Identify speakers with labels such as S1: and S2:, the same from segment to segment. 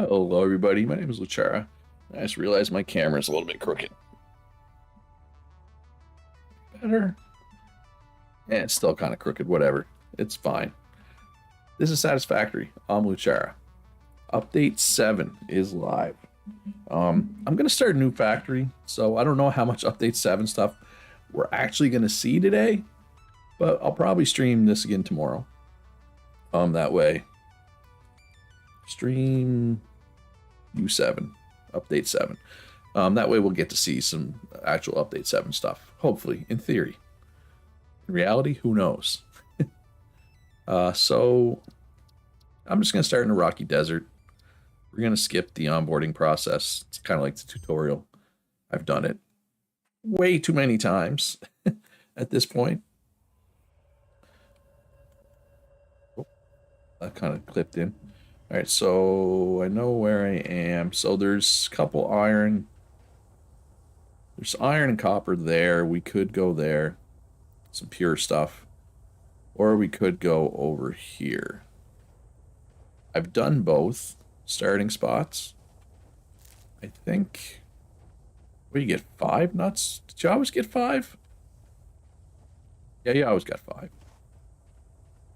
S1: Hello, everybody. My name is Luchara. I just realized my camera's a little bit crooked. Better? Yeah, it's still kind of crooked. Whatever. It's fine. This is Satisfactory. I'm Luchara. Update 7 is live. I'm going to start a new factory, so I don't know how much Update 7 stuff we're actually going to see today, but I'll probably stream this again tomorrow. That way. Stream U7, Update 7. That way we'll get to see some actual Update 7 stuff, hopefully, in theory. In reality, who knows? So I'm just going to start in a rocky desert. We're going to skip the onboarding process. It's kind of like the tutorial. I've done it way too many times at this point. Oh, that kind of clipped in. All right, so I know where I am. So there's a couple iron. There's iron and copper there. We could go there. Some pure stuff. Or we could go over here. I've done both starting spots. I think. What, you get 5 nuts? Did you always get 5? Yeah, you always got 5.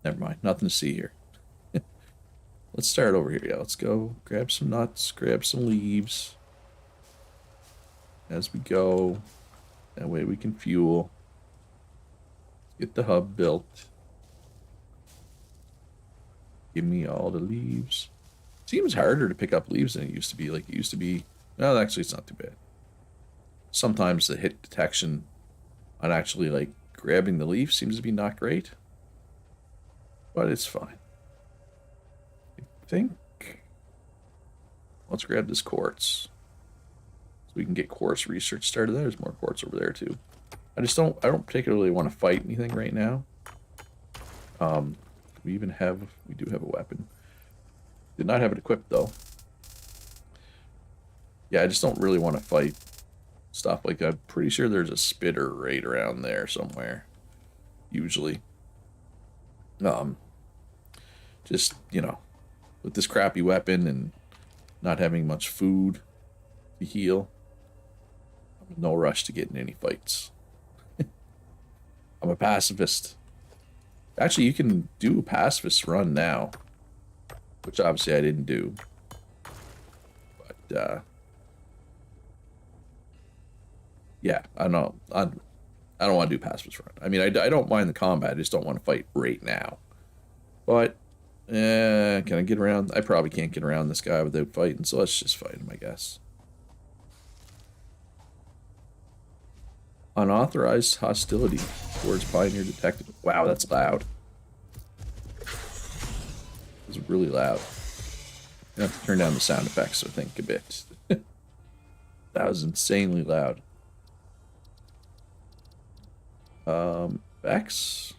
S1: Never mind. Nothing to see here. Let's start over here. Yeah, let's go grab some nuts, grab some leaves as we go. That way we can fuel. Get the hub built. Give me all the leaves. Seems harder to pick up leaves than it used to be. Like it used to be. Well, actually, it's not too bad. Sometimes the hit detection on actually like grabbing the leaf seems to be not great, but it's fine. I think. Let's grab this quartz so we can get quartz research started. There's more quartz over there too. I don't particularly want to fight anything right now. We do have a weapon. Did not have it equipped though. Yeah, I just don't really want to fight stuff. Like I'm pretty sure there's a spitter right around there somewhere. Usually. Just, you know, with this crappy weapon and not having much food to heal, I'm in no rush to get in any fights. I'm a pacifist. Actually, you can do a pacifist run now, which obviously I didn't do. But, yeah, I don't want to do pacifist run. I mean, I don't mind the combat. I just don't want to fight right now. But, can I get around? I probably can't get around this guy without fighting, so let's just fight him, I guess. Unauthorized hostility towards Pioneer detected. Wow, that's loud. It's really loud. I have to turn down the sound effects, I think, a bit. That was insanely loud. Vex?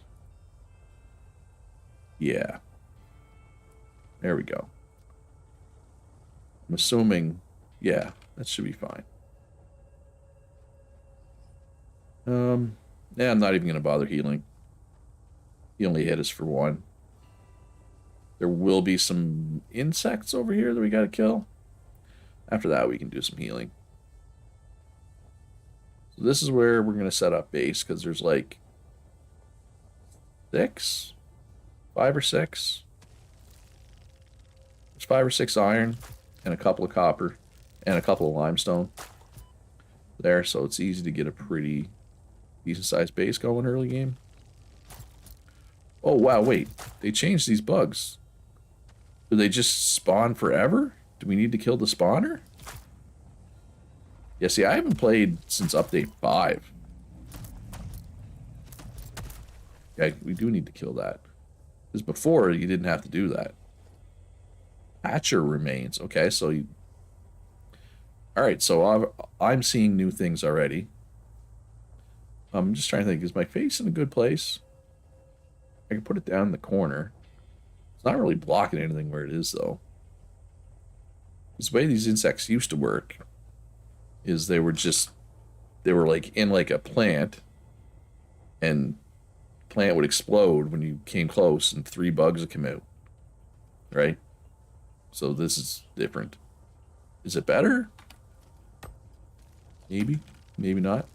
S1: Yeah. There we go. I'm assuming, yeah, that should be fine. Yeah, I'm not even going to bother healing. He only hit us for 1. There will be some insects over here that we got to kill. After that, we can do some healing. So this is where we're going to set up base, because there's like 6? 5 or 6? There's 5 or 6 iron, and a couple of copper, and a couple of limestone there, so it's easy to get a pretty decent sized base going early game. Oh wow, wait. They changed these bugs. Do they just spawn forever? Do we need to kill the spawner? Yeah, see, I haven't played since update 5. Yeah, we do need to kill that. Because before, you didn't have to do that. Hatcher remains. Okay, so you... Alright, so I'm seeing new things already. I'm just trying to think, is my face in a good place? I can put it down in the corner. It's not really blocking anything where it is, though. Because the way these insects used to work is they were like in like a plant, and the plant would explode when you came close, and 3 bugs would come out. Right? So this is different. Is it better? Maybe. Maybe not.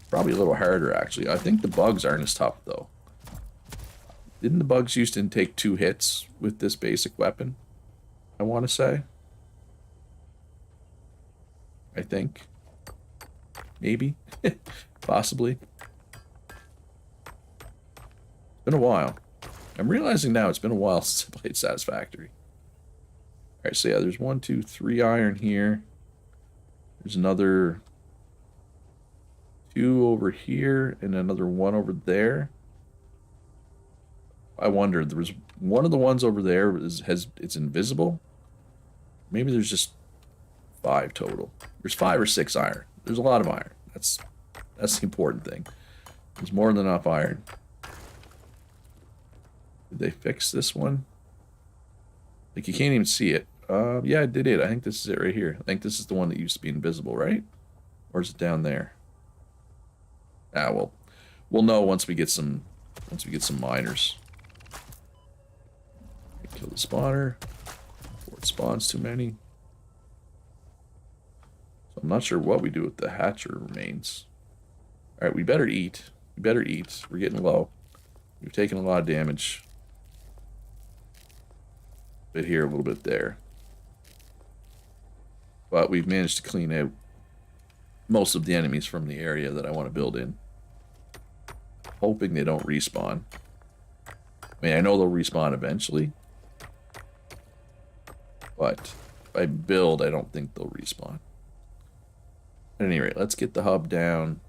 S1: Probably a little harder, actually. I think the bugs aren't as tough, though. Didn't the bugs used to take 2 hits with this basic weapon? I want to say. I think. Maybe. Possibly. It's been a while. I'm realizing now it's been a while since I played Satisfactory. Alright, so yeah, there's 1, 2, 3 iron here. There's another 2 over here and another 1 over there. I wonder, there was one of the ones over there it's invisible. Maybe there's just 5 total. There's 5 or 6 iron. There's a lot of iron. That's the important thing. There's more than enough iron. Did they fix this one? Like, you can't even see it. Yeah, I did it. I think this is it right here. I think this is the one that used to be invisible, right? Or is it down there? Ah, well, we'll know once we get some miners. Kill the spawner before it spawns too many. So I'm not sure what we do with the hatcher remains. All right, we better eat. We better eat. We're getting low. We've taken a lot of damage. A bit here, a little bit there. But we've managed to clean out most of the enemies from the area that I want to build in. Hoping they don't respawn. I mean, I know they'll respawn eventually. But if I build, I don't think they'll respawn. At any rate, let's get the hub down.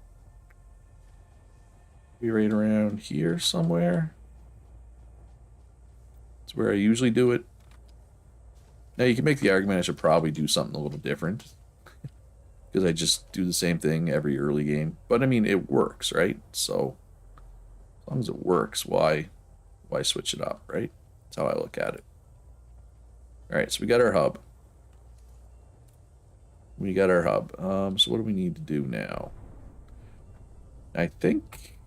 S1: Be right around here somewhere. It's where I usually do it. Now, you can make the argument I should probably do something a little different. Because I just do the same thing every early game. But, I mean, it works, right? So, as long as it works, why switch it up, right? That's how I look at it. Alright, so we got our hub. We got our hub. So what do we need to do now? I think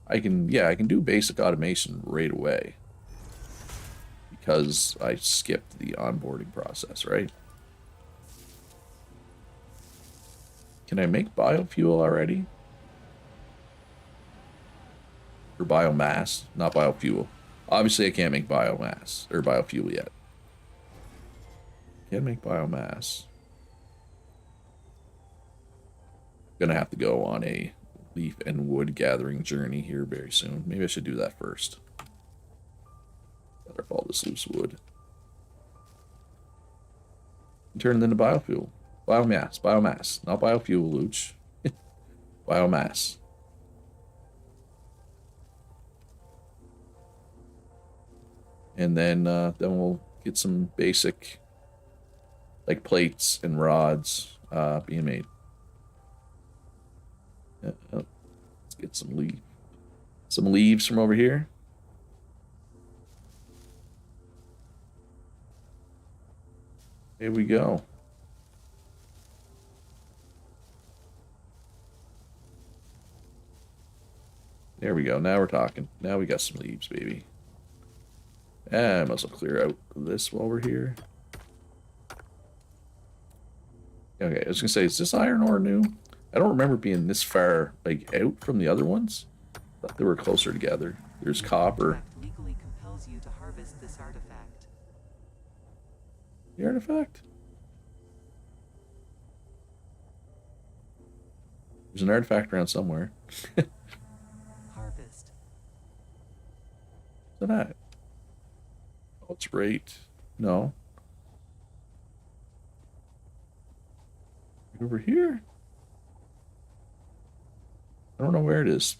S1: I can do basic automation right away. Because I skipped the onboarding process, right? Can I make biofuel already? Or biomass, not biofuel. Obviously, I can't make biomass or biofuel yet. Can't make biomass. Gonna have to go on a leaf and wood gathering journey here very soon. Maybe I should do that first. Better all this loose wood. Turn it into biofuel. Biomass. Not biofuel, Luch. Biomass. And then we'll get some basic, like, plates and rods being made. Let's get some leaves from over here. Here we go. There we go. Now we're talking. Now we got some leaves, baby. I must have clear out this while we're here. Okay, I was gonna say, is this iron ore new? I don't remember being this far, like, out from the other ones. I thought they were closer together. There's copper.
S2: Legally compels you to harvest this artifact.
S1: The artifact? There's an artifact around somewhere.
S2: Harvest.
S1: What's that? Oh, it's right. No. Over here? I don't know where it is.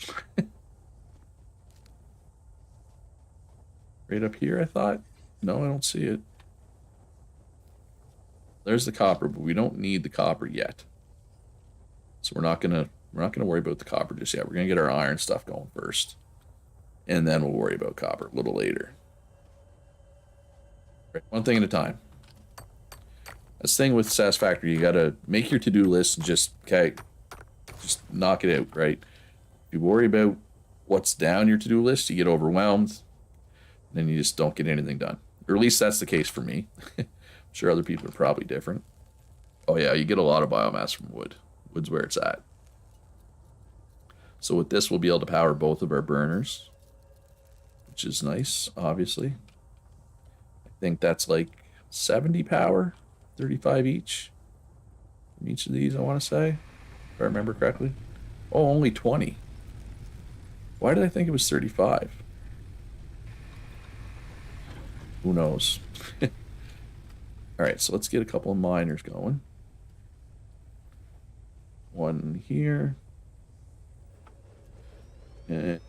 S1: Right up here, I thought. No, I don't see it. There's the copper, but we don't need the copper yet. So we're not gonna worry about the copper just yet. We're gonna get our iron stuff going first. And then we'll worry about copper a little later. Right, one thing at a time. That's the thing with Satisfactory, you gotta make your to-do list and just knock it out, right? If you worry about what's down your to-do list, you get overwhelmed, and then you just don't get anything done. Or at least that's the case for me. I'm sure other people are probably different. Oh yeah, you get a lot of biomass from wood. Wood's where it's at. So with this, we'll be able to power both of our burners, which is nice, obviously. I think that's like 70 power, 35 each from each of these, I want to say, if I remember correctly. Oh, only 20. Why did I think it was 35? Who knows? All right, so let's get a couple of miners going. One here. And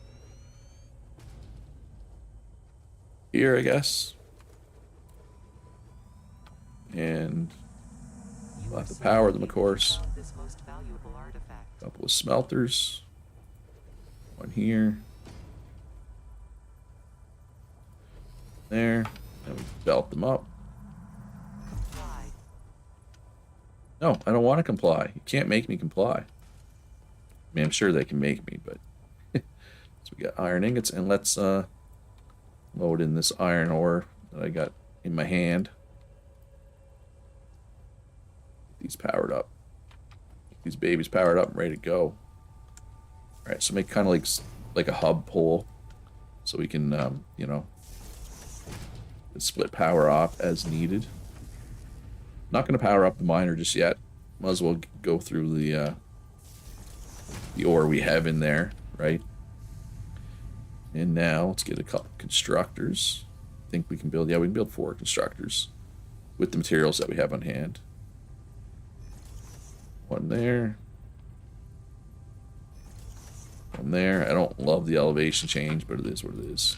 S1: here, I guess. And we'll have to power them, of course.
S2: This most valuable artifact.
S1: A couple of smelters. One here. There. And we belt them up.
S2: Comply.
S1: No, I don't want to comply. You can't make me comply. I mean, I'm sure they can make me, but... So we got iron ingots, and let's load in this iron ore that I got in my hand. Get these powered up. Get these babies powered up and ready to go. Alright, so make kind of like a hub pole, so we can, you know, split power off as needed. Not going to power up the miner just yet. Might as well go through the ore we have in there, right? And now let's get a couple constructors. I think we can build, yeah, we can build 4 constructors with the materials that we have on hand. One there. One there. I don't love the elevation change, but it is what it is.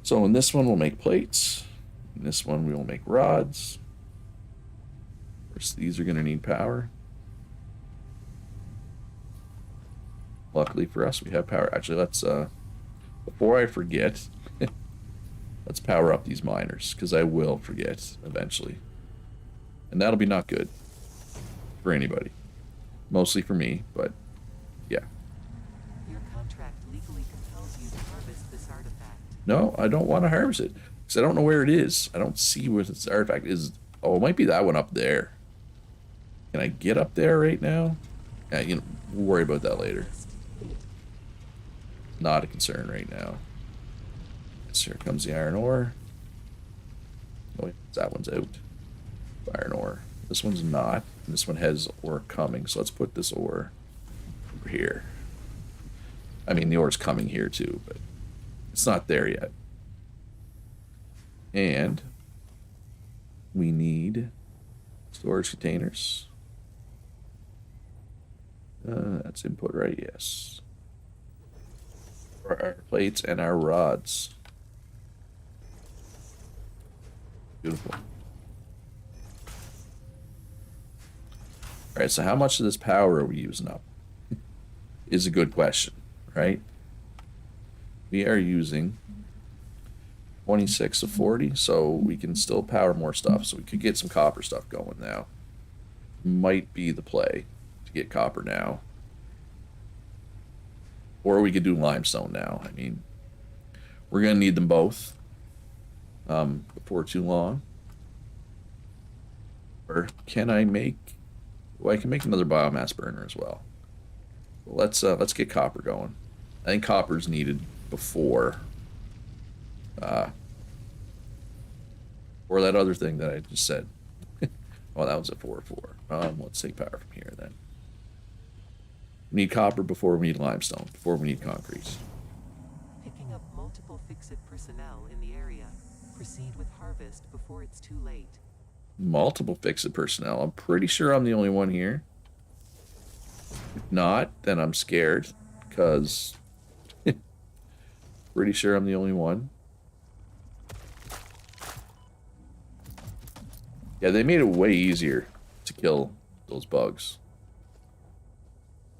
S1: So in this one, we'll make plates. In this one, we will make rods. Of course, these are going to need power. Luckily for us, we have power. Actually, let's, before I forget, let's power up these miners, because I will forget eventually. And that'll be not good for anybody. Mostly for me, but yeah.
S2: Your contract legally compels you to harvest this artifact.
S1: No, I don't want to harvest it, because I don't know where it is. I don't see where this artifact is. Oh, it might be that one up there. Can I get up there right now? Yeah, you know, we'll worry about that later. Not a concern right now. So here comes the iron ore. Oh, wait, that one's out. Iron ore. This one's not. And this one has ore coming. So let's put this ore over here. I mean, the ore's coming here too, but it's not there yet. And we need storage containers. That's input, right? Yes. For our plates and our rods. Beautiful. Alright, so how much of this power are we using up? Is a good question, right? We are using 26 of 40, so we can still power more stuff. So we could get some copper stuff going now. Might be the play to get copper now. Or we could do limestone now. I mean, we're going to need them both before too long. Or can I make... Well, I can make another biomass burner as well. Let's get copper going. I think copper's needed before... or that other thing that I just said. Oh, that was a 4-4. Let's take power from here then. We need copper before we need limestone, before we need concrete.
S2: Picking up multiple fix-it personnel in the area. Proceed with harvest before it's too late.
S1: Multiple fix-it personnel. I'm pretty sure I'm the only one here. If not, then I'm scared, because pretty sure I'm the only one. Yeah, they made it way easier to kill those bugs.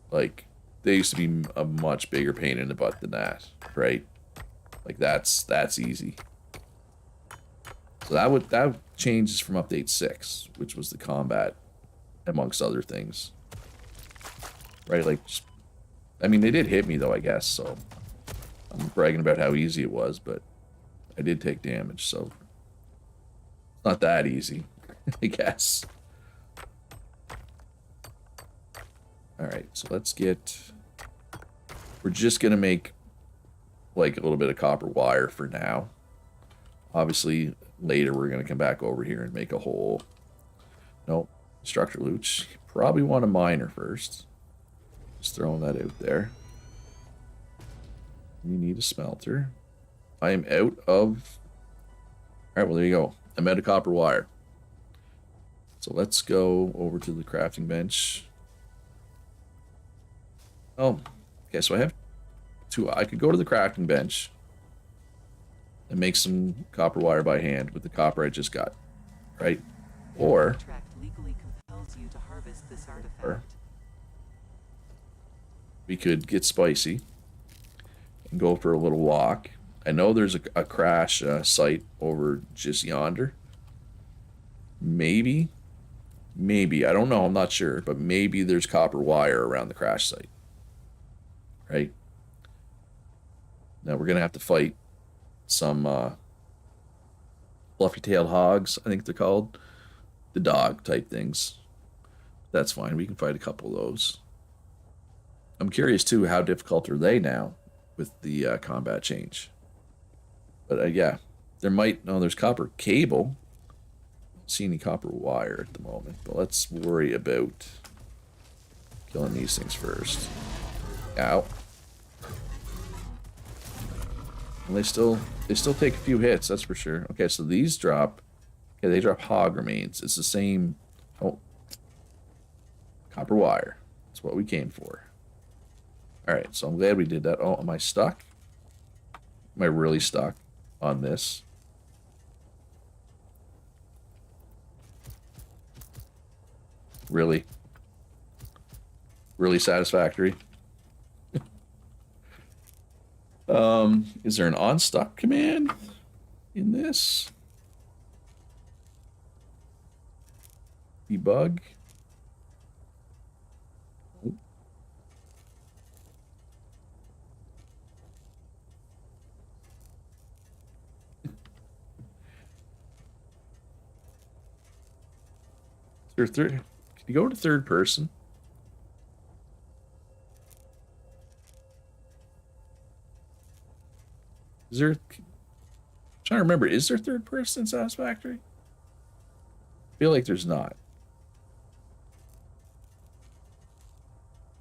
S1: Like, they used to be a much bigger pain in the butt than that, right? Like, that's easy. So that changes from update 6, which was the combat, amongst other things. Right, like, just, I mean, they did hit me though, I guess, so I'm bragging about how easy it was, but I did take damage, so it's not that easy, I guess. Alright, so let's get... We're just going to make, like, a little bit of copper wire for now. Obviously, later we're going to come back over here and make a hole. Nope. Structure looch. Probably want a miner first. Just throwing that out there. You need a smelter. I am out of... Alright, well, there you go. I'm out of copper wire. So let's go over to the crafting bench. Oh, okay, so I have two. I could go to the crafting bench and make some copper wire by hand with the copper I just got, right? Or...
S2: Contract legally compels you to harvest this artifact.
S1: Or we could get spicy and go for a little walk. I know there's a crash site over just yonder. Maybe, I don't know, I'm not sure, but maybe there's copper wire around the crash site. Right? Now we're going to have to fight some fluffy-tailed hogs, I think they're called. The dog type things. That's fine, we can fight a couple of those. I'm curious, too, how difficult are they now with the combat change? But yeah, there might... No, there's copper cable. Don't see any copper wire at the moment. But let's worry about killing these things first. Ow. And they still take a few hits, that's for sure. Okay, so these drop... Okay, they drop hog remains. It's the same... Oh. Copper wire. That's what we came for. Alright, so I'm glad we did that. Oh, am I stuck? Am I really stuck on this? Really? Really satisfactory? Is there an on-stuck command in this? Debug? Third, can you go to third person? Is there... I'm trying to remember, is there third person in Satisfactory? I feel like there's not.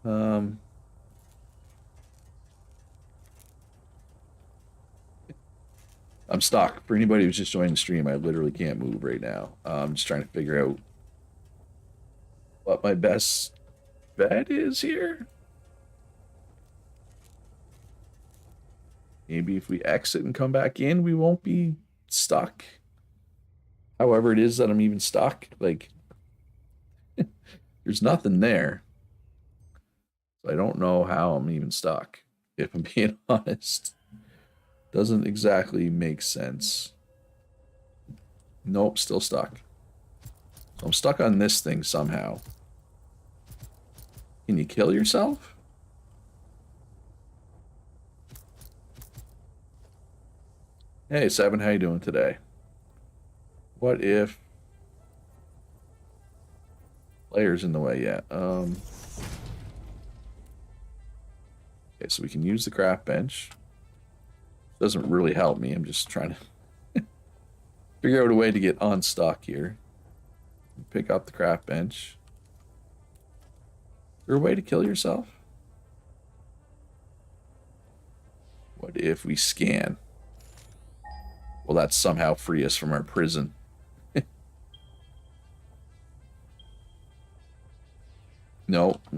S1: I'm stuck. For anybody who's just joining the stream, I literally can't move right now. I'm just trying to figure out what my best bet is here. Maybe if we exit and come back in, we won't be stuck. However it is that I'm even stuck. Like, there's nothing there. So I don't know how I'm even stuck, if I'm being honest. Doesn't exactly make sense. Nope, still stuck. So I'm stuck on this thing somehow. Can you kill yourself? Hey, Seven, how you doing today? What if... Player's in the way yet? Okay, so we can use the craft bench. Doesn't really help me. I'm just trying to figure out a way to get unstuck here. Pick up the craft bench. Is there a way to kill yourself? What if we scan? Will that somehow free us from our prison? No. I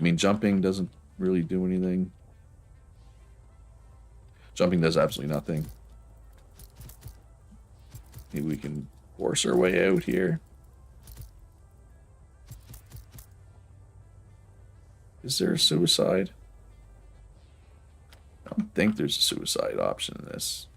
S1: mean, jumping doesn't really do anything. Jumping does absolutely nothing. Maybe we can force our way out here. Is there a suicide? I don't think there's a suicide option in this.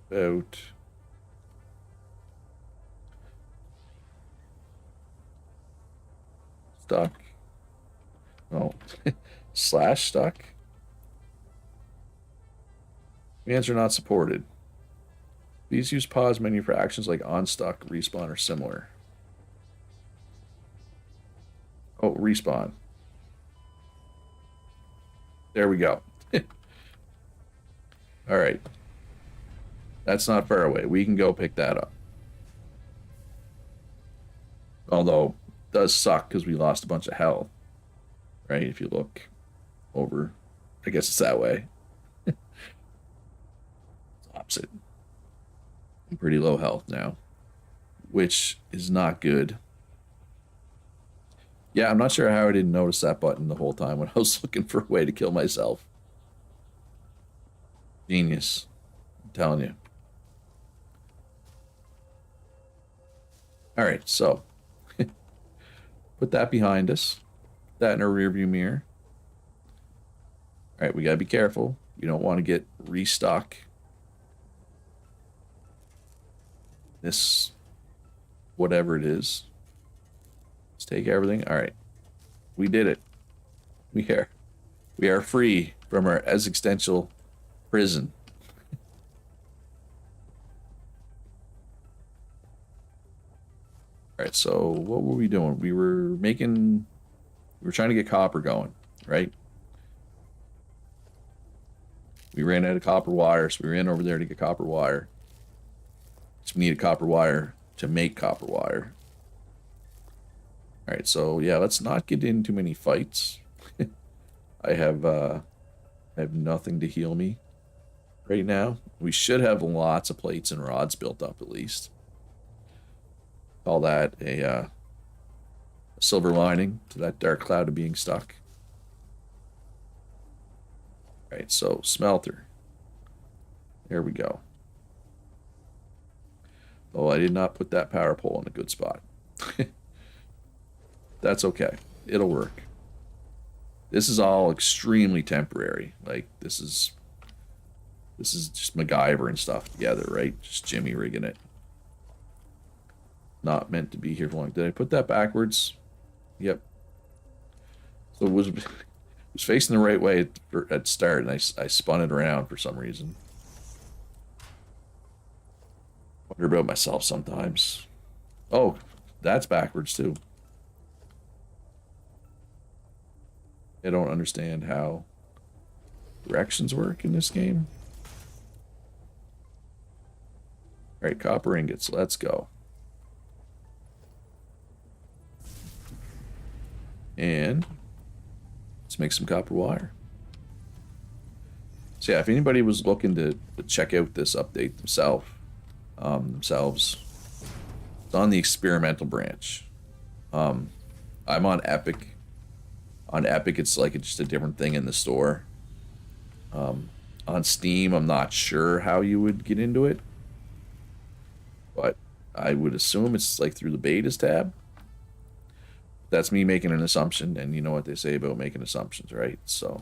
S1: about stuck. Oh, slash stuck. Commands are not supported. Please use pause menu for actions like on stuck, respawn, or similar. Oh, respawn. There we go. All right. That's not far away. We can go pick that up. Although, it does suck because we lost a bunch of health. Right? If you look over, I guess it's that way. It's opposite. I'm pretty low health now, which is not good. Yeah, I'm not sure how I didn't notice that button the whole time when I was looking for a way to kill myself. Genius. I'm telling you. All right, so put that behind us. Put that in our rearview mirror. All right, we got to be careful. You don't want to get restuck. This, whatever it is. Let's take everything. All right. We did it. We are free from our existential prison. All right, so what were we doing? We were trying to get copper going, right? We ran out of copper wire, so we ran over there to get copper wire. So we needed copper wire to make copper wire. All right, so yeah, let's not get in too many fights. I have nothing to heal me right now. We should have lots of plates and rods built up at least. Call that a silver lining to that dark cloud of being stuck. All right, so smelter. There we go. Oh, I did not put that power pole in a good spot. That's okay. It'll work. This is all extremely temporary. Like, this is just MacGyver and stuff together, right? Just Jimmy rigging it. Not meant to be here for long. Did I put that backwards? Yep. So it was facing the right way at start, and I spun it around for some reason. Wonder about myself sometimes. Oh, that's backwards too. I don't understand how directions work in this game. All right, copper ingots. Let's go. And let's make some copper wire. So yeah, if anybody was looking to check out this update themselves, it's on the experimental branch. I'm on Epic. On Epic, it's like it's just a different thing in the store. On Steam, I'm not sure how you would get into it, but I would assume it's like through the betas tab. That's me making an assumption, and you know what they say about making assumptions, right? So,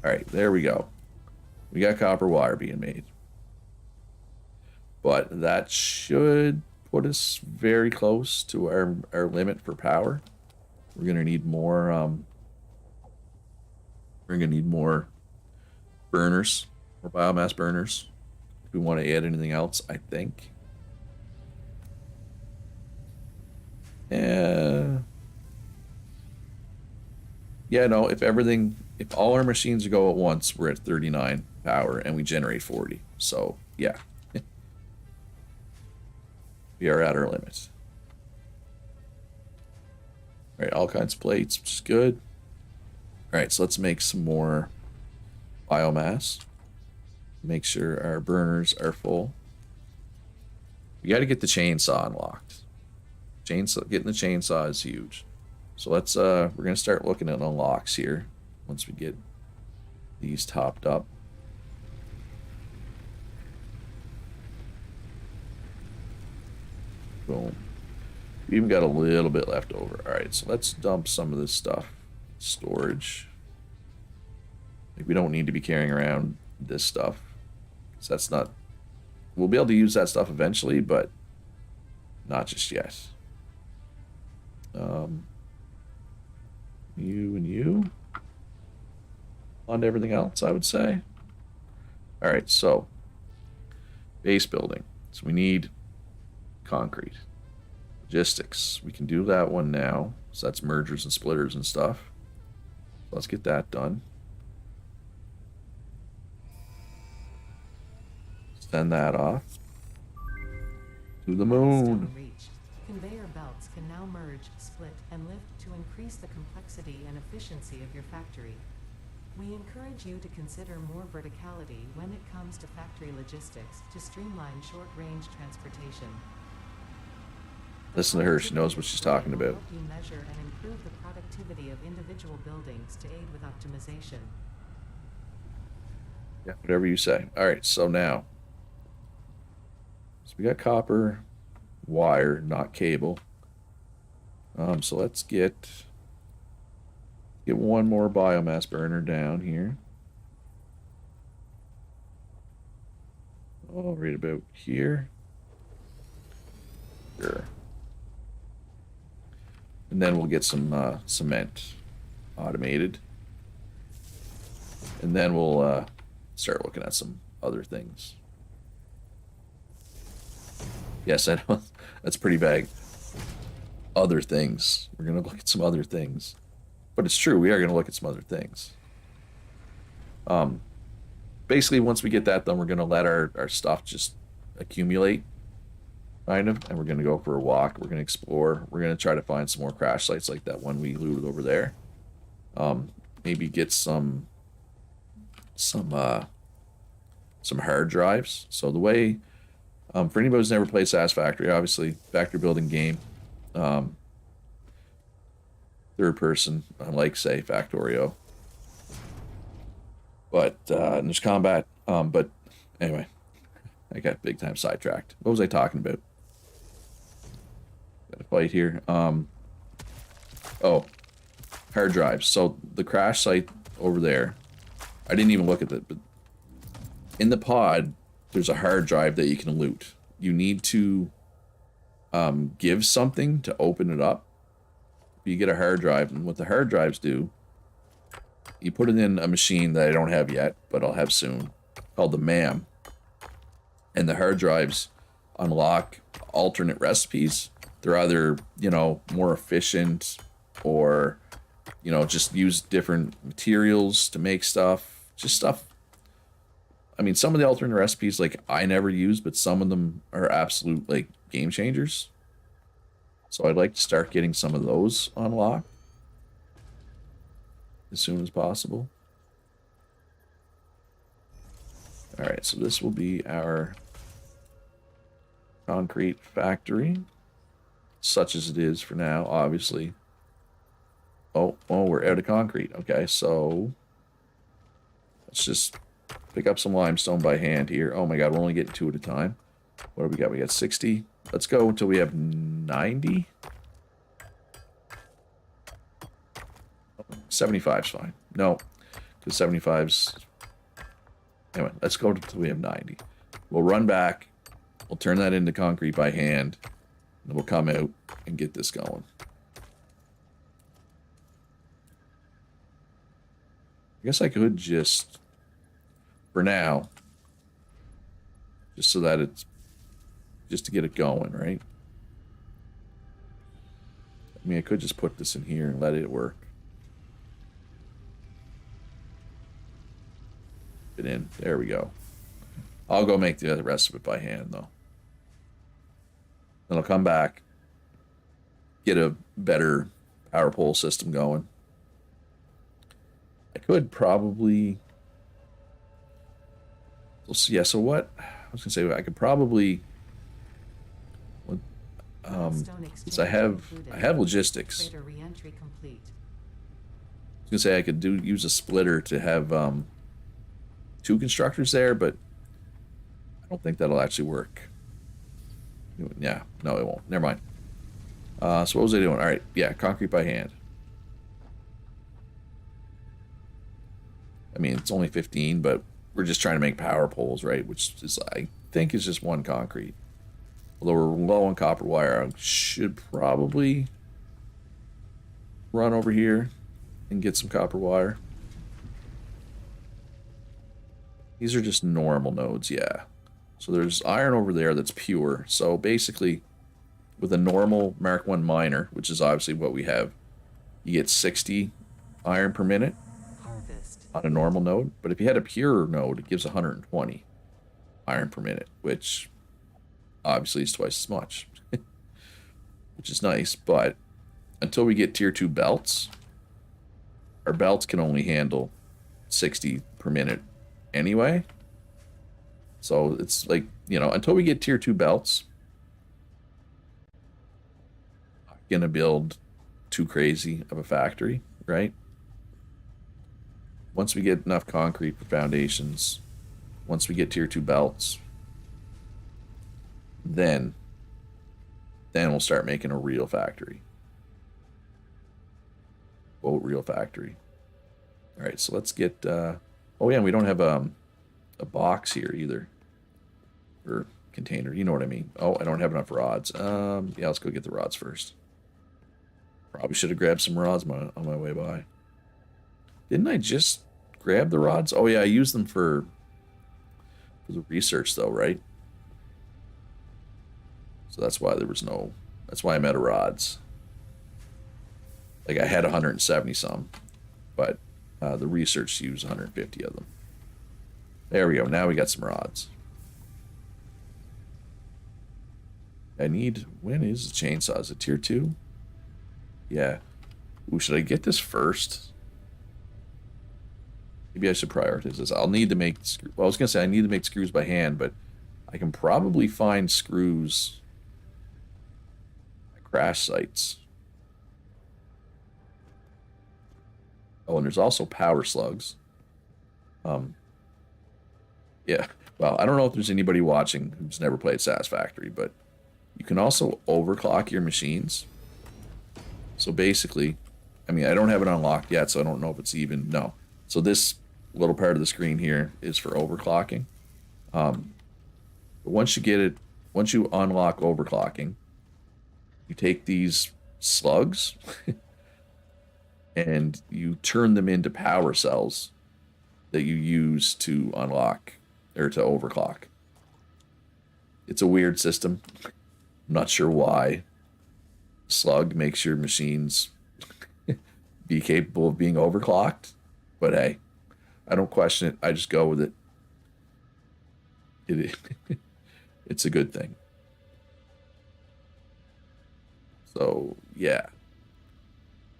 S1: all right, there we go. We got copper wire being made, but that should put us very close to our limit for power. We're gonna need more. We're gonna need more burners, more biomass burners, if we want to add anything else. I think. Yeah, no, if all our machines go at once, we're at 39 power and we generate 40. So, yeah. We are at our limit. All right, all kinds of plates, which is good. All right, so let's make some more biomass. Make sure our burners are full. We got to get the chainsaw unlocked. Getting the chainsaw is huge. So let's we're gonna start looking at unlocks here once we get these topped up. Boom. We even got a little bit left over. All right, so let's dump some of this stuff. Storage. Like, we don't need to be carrying around this stuff. So that's not... We'll be able to use that stuff eventually, but not just yet. You and you. On to everything else, I would say. All right, so base building. So we need concrete. Logistics. We can do that one now. So that's mergers and splitters and stuff. Let's get that done. Send that off. To the moon.
S2: Reached. Conveyor belts can now merge, split, and lift to increase the complexity and efficiency of your factory. We encourage you to consider more verticality when it comes to factory logistics to streamline short-range transportation.
S1: Listen to her, she knows what she's talking about.
S2: Help you measure and improve the productivity of individual buildings to aid with optimization.
S1: Yeah, whatever you say. All right, so now. So we got copper, wire, not cable. So let's get one more biomass burner down here. Oh, right about here. Sure. And then we'll get some cement automated. And then we'll start looking at some other things. Yes, I know. That's pretty vague. Other things. We're going to look at some other things. But it's true, we are going to look at some other things. Basically, once we get that done, we're going to let our stuff just accumulate, kind of, and we're going to go for a walk. We're going to explore. We're going to try to find some more crash sites like that one we looted over there. Maybe get some hard drives. So the way, for anybody who's never played Satisfactory, obviously, factory building game, third person, unlike, say, Factorio. But and there's combat. But anyway, I got big time sidetracked. What was I talking about? Got a fight here. Oh, hard drives. So the crash site over there, I didn't even look at it, but in the pod, there's a hard drive that you can loot. You need to give something to open it up. You get a hard drive, and what the hard drives do, you put it in a machine that I don't have yet, but I'll have soon, called the MAM. And the hard drives unlock alternate recipes. They're either, you know, more efficient or, you know, just use different materials to make stuff. Just stuff. I mean, some of the alternate recipes, like, I never use, but some of them are absolute, like, game changers. So I'd like to start getting some of those unlocked as soon as possible. All right, so this will be our concrete factory, such as it is for now, obviously. Oh, we're out of concrete. Okay, so let's just pick up some limestone by hand here. Oh my god, we're only getting 2 at a time. What do we got? We got 60. Let's go until we have 90. 75's fine. No, because 75's... Anyway, let's go until we have 90. We'll run back. We'll turn that into concrete by hand. And we'll come out and get this going. I guess I could just... For now... Just so that it's... Just to get it going, right? I mean, I could just put this in here and let it work. It in. There we go. I'll go make the rest of it by hand, though. Then I'll come back, get a better power pole system going. I could probably... Yeah, so what? I was going to say, I could probably... Since I have logistics. I was going to say I could use a splitter to have 2 constructors there, but I don't think that'll actually work. Yeah, no, it won't. Never mind. So what was I doing? All right, yeah, concrete by hand. I mean, it's only 15, but we're just trying to make power poles, right? Which is, I think, is just one concrete. Although we're low on copper wire, I should probably run over here and get some copper wire. These are just normal nodes, yeah. So there's iron over there that's pure. So basically, with a normal Mark 1 miner, which is obviously what we have, you get 60 iron per minute
S2: Harvest.
S1: on a normal node. But if you had a pure node, it gives 120 iron per minute, which obviously is twice as much, which is nice. But until we get tier 2 belts, our belts can only handle 60 per minute anyway. So it's like, you know, until we get tier 2 belts, I'm gonna build too crazy of a factory, right? Once we get enough concrete for foundations, once we get tier 2 belts, then we'll start making a real factory. Quote, real factory. All right, so let's get oh yeah, we don't have a box here either, or container, you know what I mean. Oh, I don't have enough rods. Yeah, let's go get the rods first. Probably should have grabbed some rods on my way by. Didn't I just grab the rods? Oh yeah, I used them for the research though, right? So that's why there was no, that's why I'm out of rods. Like I had 170 some, but the research used 150 of them. There we go. Now we got some rods. I need, when is the chainsaw? Is it tier 2? Yeah. Ooh, should I get this first? Maybe I should prioritize this. I'll need to make, well, I was going to say I need to make screws by hand, but I can probably find screws at crash sites. Oh, and there's also power slugs. Yeah. Well, I don't know if there's anybody watching who's never played Satisfactory, but you can also overclock your machines. So basically, I mean, I don't have it unlocked yet, so I don't know if it's even, no. So this little part of the screen here is for overclocking. But once you get it, once you unlock overclocking, you take these slugs and you turn them into power cells that you use to unlock or to overclock. It's a weird system. I'm not sure why. Slug makes your machines be capable of being overclocked, but hey, I don't question it. I just go with it. It's a good thing. So yeah.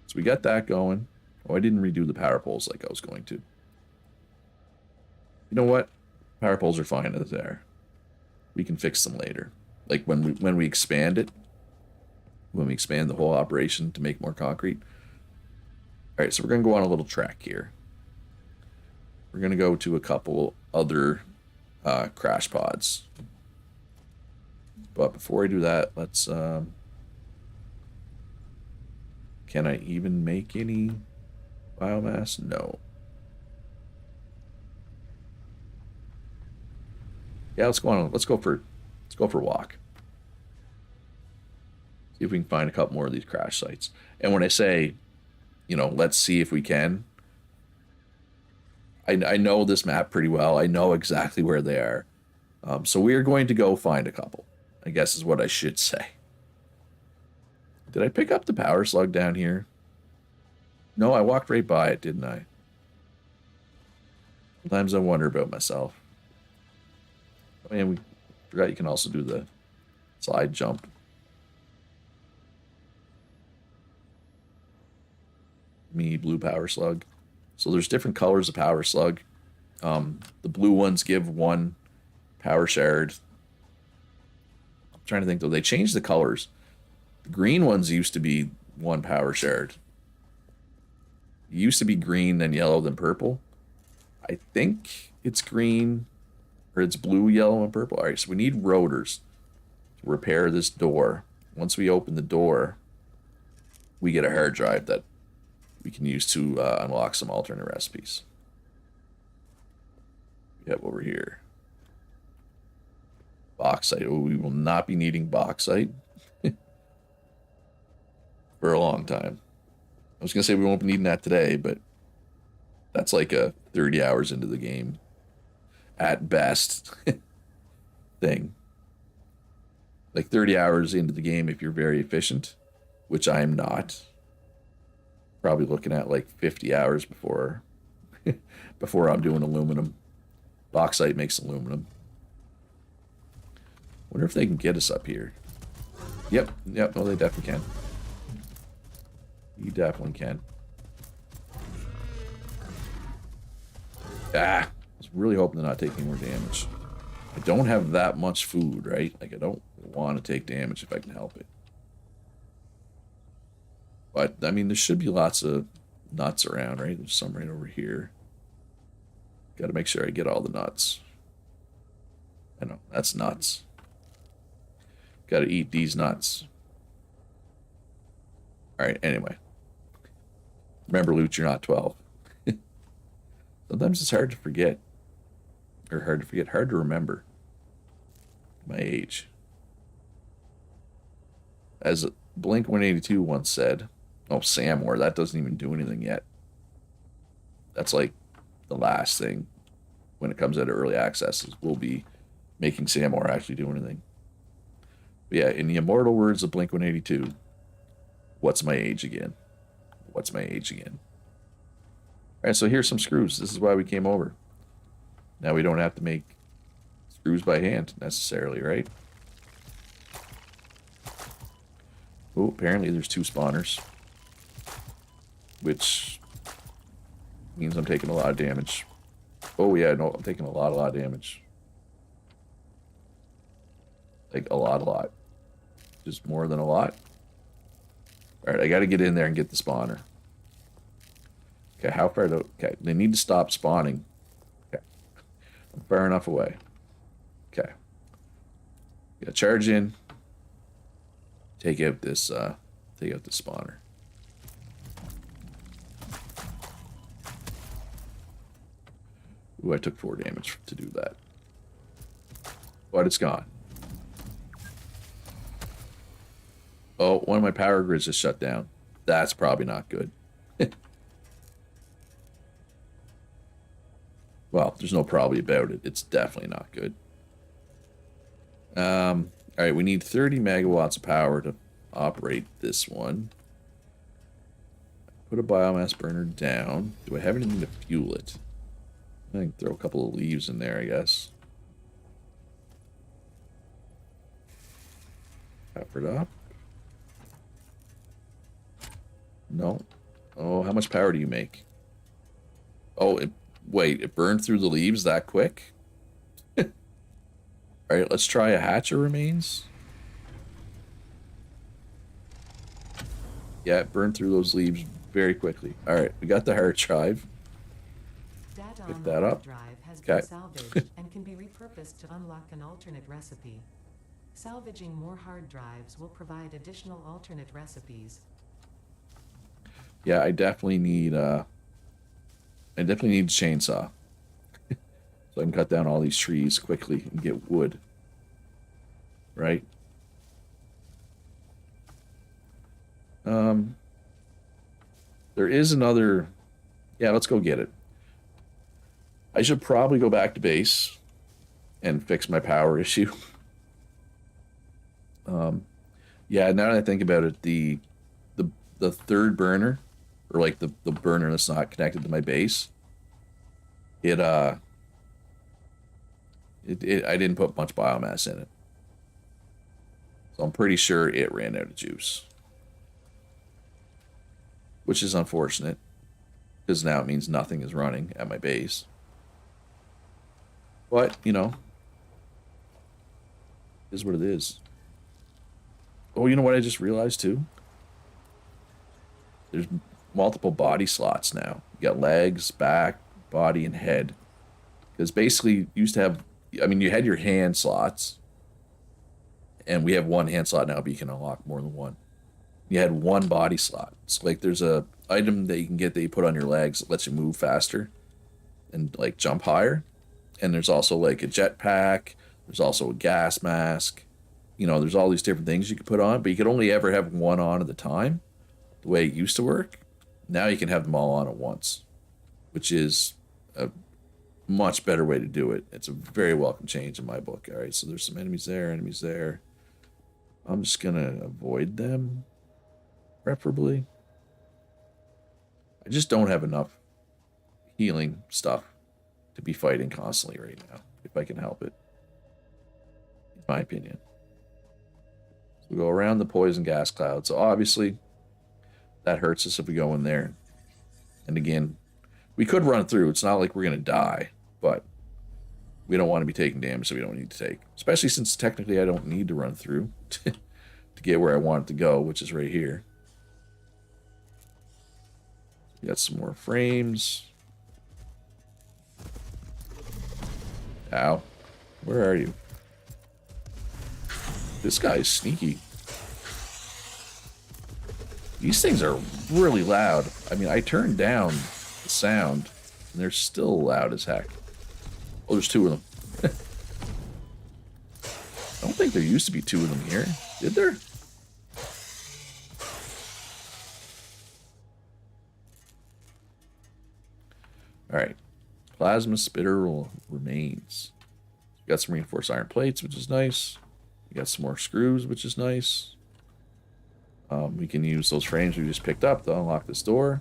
S1: So we got that going. Oh, I didn't redo the power poles like I was going to. You know what? Power poles are fine as they are. We can fix them later. Like when we expand it. When we expand the whole operation to make more concrete. Alright, so we're going to go on a little track here. We're going to go to a couple other crash pods. But before I do that, let's... can I even make any biomass? No. Yeah, let's go on. Let's go for a walk. See if we can find a couple more of these crash sites. And when I say, you know, let's see if we can, I know this map pretty well. I know exactly where they are. So we are going to go find a couple, I guess is what I should say. Did I pick up the power slug down here? No, I walked right by it, didn't I? Sometimes I wonder about myself. Oh, and we forgot you can also do the slide jump. Me blue power slug. So there's different colors of power slug. The blue ones give 1 power shard. I'm trying to think though. They changed the colors. The green ones used to be 1 power shard. It used to be green, then yellow, then purple. I think it's green, or it's blue, yellow, and purple. All right, so we need rotors to repair this door. Once we open the door, we get a hard drive that we can use to unlock some alternate recipes. Yep, over here. Bauxite. Oh, we will not be needing bauxite for a long time. I was gonna say we won't be needing that today, but that's like a 30 hours into the game at best thing. Like 30 hours into the game if you're very efficient, which I'm not. Probably looking at like 50 hours before before I'm doing aluminum. Bauxite makes aluminum. Wonder if they can get us up here. Yep, no, they definitely can. You definitely can. Ah, I was really hoping to not take any more damage. I don't have that much food, right? Like, I don't want to take damage if I can help it. But, I mean, there should be lots of nuts around, right? There's some right over here. Got to make sure I get all the nuts. I know, that's nuts. Got to eat these nuts. Alright, anyway. Remember, Loot, you're not 12. Sometimes it's hard to forget. Or hard to remember. My age. As Blink 182 once said, oh, Samwar, that doesn't even do anything yet. That's like the last thing when it comes out of early access is we'll be making Samwar actually do anything. But yeah, in the immortal words of Blink 182, what's my age again? What's my age again? All right, so here's some screws. This is why we came over. Now we don't have to make screws by hand necessarily, right? Oh, apparently there's 2 spawners. Which means I'm taking a lot of damage. Oh yeah, no, I'm taking a lot of damage. Like a lot. Just more than a lot. Alright, I gotta get in there and get the spawner. Okay, how far do... Okay, they need to stop spawning. Okay. I'm far enough away. Okay. Gotta charge in. Take out this spawner. Ooh, I took 4 damage to do that. But it's gone. Oh, one of my power grids just shut down. That's probably not good. Well, there's no probably about it. It's definitely not good. Alright, we need 30 megawatts of power to operate this one. Put a biomass burner down. Do I have anything to fuel it? I can throw a couple of leaves in there, I guess. Powered up. No. Oh, how much power do you make? Oh, wait, it burned through the leaves that quick? Alright, let's try a hatcher remains. Yeah, it burned through those leaves very quickly. Alright, we got the hard drive.
S2: Data
S1: Pick
S2: on
S1: that
S2: the
S1: up.
S2: hard drive has been salvaged and can be repurposed to unlock an alternate recipe. Salvaging more hard drives will provide additional alternate recipes.
S1: Yeah, I definitely need a chainsaw. So I can cut down all these trees quickly and get wood. Right? There is another... Yeah, let's go get it. I should probably go back to base and fix my power issue. Yeah, now that I think about it, the third burner, or like the burner that's not connected to my base, I didn't put much biomass in it. So I'm pretty sure it ran out of juice. Which is unfortunate, because now it means nothing is running at my base. But, you know, it is what it is. Oh, you know what I just realized too? There's multiple body slots now. You got legs, back, body, and head. Because basically, you used to have... I mean, you had your hand slots. And we have one hand slot now, but you can unlock more than one. You had one body slot. So, like, there's a item that you can get that you put on your legs that lets you move faster and, like, jump higher. And there's also like a jetpack. There's also a gas mask. You know, there's all these different things you can put on, but you could only ever have one on at a time, the way it used to work. Now you can have them all on at once, which is a much better way to do it. It's a very welcome change in my book. All right, so there's some enemies there, enemies there. I'm just gonna avoid them, preferably. I just don't have enough healing stuff to be fighting constantly right now, if I can help it. In my opinion. So we go around the poison gas cloud. So obviously, that hurts us if we go in there. And again, we could run through. It's not like we're gonna die, but we don't want to be taking damage that we don't need to take. Especially since technically I don't need to run through to get where I want it to go, which is right here. We got some more frames. Ow. Where are you? This guy is sneaky. These things are really loud. I mean, I turned down the sound, and they're still loud as heck. Oh, there's two of them. I don't think there used to be two of them here. Did there? Alright. Plasma spitter remains. We got some reinforced iron plates, which is nice. We got some more screws, which is nice. We can use those frames we just picked up to unlock this door.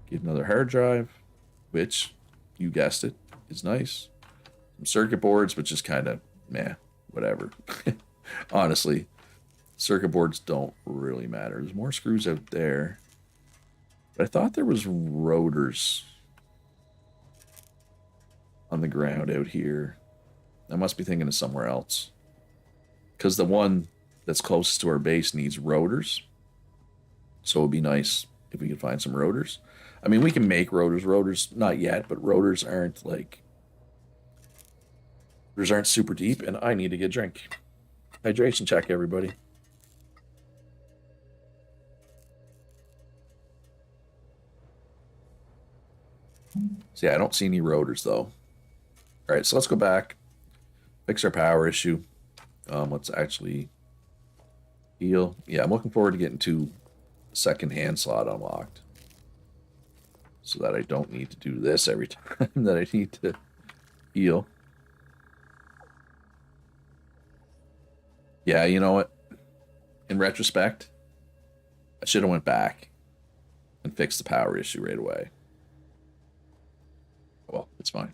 S1: Get another hard drive, which, you guessed it, is nice. Some circuit boards, which is kind of meh, whatever. Honestly, circuit boards don't really matter. There's more screws out there. But I thought there was rotors on the ground out here. I must be thinking of somewhere else. Because the one that's closest to our base needs rotors. So it would be nice if we could find some rotors. I mean, we can make rotors. Rotors, not yet, but rotors aren't like... Rotors aren't super deep, and I need to get a drink. Hydration check, everybody. So yeah, I don't see any rotors, though. Alright, so let's go back. Fix our power issue. Let's actually heal. Yeah, I'm looking forward to getting to second hand slot unlocked. So that I don't need to do this every time that I need to heal. Yeah, you know what? In retrospect, I should have went back and fixed the power issue right away. Well, it's fine.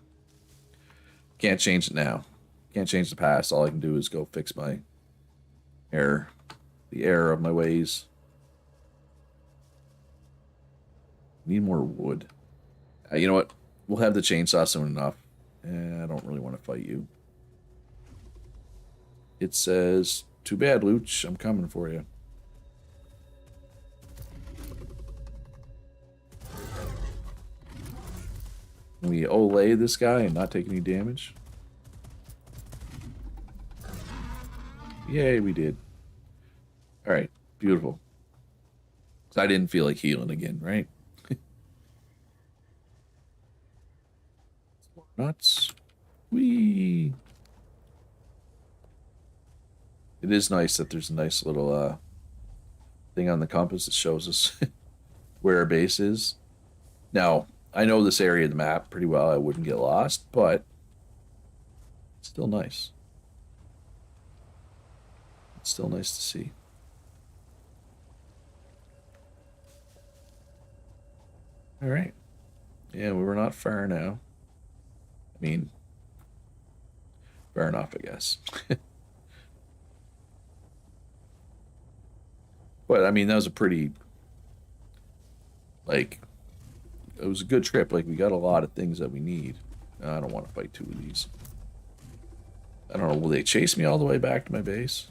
S1: Can't change it now. Can't change the past. All I can do is go fix my error. The error of my ways. Need more wood. You know what? We'll have the chainsaw soon enough. I don't really want to fight you. It says, too bad, Luch. I'm coming for you. Can we olay this guy and not take any damage? Yay, we did. Alright, beautiful. So I didn't feel like healing again, right? Nuts. Whee! It is nice that there's a nice little thing on the compass that shows us where our base is. Now, I know this area of the map pretty well. I wouldn't get lost, but it's still nice. It's still nice to see. All right. Yeah, we were not far now. I mean, fair enough, I guess. But, I mean, that was a pretty, like, it was a good trip. Like, we got a lot of things that we need. I don't want to fight two of these. I don't know, will they chase me all the way back to my base?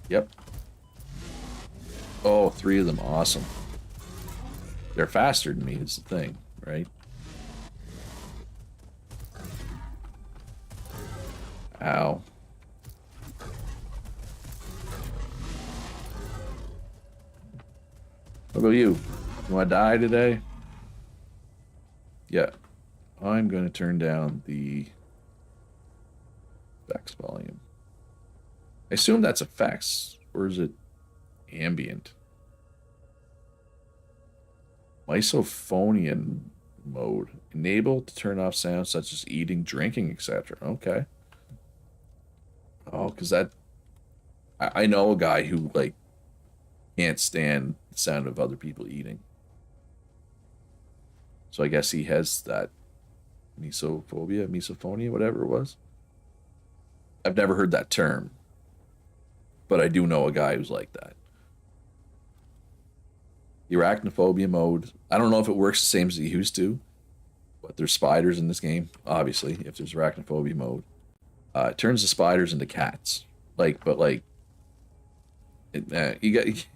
S1: Yep. Oh, 3 of them, awesome. They're faster than me, is the thing, right? Ow. What about you? You want to die today? Yeah. I'm going to turn down the effects volume. I assume that's effects, or is it ambient? Misophonian mode. Enable to turn off sounds such as eating, drinking, etc. Okay. Oh, because that... I know a guy who, like, can't stand the sound of other people eating. So I guess he has that misophonia, whatever it was. I've never heard that term, but I do know a guy who's like that. The arachnophobia mode, I don't know if it works the same as it used to, but there's spiders in this game, obviously, if there's arachnophobia mode. It turns the spiders into cats. You got...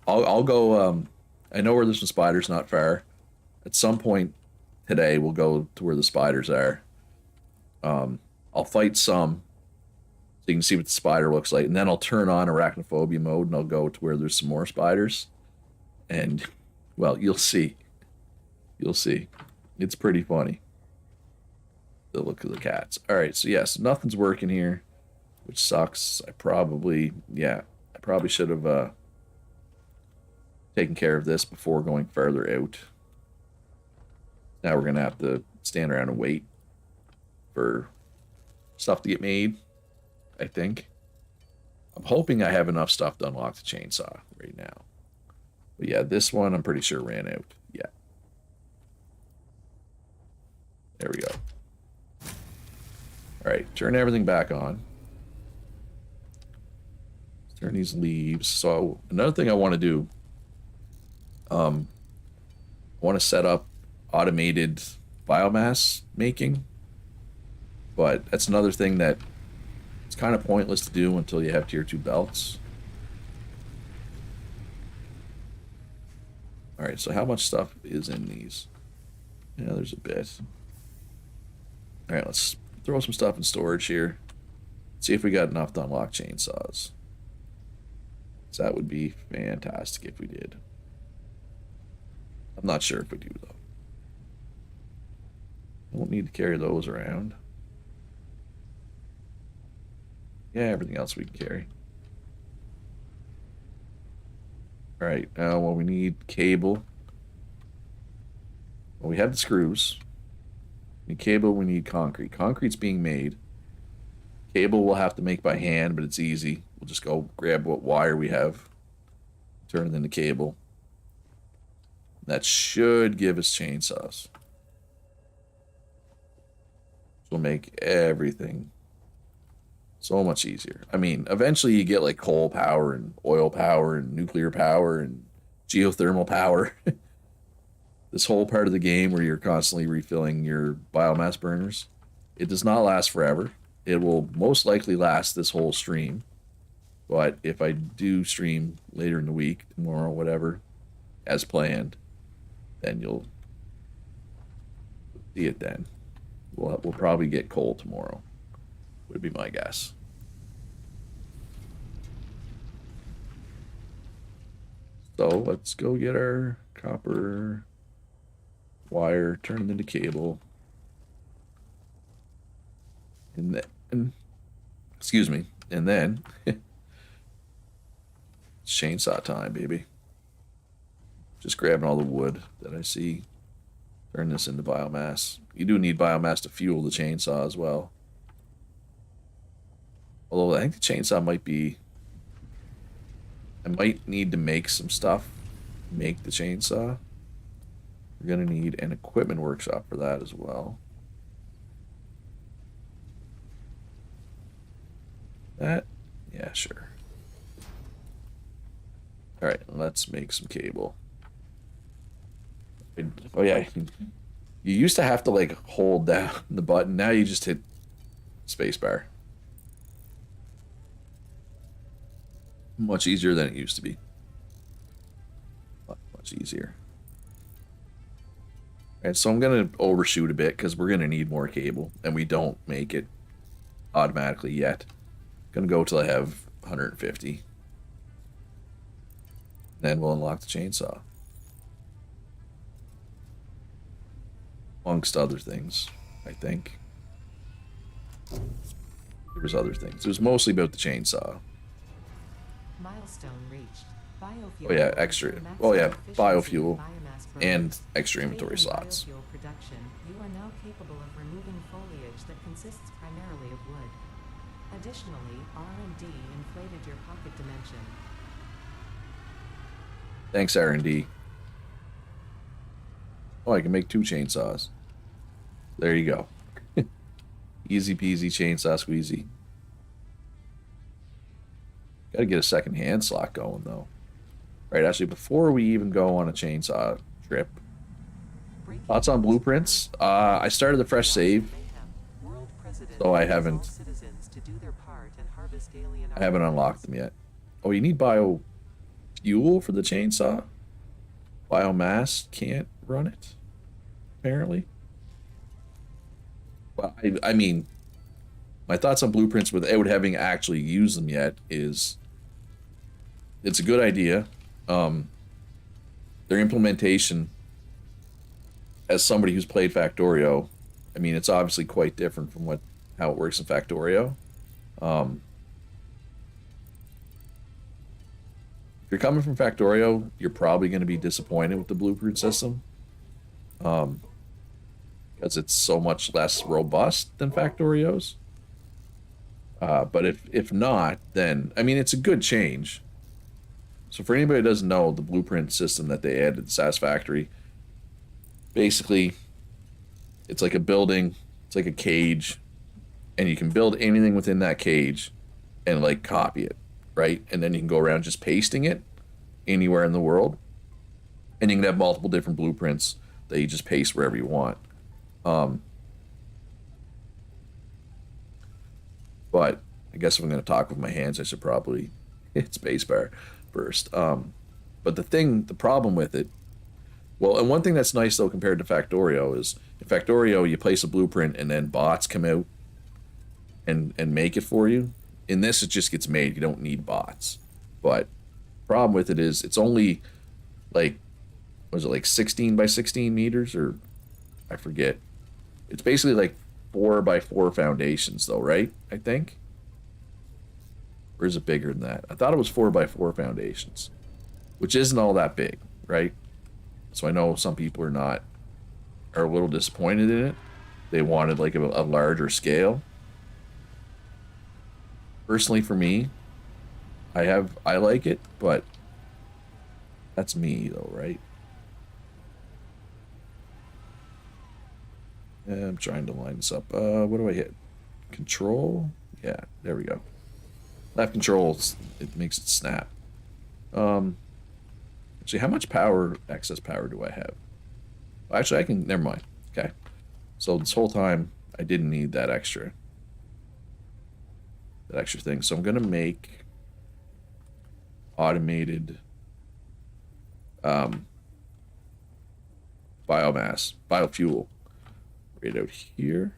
S1: I'll go, I know where there's some spiders not far. At some point today, we'll go to where the spiders are. I'll fight some so you can see what the spider looks like, and then I'll turn on arachnophobia mode and I'll go to where there's some more spiders. And, well, you'll see. You'll see. It's pretty funny. The look of the cats. Alright, so yes, nothing's working here, which sucks. I probably should have taken care of this before going further out. Now we're going to have to stand around and wait for stuff to get made, I think. I'm hoping I have enough stuff to unlock the chainsaw right now. But yeah, this one I'm pretty sure ran out. Yeah. There we go. Alright, turn everything back on. Turn these leaves. So another thing I want to do, I want to set up automated biomass making, but that's another thing that it's kind of pointless to do until you have tier 2 belts. Alright, so how much stuff is in these? Yeah, there's a bit. Alright, let's throw some stuff in storage here. See if we got enough to unlock chainsaws. So that would be fantastic if we did. I'm not sure if we do, though. Won't need to carry those around. Yeah, everything else we can carry. Alright, now well, we need cable. Well, we have the screws. We need cable, we need concrete. Concrete's being made. Cable we'll have to make by hand, but it's easy. We'll just go grab what wire we have, turn it into cable. That should give us chainsaws. Will make everything so much easier. I mean, eventually you get like coal power and oil power and nuclear power and geothermal power. This whole part of the game where you're constantly refilling your biomass burners. It does not last forever. It will most likely last this whole stream. But if I do stream later in the week, tomorrow, whatever, as planned, then you'll see it then. We'll probably get coal tomorrow, would be my guess. So let's go get our copper wire, turn it into cable. And then, excuse me, and then it's chainsaw time, baby. Just grabbing all the wood that I see. Turn this into biomass. You do need biomass to fuel the chainsaw as well. Although I think the chainsaw might be... I might need to make some stuff. Make the chainsaw. We're going to need an equipment workshop for that as well. That? Yeah, sure. Alright, let's make some cable. Oh yeah, you used to have to like hold down the button. Now you just hit spacebar. Much easier than it used to be. Much easier. And so I'm gonna overshoot a bit because we're gonna need more cable, and we don't make it automatically yet. Gonna go till I have 150. Then we'll unlock the chainsaw. amongst other things, I think. There was other things. It was mostly about the chainsaw.
S2: Milestone reached. Biofuel
S1: Oh yeah,
S2: will
S1: extra.
S2: ensure
S1: Oh yeah,
S2: maximum efficiency in
S1: biofuel
S2: biomass burn.
S1: and extra
S2: To aid
S1: inventory
S2: in
S1: slots.
S2: biofuel production, you are now capable of removing foliage that consists primarily of wood. Additionally, R&D inflated your pocket dimension.
S1: Thanks, R&D. Oh, I can make 2 chainsaws. There you go. Easy peasy chainsaw squeezy. Gotta get a second hand slot going, though. Right, actually, before we even go on a chainsaw trip, thoughts on blueprints? I started the fresh save, so I haven't unlocked them yet. Oh, you need biofuel for the chainsaw? Biomass can't run it, apparently. Well, I mean, my thoughts on blueprints without having actually used them yet is it's a good idea. Their implementation, as somebody who's played Factorio, I mean, it's obviously quite different from how it works in Factorio. If you're coming from Factorio, you're probably going to be disappointed with the blueprint system, because it's so much less robust than Factorio's. But if not, then I mean, it's a good change. So for anybody who doesn't know, the blueprint system that they added to Satisfactory, basically, it's like a building, it's like a cage, and you can build anything within that cage and like copy it, right? And then you can go around just pasting it anywhere in the world, and you can have multiple different blueprints that you just paste wherever you want. But I guess if I'm going to talk with my hands, I should probably hit spacebar first. But the problem with it, well, and one thing that's nice though compared to Factorio is in Factorio you place a blueprint and then bots come out and make it for you. In this, it just gets made. You don't need bots. But problem with it is it's only like, was it like 16 by 16 meters, or I forget. It's basically like 4 by 4 foundations though, right? I think. Or is it bigger than that? I thought it was 4 by 4 foundations, which isn't all that big, right? So I know some people are a little disappointed in it. They wanted like a larger scale. Personally, for me, I like it, but that's me though, right? I'm trying to line this up. What do I hit? Control? Yeah, there we go. Left control, it makes it snap. Actually, how much excess power do I have? Well, actually, I can, never mind. Okay. So this whole time, I didn't need that extra thing. So I'm going to make automated biofuel right out here.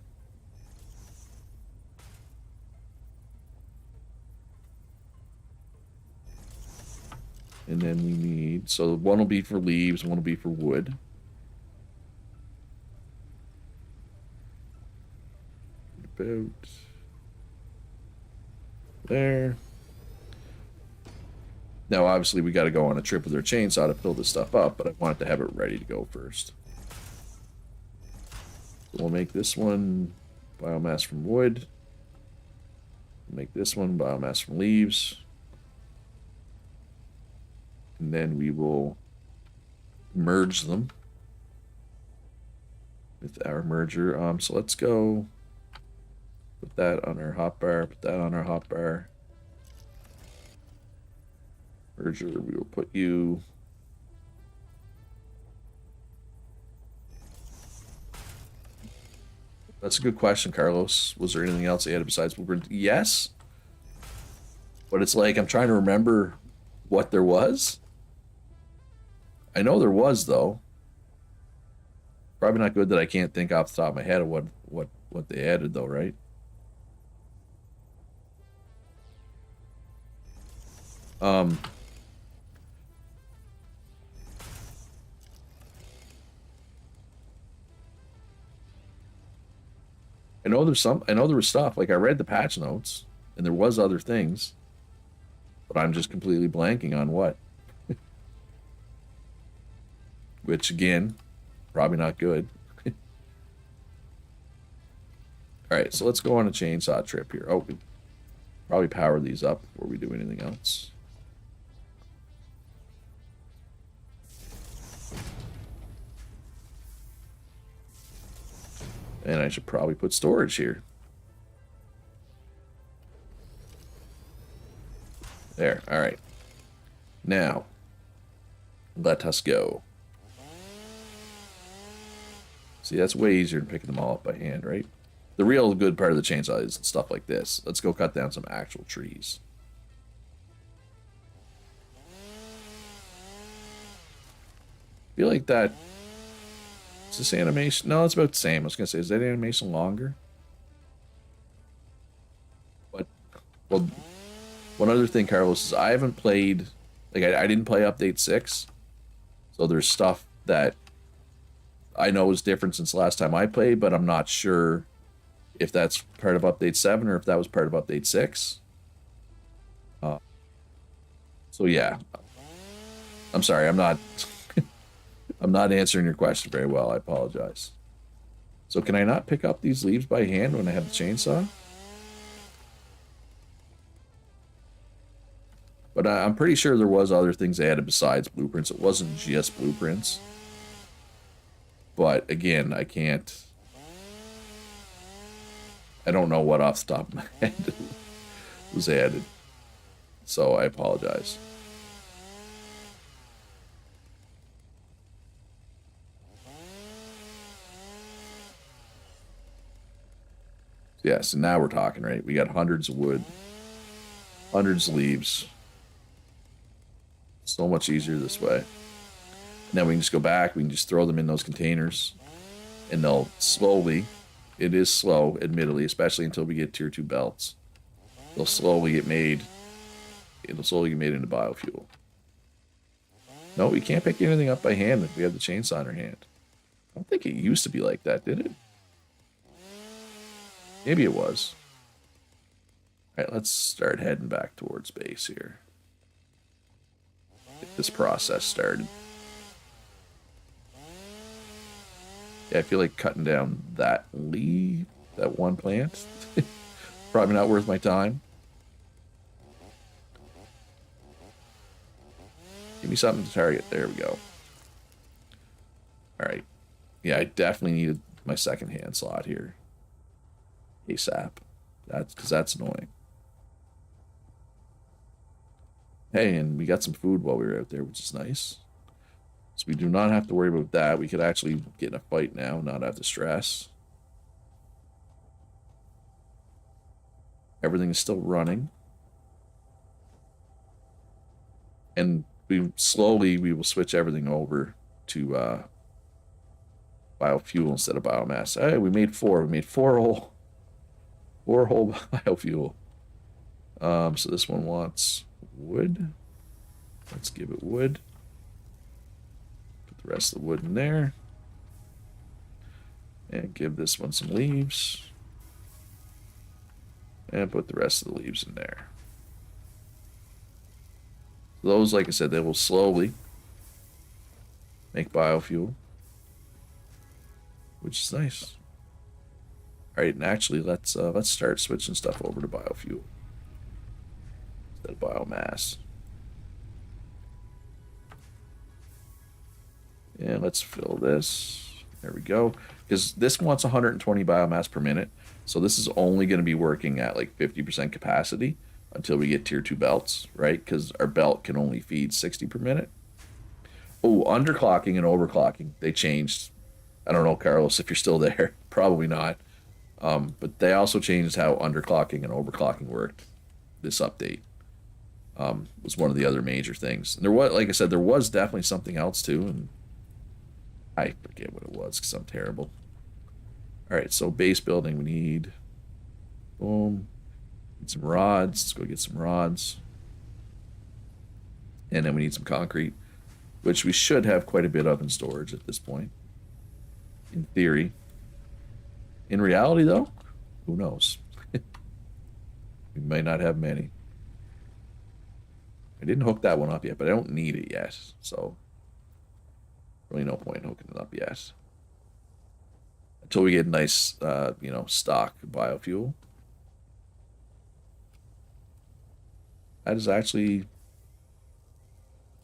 S1: And then we need, so one will be for leaves, one will be for wood. About there. Now, obviously, we got to go on a trip with our chainsaw to fill this stuff up, but I wanted to have it ready to go first. So we'll make this one biomass from wood. We'll make this one biomass from leaves. And then we will merge them with our merger. So let's go put that on our hotbar, put that on our hotbar. Merger, we will put you. That's a good question, Carlos. Was there anything else they added besides blueprint? Yes. But it's like I'm trying to remember what there was. I know there was, though. Probably not good that I can't think off the top of my head of what they added, though, right? I know there's some. I know there was stuff. Like I read the patch notes, and there was other things, but I'm just completely blanking on what. Which again, probably not good. All right, so let's go on a chainsaw trip here. Oh, we probably power these up before we do anything else. And I should probably put storage here. There, all right. Now, let us go. See, that's way easier than picking them all up by hand, right? The real good part of the chainsaw is stuff like this. Let's go cut down some actual trees. I feel like that... Is this animation? No, it's about the same. I was going to say, is that animation longer? But, well, one other thing, Carlos, is I haven't played... Like, I didn't play Update 6. So there's stuff that I know is different since last time I played, but I'm not sure if that's part of Update 7 or if that was part of Update 6. So yeah. I'm sorry, I'm not I'm not answering your question very well. I apologize. So can I not pick up these leaves by hand when I have the chainsaw? But I'm pretty sure there was other things they added besides blueprints. It wasn't just blueprints. But again, I can't... I don't know what off the top of my head was added. So I apologize. Yeah, so now we're talking, right? We got hundreds of wood, hundreds of leaves. So much easier this way. And then we can just go back, we can just throw them in those containers, and they'll slowly, it is slow, admittedly, especially until we get tier 2 belts. They'll slowly get made, it'll slowly get made into biofuel. No, we can't pick anything up by hand if we have the chainsaw in our hand. I don't think it used to be like that, did it? Maybe it was. All right, let's start heading back towards base here. Get this process started. Yeah, I feel like cutting down that leaf, that one plant. Probably not worth my time. Give me something to target. There we go. All right. Yeah, I definitely needed my second hand slot here. ASAP. That's because that's annoying. Hey, and we got some food while we were out there, which is nice. So we do not have to worry about that. We could actually get in a fight now, not have to stress. Everything is still running. And we will switch everything over to biofuel instead of biomass. Hey, we made 4. We made 4 whole biofuel. So this one wants wood. Let's give it wood. Put the rest of the wood in there. And give this one some leaves. And put the rest of the leaves in there. Those, like I said, they will slowly make biofuel, which is nice. All right, and actually, let's start switching stuff over to biofuel instead of biomass. And let's fill this. There we go. Because this wants 120 biomass per minute, so this is only going to be working at like 50% capacity until we get tier 2 belts, right? Because our belt can only feed 60 per minute. Oh, underclocking and overclocking. They changed. I don't know, Carlos, if you're still there. Probably not. But they also changed how underclocking and overclocking worked. This update was one of the other major things. And there was, like I said, there was definitely something else too, and I forget what it was because I'm terrible. All right, so base building, we need, boom, need some rods. Let's go get some rods. And then we need some concrete, which we should have quite a bit of in storage at this point, in theory. In reality, though, Who knows? We might not have many. I didn't hook that one up yet, but I don't need it yet, so really no point in hooking it up yet. Until we get nice, stock biofuel. That is actually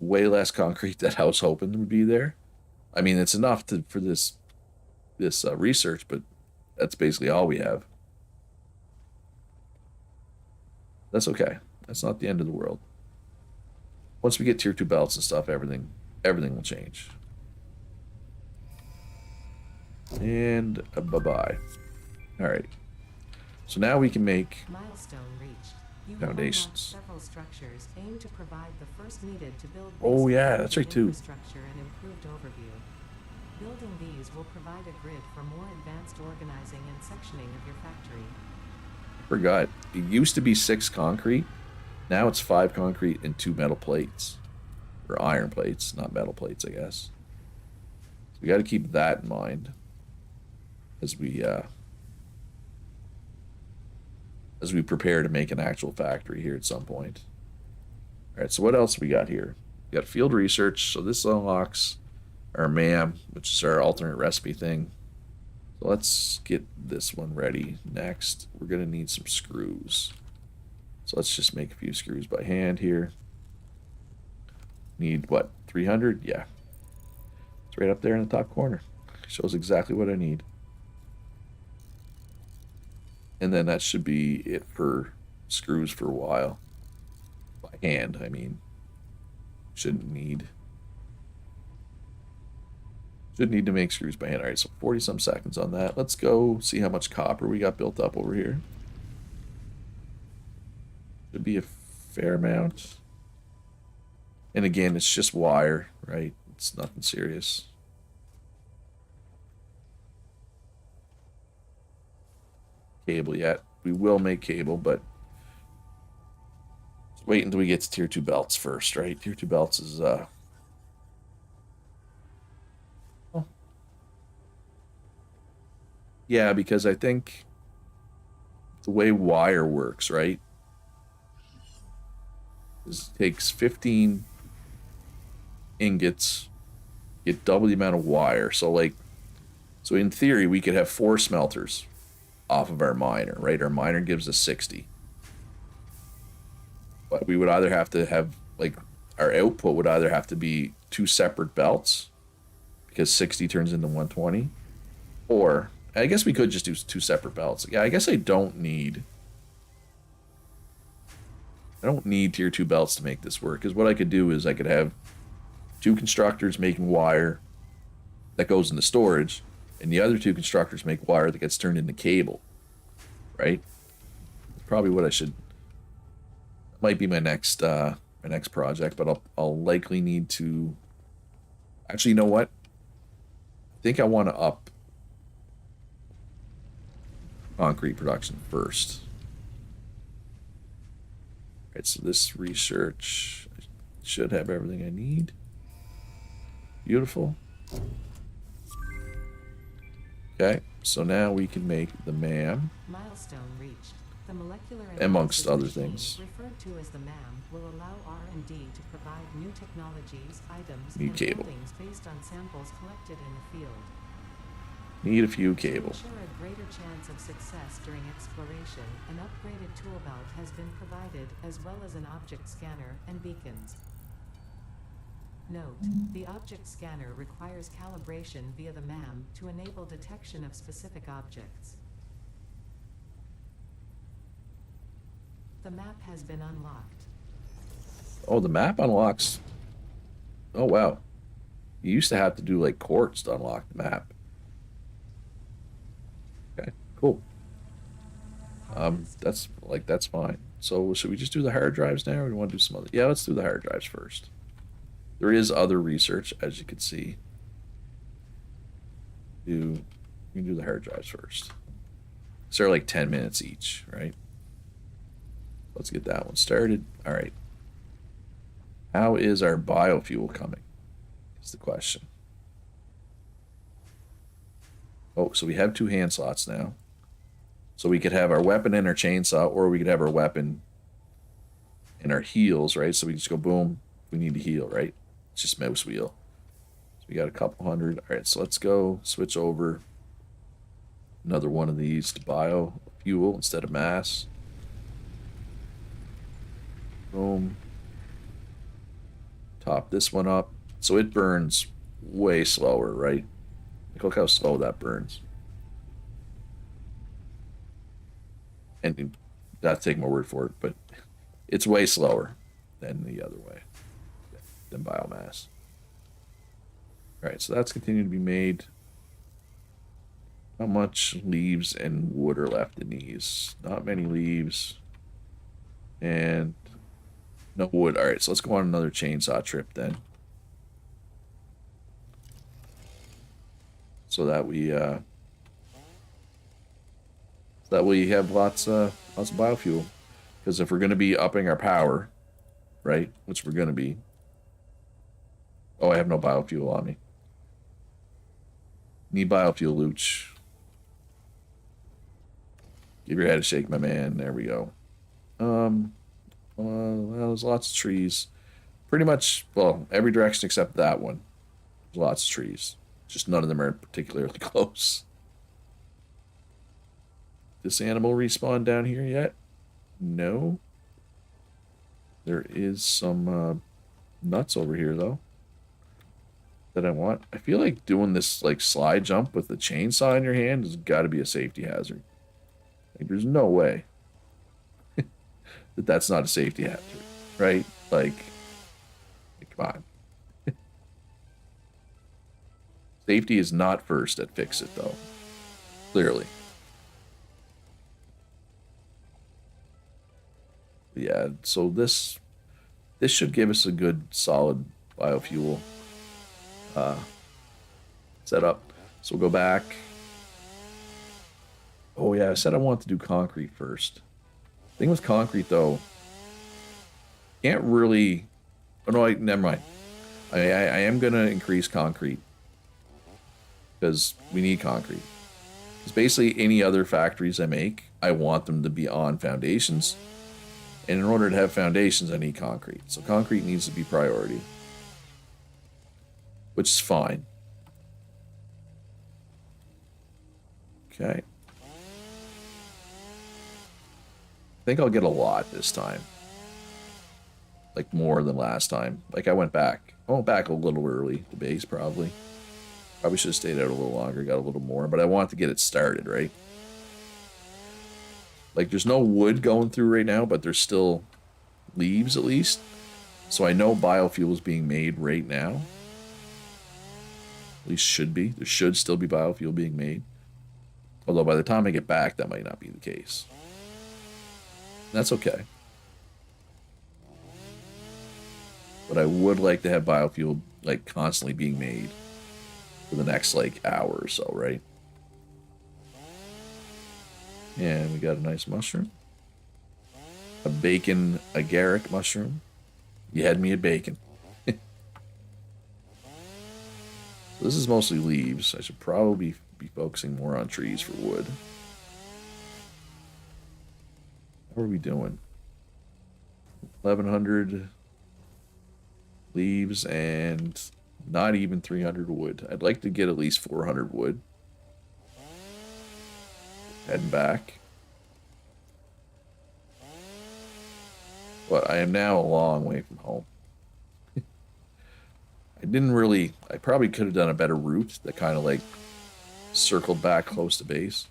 S1: way less concrete than I was hoping would be there. I mean, it's enough for this research, but that's basically all we have. That's okay. That's not the end of the world. Once we get tier 2 belts and stuff, everything will change. And bye-bye. All right. So now we can make
S2: Milestone reached. You
S1: foundations.
S2: have unlocked several structures aimed to provide the first needed to build
S1: Oh,
S2: basic
S1: yeah, that's right, too.
S2: infrastructure and improved overview. Building these will provide a grid for more advanced organizing and sectioning of your factory.
S1: Forgot. It used to be 6 concrete. Now it's 5 concrete and 2 metal plates. Or iron plates, not metal plates, I guess. So we got to keep that in mind as we prepare to make an actual factory here at some point. All right, so what else we got here? We got field research. So this unlocks our MAM, which is our alternate recipe thing. So let's get this one ready. Next, we're going to need some screws. So let's just make a few screws by hand here. Need what, 300? Yeah. It's right up there in the top corner. Shows exactly what I need. And then that should be it for screws for a while. By hand, I mean. Shouldn't need to make screws by hand. All right, so 40-some seconds on that. Let's go see how much copper we got built up over here. Should be a fair amount. And again, it's just wire, right? It's nothing serious. Cable yet. We will make cable, but let's wait until we get to tier 2 belts first, right? Tier 2 belts is yeah, because I think the way wire works, right? Is it takes 15 ingots, get double the amount of wire. So in theory, we could have 4 smelters off of our miner, right? Our miner gives us 60. But we would either have to have, our output would either have to be 2 separate belts, because 60 turns into 120, or I guess we could just do 2 separate belts. Yeah, I guess I don't need tier 2 belts to make this work, because what I could do is I could have 2 constructors making wire that goes into storage, and the other 2 constructors make wire that gets turned into cable, right? That's probably what I should. Might be my next project, but I'll likely need to. Actually, you know what? I think I want to up concrete production first. All right, so this research should have everything I need. Beautiful. Okay, so now we can make the MAM.
S2: Milestone reached. The molecular
S1: Amongst
S2: analysis
S1: other
S2: machine,
S1: things.
S2: referred to as the MAM, will allow R&D to provide new technologies, items,
S1: Need
S2: and
S1: cable.
S2: buildings based on samples collected in the field.
S1: Need a few
S2: To
S1: cable.
S2: ensure a greater chance of success during exploration, an upgraded tool belt has been provided, as well as an object scanner and beacons. Note, the object scanner requires calibration via the MAM to enable detection of specific objects. The map has been unlocked.
S1: Oh, the map unlocks. Oh, wow. You used to have to do quartz to unlock the map. Okay, cool. That's fine. So should we just do the hard drives now, or do we want to do some other? Yeah, let's do the hard drives first. There is other research, as you can see. We can do the hard drives first. So they're 10 minutes each, right? Let's get that one started. All right. How is our biofuel coming? Is the question. Oh, so we have 2 hand slots now. So we could have our weapon in our chainsaw, or we could have our weapon in our heals, right? So we just go boom. We need to heal, right? It's just mouse wheel. So we got a couple hundred. All right, so let's go switch over another one of these to biofuel instead of mass. Boom. Top this one up. So it burns way slower, right? Look how slow that burns. And you gotta take my word for it, but it's way slower than the other way, than biomass. All right, so that's continuing to be made. How much leaves and wood are left in these? Not many leaves. And no wood. All right, so let's go on another chainsaw trip then. So that we have lots of biofuel. Because if we're going to be upping our power, right, which we're going to be. Oh, I have no biofuel on me. Need biofuel, Luch. Give your head a shake, my man. There we go. Well, there's lots of trees. Pretty much, well, every direction except that one. There's lots of trees. Just none of them are particularly close. This animal respawn down here yet? No. There is some nuts over here, though, that I want. I feel like doing this, like, slide jump with the chainsaw in your hand has got to be a safety hazard. Like, there's no way that that's not a safety hazard, right? Like come on. Safety is not first at Fix It, though. Clearly. Yeah, so this should give us a good, solid biofuel setup. So we'll go back. Oh, yeah, I said I want to do concrete first. Thing with concrete, though, can't really... Oh, no, never mind. I am going to increase concrete. Because we need concrete. Because basically any other factories I make, I want them to be on foundations. And in order to have foundations, I need concrete. So concrete needs to be priority. Which is fine. Okay. I think I'll get a lot this time. Like more than last time. Like I went back. I went back a little early. The base probably. Probably should have stayed out a little longer, got a little more, but I want to get it started, right? Like, there's no wood going through right now, but there's still leaves, at least. So I know biofuel is being made right now. At least should be. There should still be biofuel being made. Although by the time I get back, that might not be the case. That's okay. But I would like to have biofuel, like, constantly being made for the next, like, hour or so, right? And we got a nice mushroom. A bacon agaric mushroom. You had me at bacon. So this is mostly leaves. I should probably be focusing more on trees for wood. How are we doing? 1,100 leaves and not even 300 wood. I'd like to get at least 400 wood. Heading back. But I am now a long way from home. I probably could have done a better route that kind of like circled back close to base.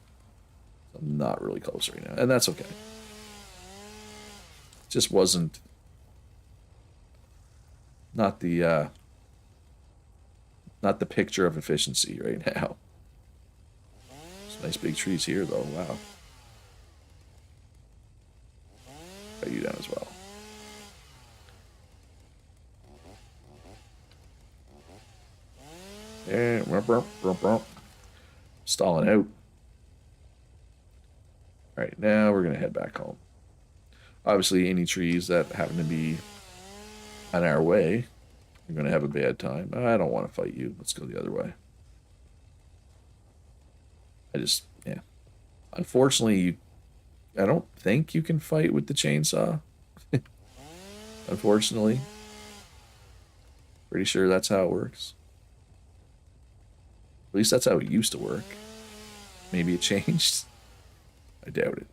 S1: I'm not really close right now, and that's okay. Just wasn't not the picture of efficiency right now. Some nice big trees here, though. Wow. Got you down as well. And stalling out. All right, now we're gonna head back home. Obviously, any trees that happen to be on our way, you're gonna have a bad time. I don't want to fight you. Let's go the other way. Yeah. Unfortunately, I don't think you can fight with the chainsaw. Unfortunately. Pretty sure that's how it works. At least that's how it used to work. Maybe it changed. I doubt it.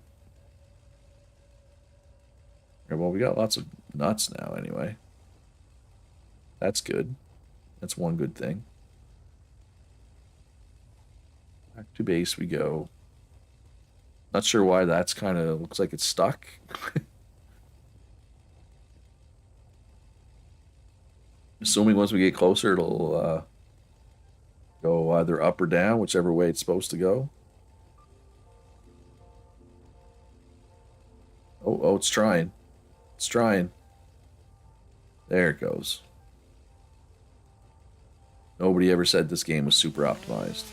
S1: Right, well, we got lots of nuts now anyway. That's good. That's one good thing. Back to base we go. Not sure why that's kind of looks like it's stuck. Assuming once we get closer, it'll go either up or down, whichever way it's supposed to go. Oh, it's trying. It's trying. There it goes. Nobody ever said this game was super optimized.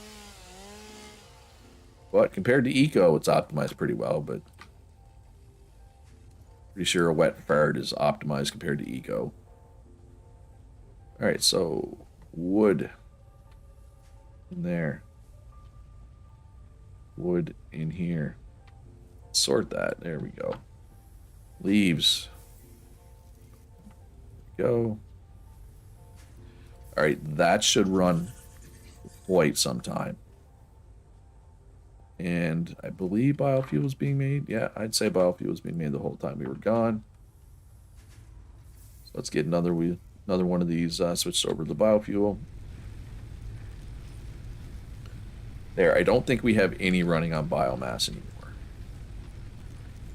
S1: But compared to Eco, it's optimized pretty well, but pretty sure a wet fart is optimized compared to Eco. Alright, so wood in there. Wood in here. Sort that. There we go. Leaves. Go. Alright, that should run quite some time. And I believe biofuel is being made. Yeah, I'd say biofuel was being made the whole time we were gone. So let's get another one of these switched over to the biofuel. There, I don't think we have any running on biomass anymore.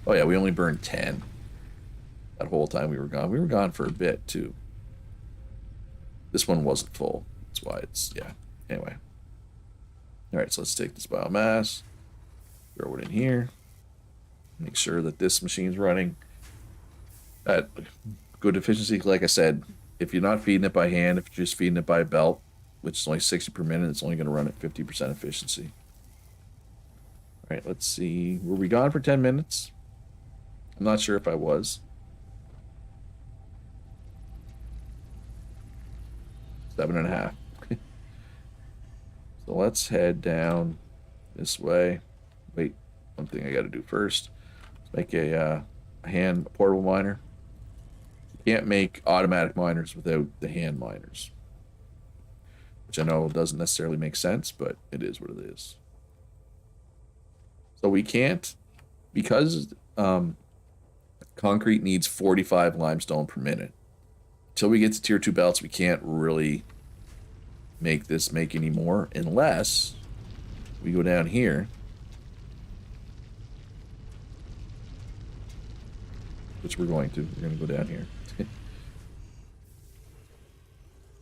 S1: Oh yeah, we only burned 10 that whole time we were gone. We were gone for a bit too. This one wasn't full. That's why it's, yeah. Anyway. Alright, so let's take this biomass, throw it in here, make sure that this machine's running at good efficiency. Like I said, if you're not feeding it by hand, if you're just feeding it by belt, which is only 60 per minute, it's only going to run at 50% efficiency. Alright, let's see. Were we gone for 10 minutes? I'm not sure if I was. 7.5. So let's head down this way. Wait, one thing I got to do first. Let's make a portable miner. You can't make automatic miners without the hand miners, which I know doesn't necessarily make sense, but it is what it is. So we can't, because concrete needs 45 limestone per minute. Until we get to tier 2 belts, we can't really make any more unless we go down here, which we're going to. We're going to go down here.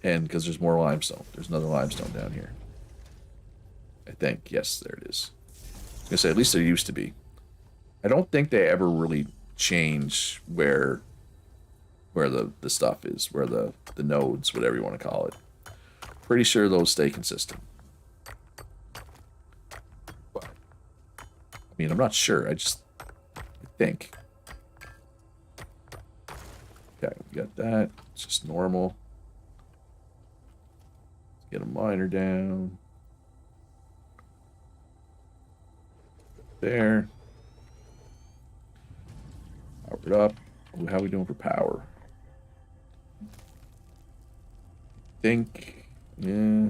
S1: And because there's more limestone. There's another limestone down here. I think. Yes, there it is. I was going to say, at least there used to be. I don't think they ever really change where the stuff is, where the nodes, whatever you want to call it. Pretty sure those stay consistent. But, I mean, I'm not sure. I think. Okay, we got that. It's just normal. Let's get a miner down. There. Powered up. Ooh, how are we doing for power? I think, yeah.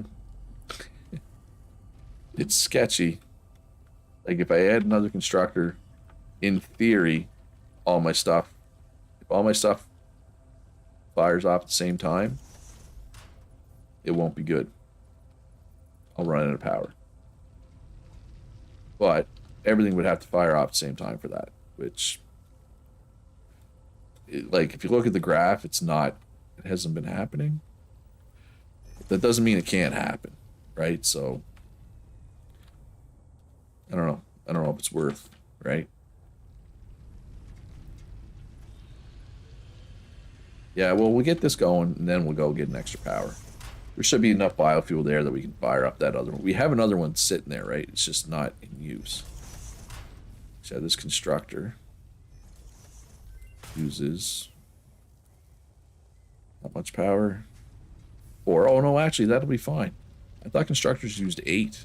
S1: It's sketchy. Like if I add another constructor, in theory, if all my stuff fires off at the same time, it won't be good. I'll run out of power. But everything would have to fire off at the same time for that, which, like, if you look at the graph, it hasn't been happening. That doesn't mean it can't happen, right? So, I don't know. I don't know if it's worth, right? Yeah, well, we'll get this going, and then we'll go get an extra power. There should be enough biofuel there that we can fire up that other one. We have another one sitting there, right? It's just not in use. So this constructor uses not much power. Or, oh no, actually, that'll be fine. I thought constructors used 8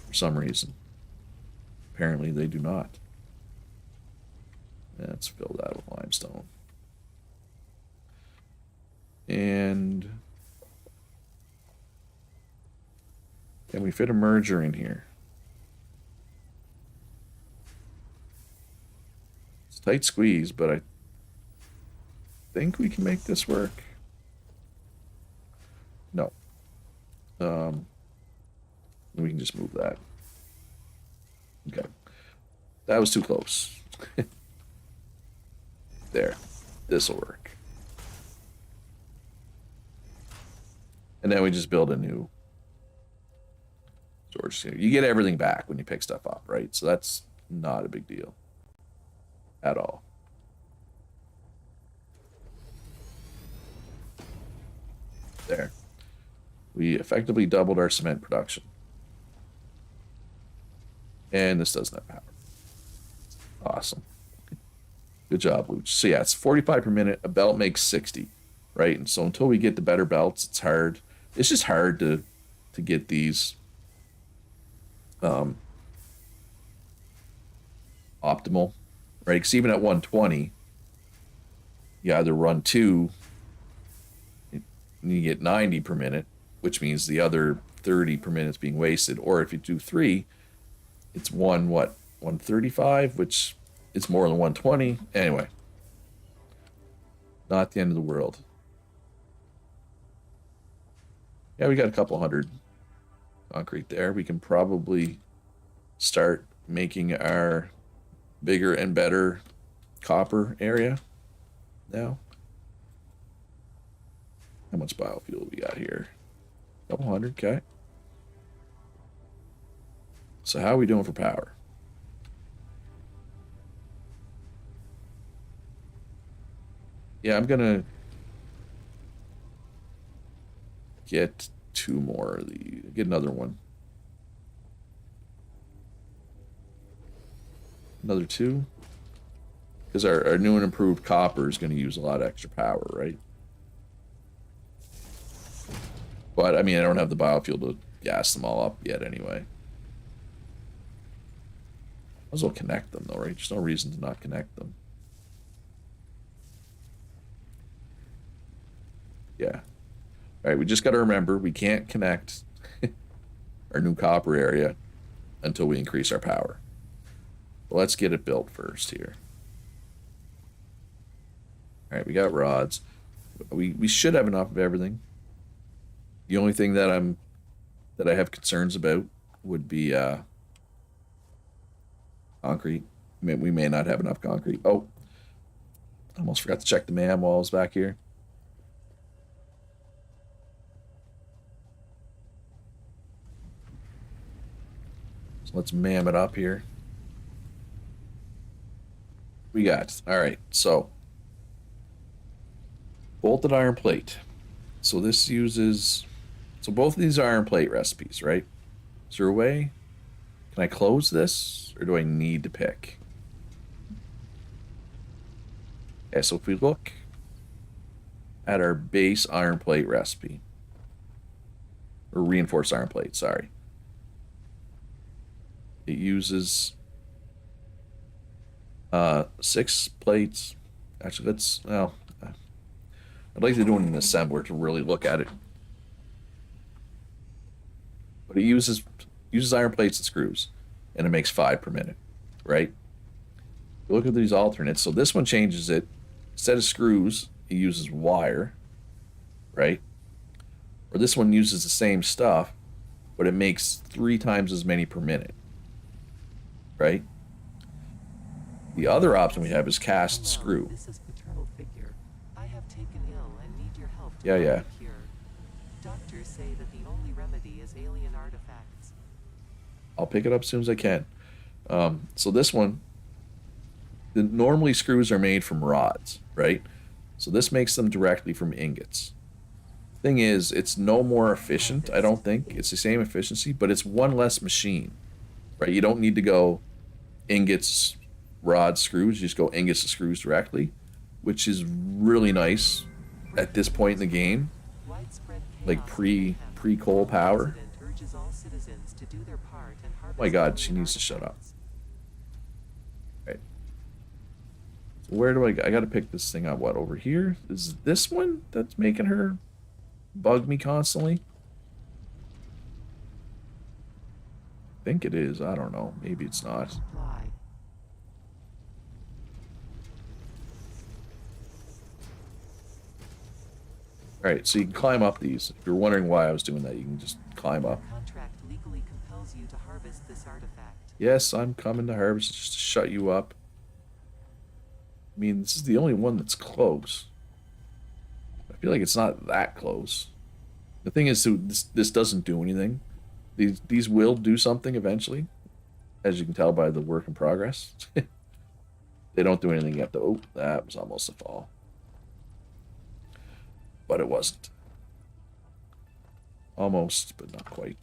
S1: for some reason. Apparently they do not. Let's fill that with limestone. And can we fit a merger in here? It's a tight squeeze, but I think we can make this work. No. We can just move that. Okay. That was too close. There. This'll work. And then we just build a new storage. You get everything back when you pick stuff up, right? So that's not a big deal at all. There. We effectively doubled our cement production. And this doesn't have power. Awesome. Good job, Luch. So yeah, it's 45 per minute. A belt makes 60, right? And so until we get the better belts, it's hard. It's just hard to get these optimal, right? Because even at 120, you either run 2 and you get 90 per minute, which means the other 30 per minute is being wasted. Or if you do 3, it's 135, which is more than 120. Anyway, not the end of the world. Yeah, we got a couple hundred concrete there. We can probably start making our bigger and better copper area now. How much biofuel we got here? A couple hundred, okay. So how are we doing for power? Yeah, I'm gonna get 2 more. Get another one. Another 2. Because our new and improved copper is going to use a lot of extra power, right? But, I mean, I don't have the biofuel to gas them all up yet anyway. Might as well connect them, though, right? There's no reason to not connect them. Yeah. All right, we just got to remember we can't connect our new copper area until we increase our power. Well, let's get it built first here. All right, we got rods. We should have enough of everything. The only thing that I have concerns about would be concrete. We may not have enough concrete. Oh, almost forgot to check the man while I was back here. So let's mam it up here. We got, all right, so bolted iron plate. So this uses, so both of these are iron plate recipes, right? Is there a way? Can I close this or do I need to pick? Okay, so if we look at our base iron plate recipe, or reinforced iron plate, sorry. It uses 6 plates. Actually, let's, well, I'd like to do an assembler to really look at it. But it uses iron plates and screws, and it makes 5 per minute, right? Look at these alternates. So this one changes it. Instead of screws, it uses wire, right? Or this one uses the same stuff, but it makes 3 times as many per minute, right? The other option we have is cast screw.
S2: This is paternal figure. I have taken ill and need your help to
S1: Yeah.
S2: find a cure. Doctors say that the only remedy is alien artifacts.
S1: I'll pick it up as soon as I can. So this one, normally screws are made from rods, right? So this makes them directly from ingots. Thing is, it's no more efficient, I don't think. It's the same efficiency, but it's one less machine, right? You don't need to go ingots, rods, screws. You just go ingots to screws directly, which is really nice at this point in the game, like pre-coal power. Oh my god, she needs to shut up. Where do I got to pick this thing up? What, over here? Is it this one that's making her bug me constantly? I think it is. I don't know. Maybe it's not.
S2: Supply.
S1: All right, so you can climb up these. If you're wondering why I was doing that, you can just climb up.
S2: Contract legally compels you to harvest this artifact.
S1: Yes, I'm coming to harvest just to shut you up. I mean, this is the only one that's close. I feel like it's not that close. The thing is, this doesn't do anything. These will do something eventually, as you can tell by the work in progress. They don't do anything yet, though. Oh, that was almost a fall. But it wasn't. Almost, but not quite.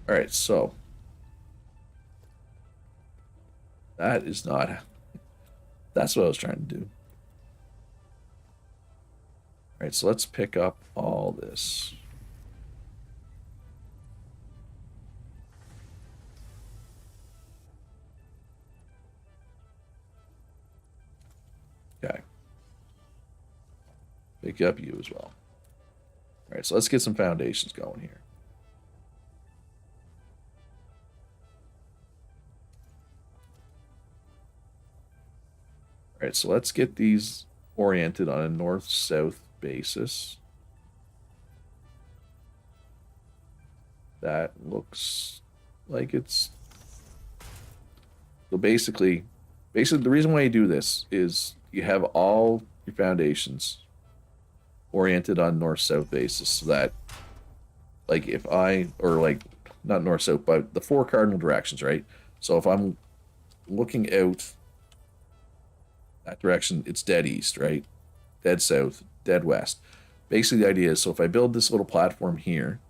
S1: Alright, so. That is not... That's what I was trying to do. Alright, so let's pick up all this. Okay. Pick up you as well. Alright, so let's get some foundations going here. Alright, so let's get these oriented on a north-south basis. That looks like it's... So basically the reason why you do this is you have all your foundations oriented on north-south basis so that, like, if I, or like, not north-south, but the four cardinal directions, right? So if I'm looking out that direction, it's dead east, right? Dead south, dead west. Basically, the idea is, so if I build this little platform here,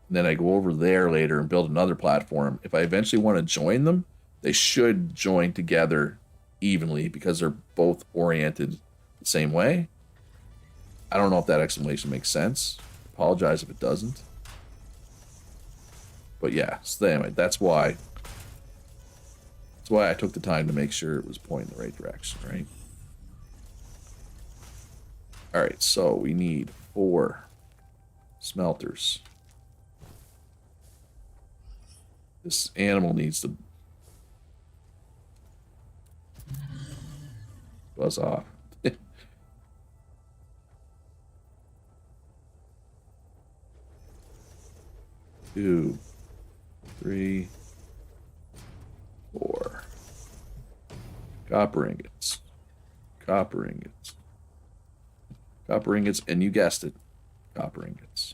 S1: and then I go over there later and build another platform, if I eventually want to join them, they should join together evenly because they're both oriented the same way. I don't know if that explanation makes sense. Apologize if it doesn't. But yeah, so anyway, that's why I took the time to make sure it was pointing the right direction, right? Alright, so we need 4 smelters. This animal needs to buzz off. 2, 3, 4. Copper ingots. Copper ingots. Copper ingots, and you guessed it, copper ingots.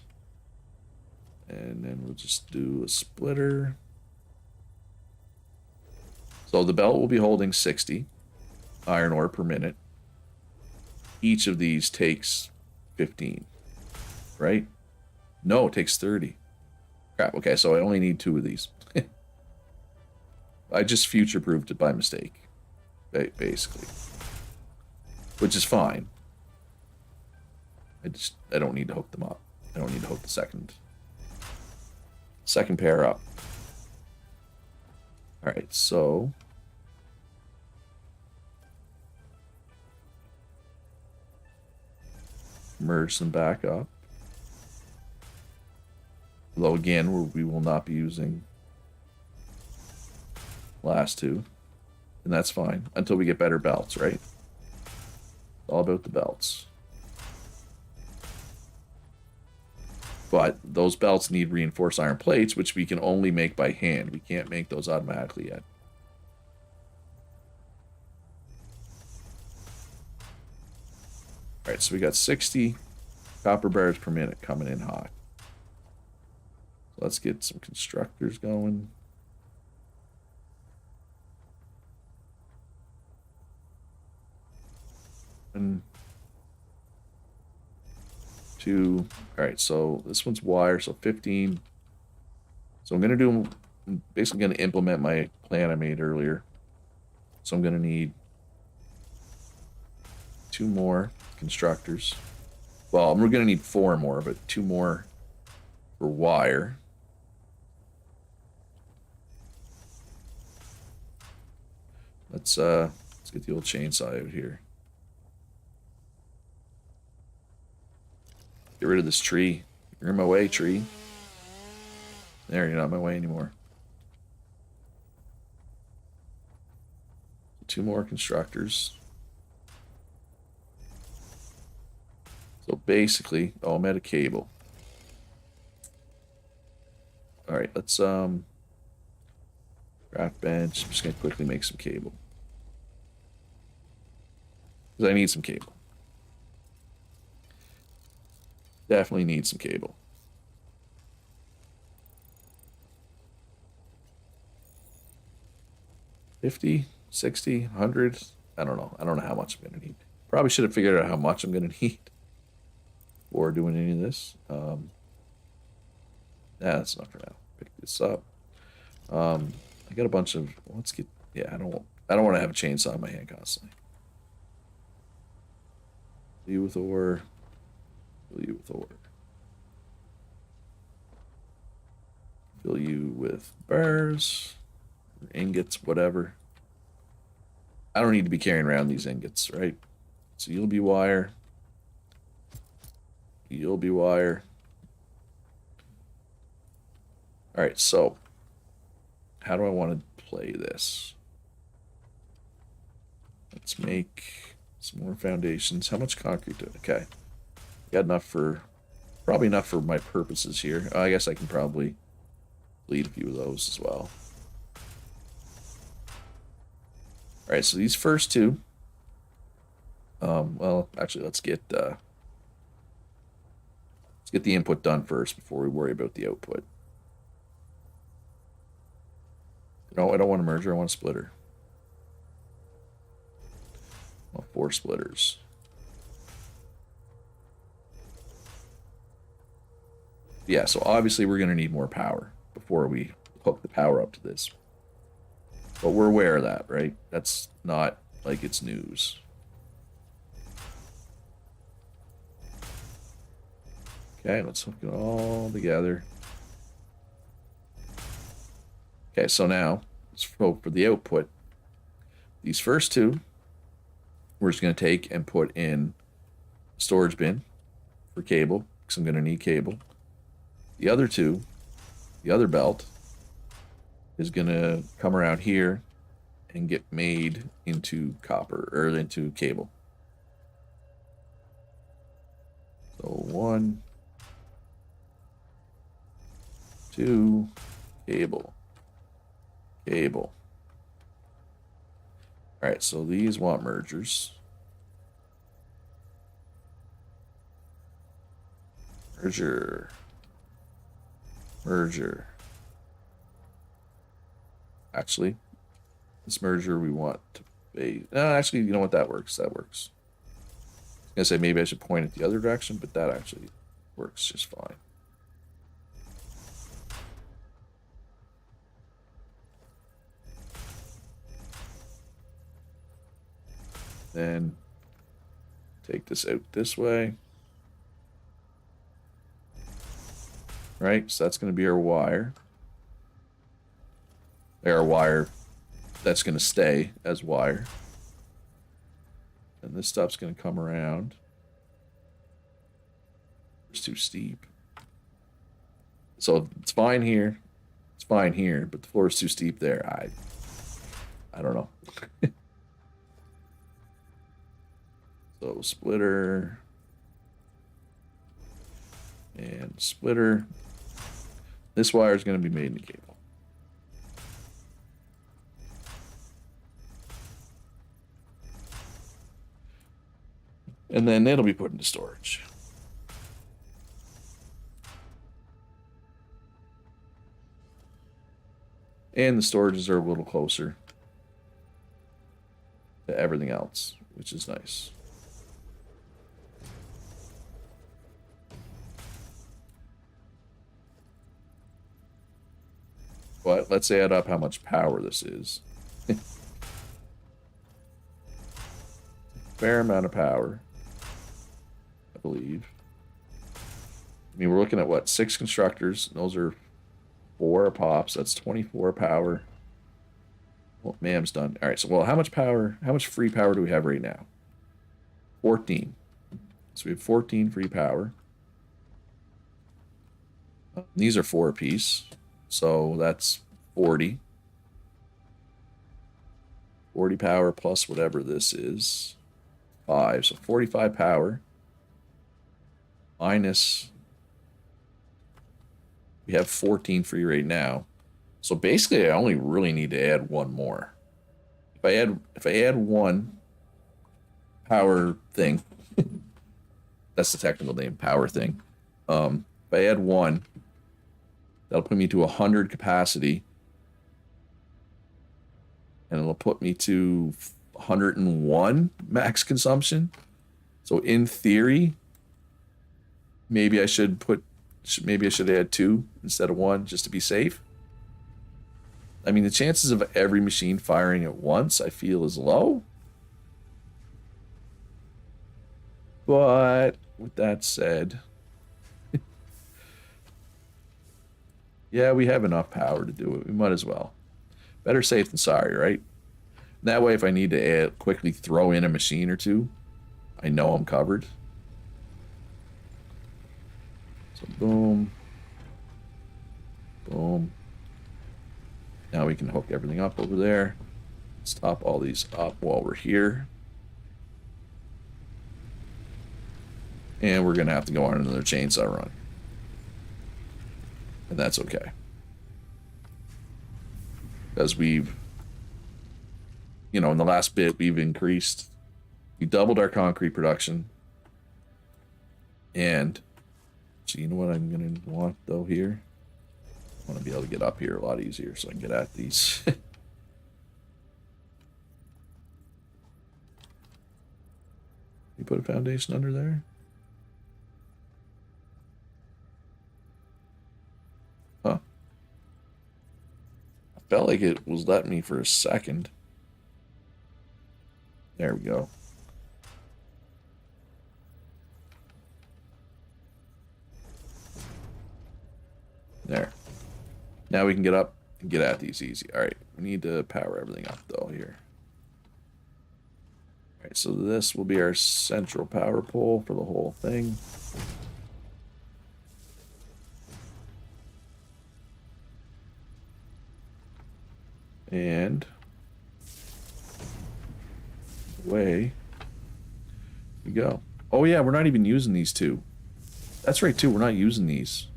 S1: And then we'll just do a splitter. So the belt will be holding 60 iron ore per minute. Each of these takes 15, right? No, it takes 30. Crap, okay, so I only need 2 of these. I just future-proofed it by mistake, basically. Which is fine. I don't need to hook them up. I don't need to hook the second pair up. Alright, so... merge them back up. Although again, we will not be using last 2. And that's fine. Until we get better belts, right? It's all about the belts. But those belts need reinforced iron plates, which we can only make by hand. We can't make those automatically yet. Alright, so we got 60 copper bars per minute coming in hot. Let's get some constructors going. And 2. Alright, so this one's wire, so 15. So I'm basically going to implement my plan I made earlier. So I'm going to need 2 more constructors. Well, we're going to need 4 more, but 2 more for wire. Let's get the old chainsaw out here. Get rid of this tree. You're in my way, tree. There, you're not in my way anymore. 2 more constructors. So basically, oh, I'm at a cable. Alright, let's craft bench. I'm just gonna quickly make some cable. Because I need some cable. Definitely need some cable. $50, $60, $100. I don't know. I don't know how much I'm gonna need. Probably should have figured out how much I'm gonna need before doing any of this. That's enough for now. Pick this up. I got a bunch of. Let's get. Yeah, I don't want to have a chainsaw in my hand constantly. Fill you with ore. Fill you with ore. Fill you with bars, or ingots, whatever. I don't need to be carrying around these ingots, right? So you'll be wire. You'll be wire. All right, so how do I want to play this? Let's make some more foundations. How much concrete do I? Okay. Got enough for, probably enough for my purposes here. I guess I can probably bleed a few of those as well. All right, so these first two. Well, actually, let's get the input done first before we worry about the output. No, I don't want a merger. I want a splitter. I want 4 splitters. Yeah, so obviously we're going to need more power before we hook the power up to this. But we're aware of that, right? That's not like it's news. Okay, let's hook it all together. Okay, so now let's hope for the output. These first two, we're just going to take and put in a storage bin for cable, because I'm going to need cable. The other two, the other belt, is going to come around here and get made into copper, or into cable. So 1, 2, cable. Cable. All right, so these want mergers. Merger. Merger. Actually, this merger we want to be. No, actually, you know what? That works. That works. I was gonna say maybe I should point it the other direction, but that actually works just fine. Then take this out this way. Right, so that's going to be our wire. Our wire that's going to stay as wire. And this stuff's going to come around. It's too steep. So it's fine here. It's fine here, but the floor is too steep there. I don't know. So splitter and splitter. This wire is going to be made in the cable. And then it'll be put into storage. And the storages are a little closer to everything else, which is nice. But let's add up how much power this is. Fair amount of power, I believe. I mean, we're looking at what, 6 constructors. Those are 4 pops. That's 24 power. Well, ma'am's done. All right, so, well, how much power, how much free power do we have right now? 14. So we have 14 free power. These are 4 apiece. So that's 40. 40 power plus whatever this is. 5. So 45 power. Minus. We have 14 free right now. So basically I only really need to add one more. If I add one power thing, that's the technical name, power thing. If I add one, that'll put me to 100 capacity. And it'll put me to 101 max consumption. So in theory, maybe I should add 2 instead of 1 just to be safe. I mean, the chances of every machine firing at once, I feel, is low. But with that said, yeah, we have enough power to do it. We might as well. Better safe than sorry, right? That way, if I need to quickly throw in a machine or two, I know I'm covered. So boom. Boom. Now we can hook everything up over there. Let's top all these up while we're here. And we're going to have to go on another chainsaw run. And that's okay. Because we've, in the last bit, we doubled our concrete production. And, so you know what I'm going to want, though, here? I want to be able to get up here a lot easier so I can get at these. You put a foundation under there? Huh. I felt like it was letting me for a second. There we go. There. Now we can get up and get at these easy. All right, we need to power everything up though here. All right, so this will be our central power pole for the whole thing. And away we go. Oh yeah, we're not even using these two. That's right too, we're not using these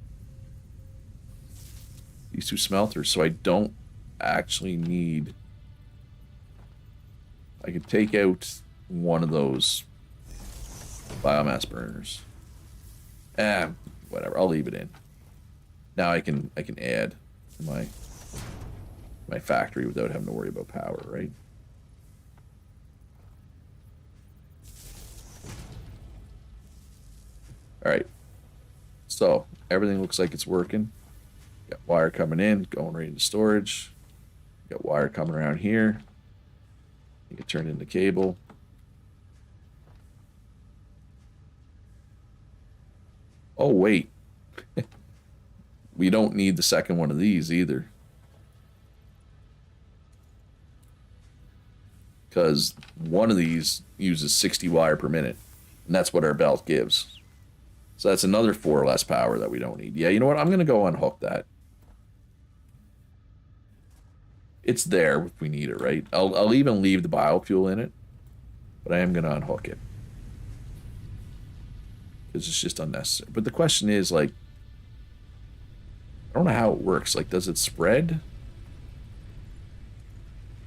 S1: two smelters, so I don't actually need. I could take out one of those biomass burners. Whatever, I'll leave it in. Now I can add my factory without having to worry about power, right? All right, so everything looks like it's working. Got wire coming in, going right into storage. Got wire coming around here. You can turn it into cable. Oh, wait. We don't need the second one of these either. Because one of these uses 60 wire per minute. And that's what our belt gives. So that's another 4 less power that we don't need. Yeah, you know what? I'm going to go unhook that. It's there if we need it, right? I'll even leave the biofuel in it, but I am going to unhook it. Because it's just unnecessary. But the question is, like, I don't know how it works. Like, does it spread?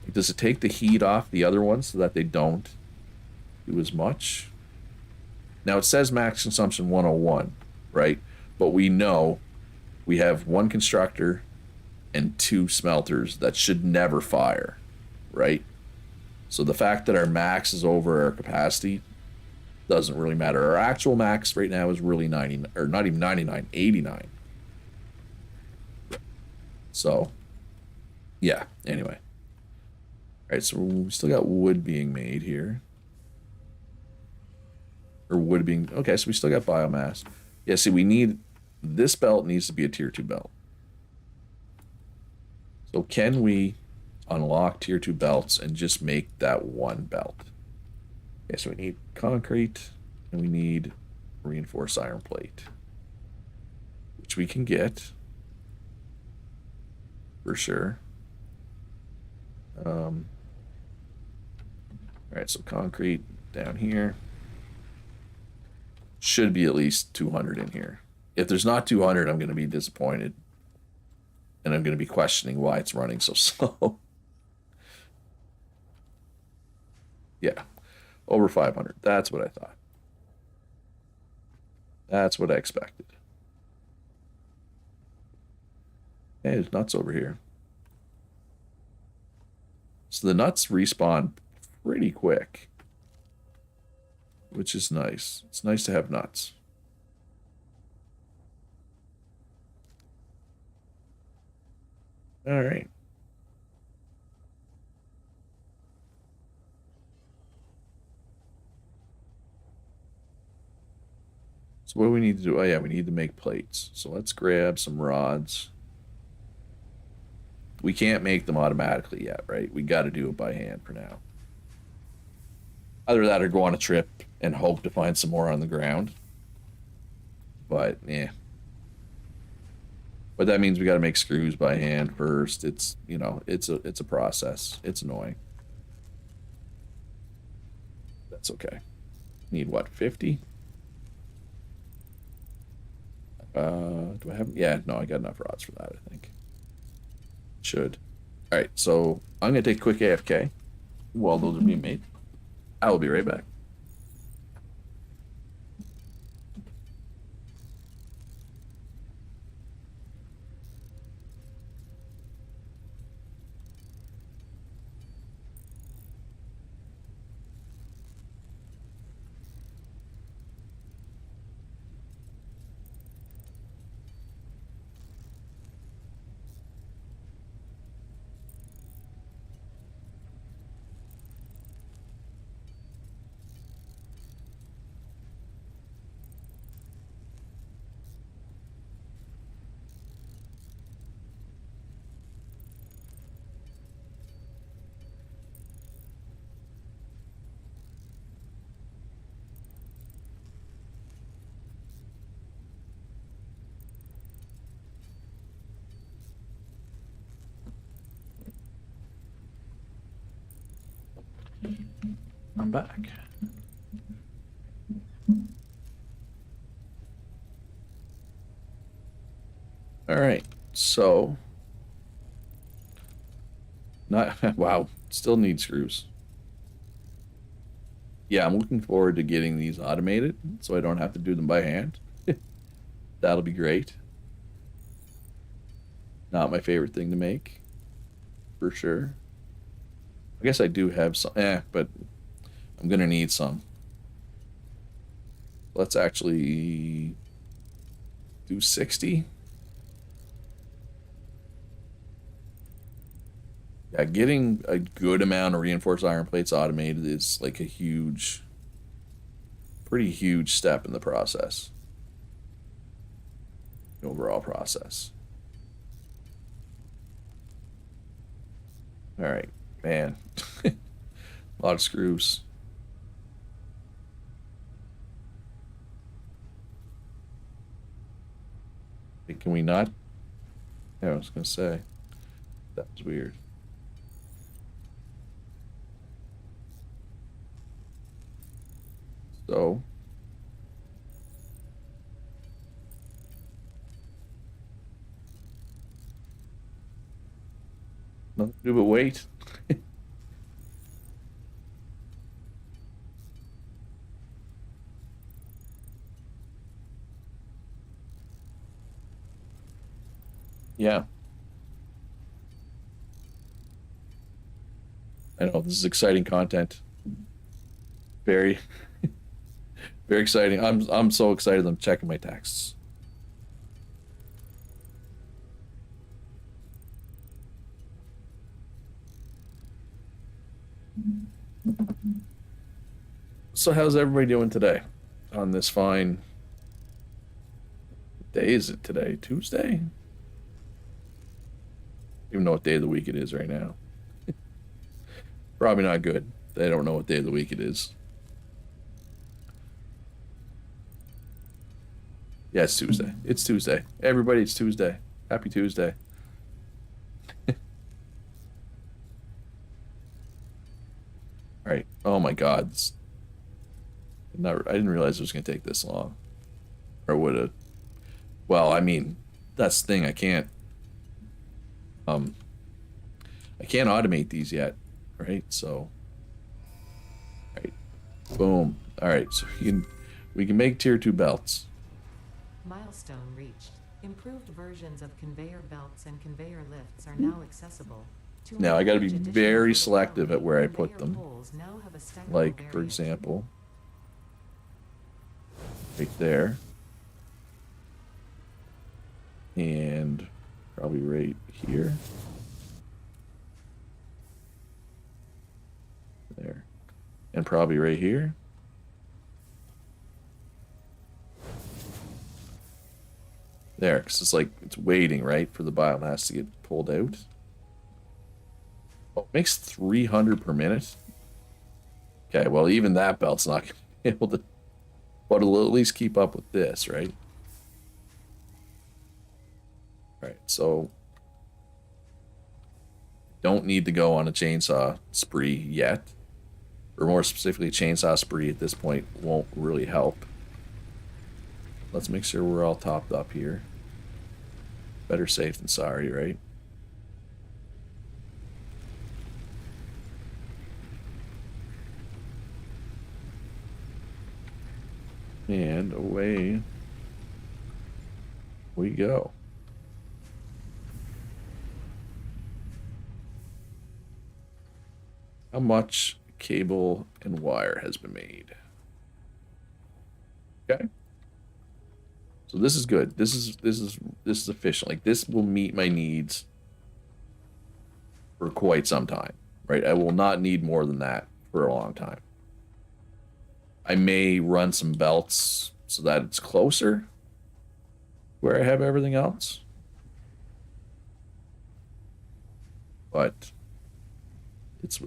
S1: Like, does it take the heat off the other ones so that they don't do as much? Now, it says max consumption 101, right? But we know we have 1 constructor and 2 smelters that should never fire, right? So the fact that our max is over our capacity doesn't really matter. Our actual max right now is really 90, or not even 99, 89. So, yeah, anyway. All right, so we still got wood being made here. Or wood being, okay, so we still got biomass. Yeah, see, this belt needs to be a tier 2 belt. So can we unlock tier 2 belts and just make that one belt. Okay, so we need concrete and we need reinforced iron plate, which we can get for sure. All right, so concrete down here. Should be at least 200 in here. If there's not 200, I'm going to be disappointed. And I'm going to be questioning why it's running so slow. Yeah, over 500. That's what I thought. That's what I expected. Hey, there's nuts over here. So the nuts respawn pretty quick, which is nice. It's nice to have nuts. All right. So what do we need to do? Oh yeah, we need to make plates. So let's grab some rods. We can't make them automatically yet, right? We got to do it by hand for now. Either that or go on a trip and hope to find some more on the ground. But yeah. But that means we got to make screws by hand first. It's, you know, it's a process. It's annoying. That's okay. Need what, 50? Do I have? Yeah, no, I got enough rods for that, I think. Should. All right, so I'm gonna take a quick AFK while those are being made. I will be right back. I'm back. All right, so not wow, still need screws. Yeah, I'm looking forward to getting these automated so I don't have to do them by hand. That'll be great. Not my favorite thing to make, for sure. I guess I do have some, but I'm gonna need some. Let's actually do 60. Yeah, getting a good amount of reinforced iron plates automated is like a huge, pretty huge step in the process. The overall process. All right, man. A lot of screws. Hey, can we not? Yeah, I was gonna say. That was weird. So. Nothing to do but wait. Yeah. I know this is exciting content. Very, very exciting. I'm so excited. I'm checking my texts. So how's everybody doing today on this fine day? Is it today? Tuesday? I don't even know what day of the week it is right now. Probably not good. They don't know what day of the week it is. Yeah, it's Tuesday. It's Tuesday. Everybody, it's Tuesday. Happy Tuesday. All right. Oh my God. I didn't realize it was going to take this long. Or would have. Well, I mean, that's the thing. Um, I can't automate these yet, right? So, all right. Boom. All right. So we can make tier 2 belts.
S2: Milestone reached. Improved versions of conveyor belts and conveyor lifts are now accessible. To
S1: Now I got to be
S2: encourage additional
S1: very selective at
S2: verticality,
S1: where I
S2: conveyor
S1: put them.
S2: poles now have a stackable
S1: Like, for
S2: variant.
S1: example, right there. And probably right here. There. And probably right here. There, because it's like, it's waiting, right, for the biomass to get pulled out. Oh, it makes 300 per minute. Okay, well, even that belt's not going to be able to, but it'll at least keep up with this, right? All right, so don't need to go on a chainsaw spree yet. Or more specifically, chainsaw spree at this point won't really help. Let's make sure we're all topped up here. Better safe than sorry, right? And away we go. How much cable and wire has been made? Okay. So this is good. This is efficient. Like, this will meet my needs for quite some time, right? I will not need more than that for a long time. I may run some belts so that it's closer where I have everything else. But it's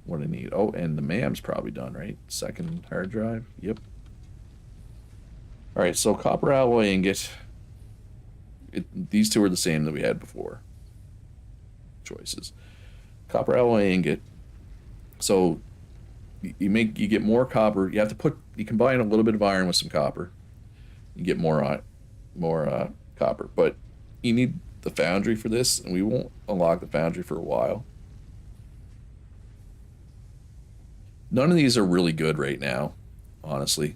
S1: what I need. Oh, and the MAM's probably done, right? Second hard drive. Yep. All right, so copper alloy ingot. These two are the same that we had before. Choices. Copper alloy ingot. So you get more copper. You have to you combine a little bit of iron with some copper. You get more copper, but you need the foundry for this, and we won't unlock the foundry for a while. None of these are really good right now, honestly.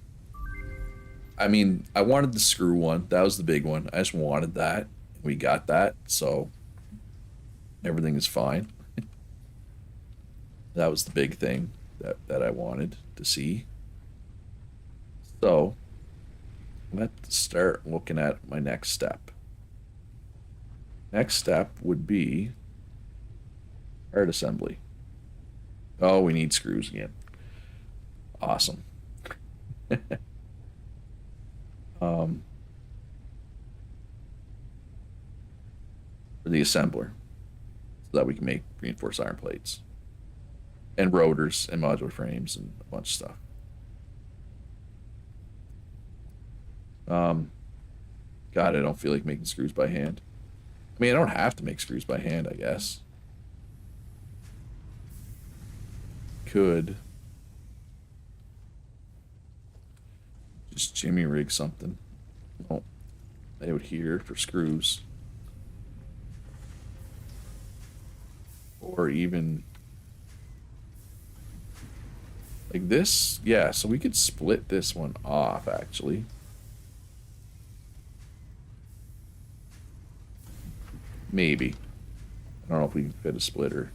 S1: I mean, I wanted the screw one. That was the big one. I just wanted that. We got that, so everything is fine. That was the big thing that I wanted to see. So, let's start looking at my next step. Next step would be part assembly. Oh, we need screws again. Awesome. For the assembler, so that we can make reinforced iron plates and rotors and modular frames and a bunch of stuff. God, I don't feel like making screws by hand. I mean, I don't have to make screws by hand, I guess. Could just jimmy rig something. Oh, out here for screws. Or even like this. Yeah, so we could split this one off, actually. Maybe. I don't know if we can fit a splitter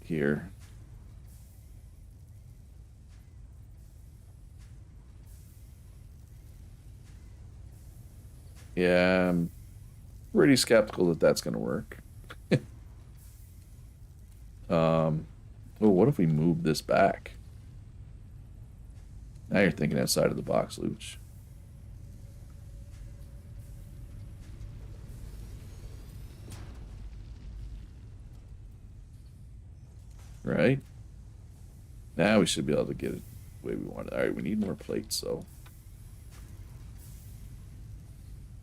S1: here. Yeah, I'm pretty skeptical that that's going to work. Oh, what if we move this back? Now you're thinking outside of the box, Luch. right? Now we should be able to get it the way we want it. All right, we need more plates, so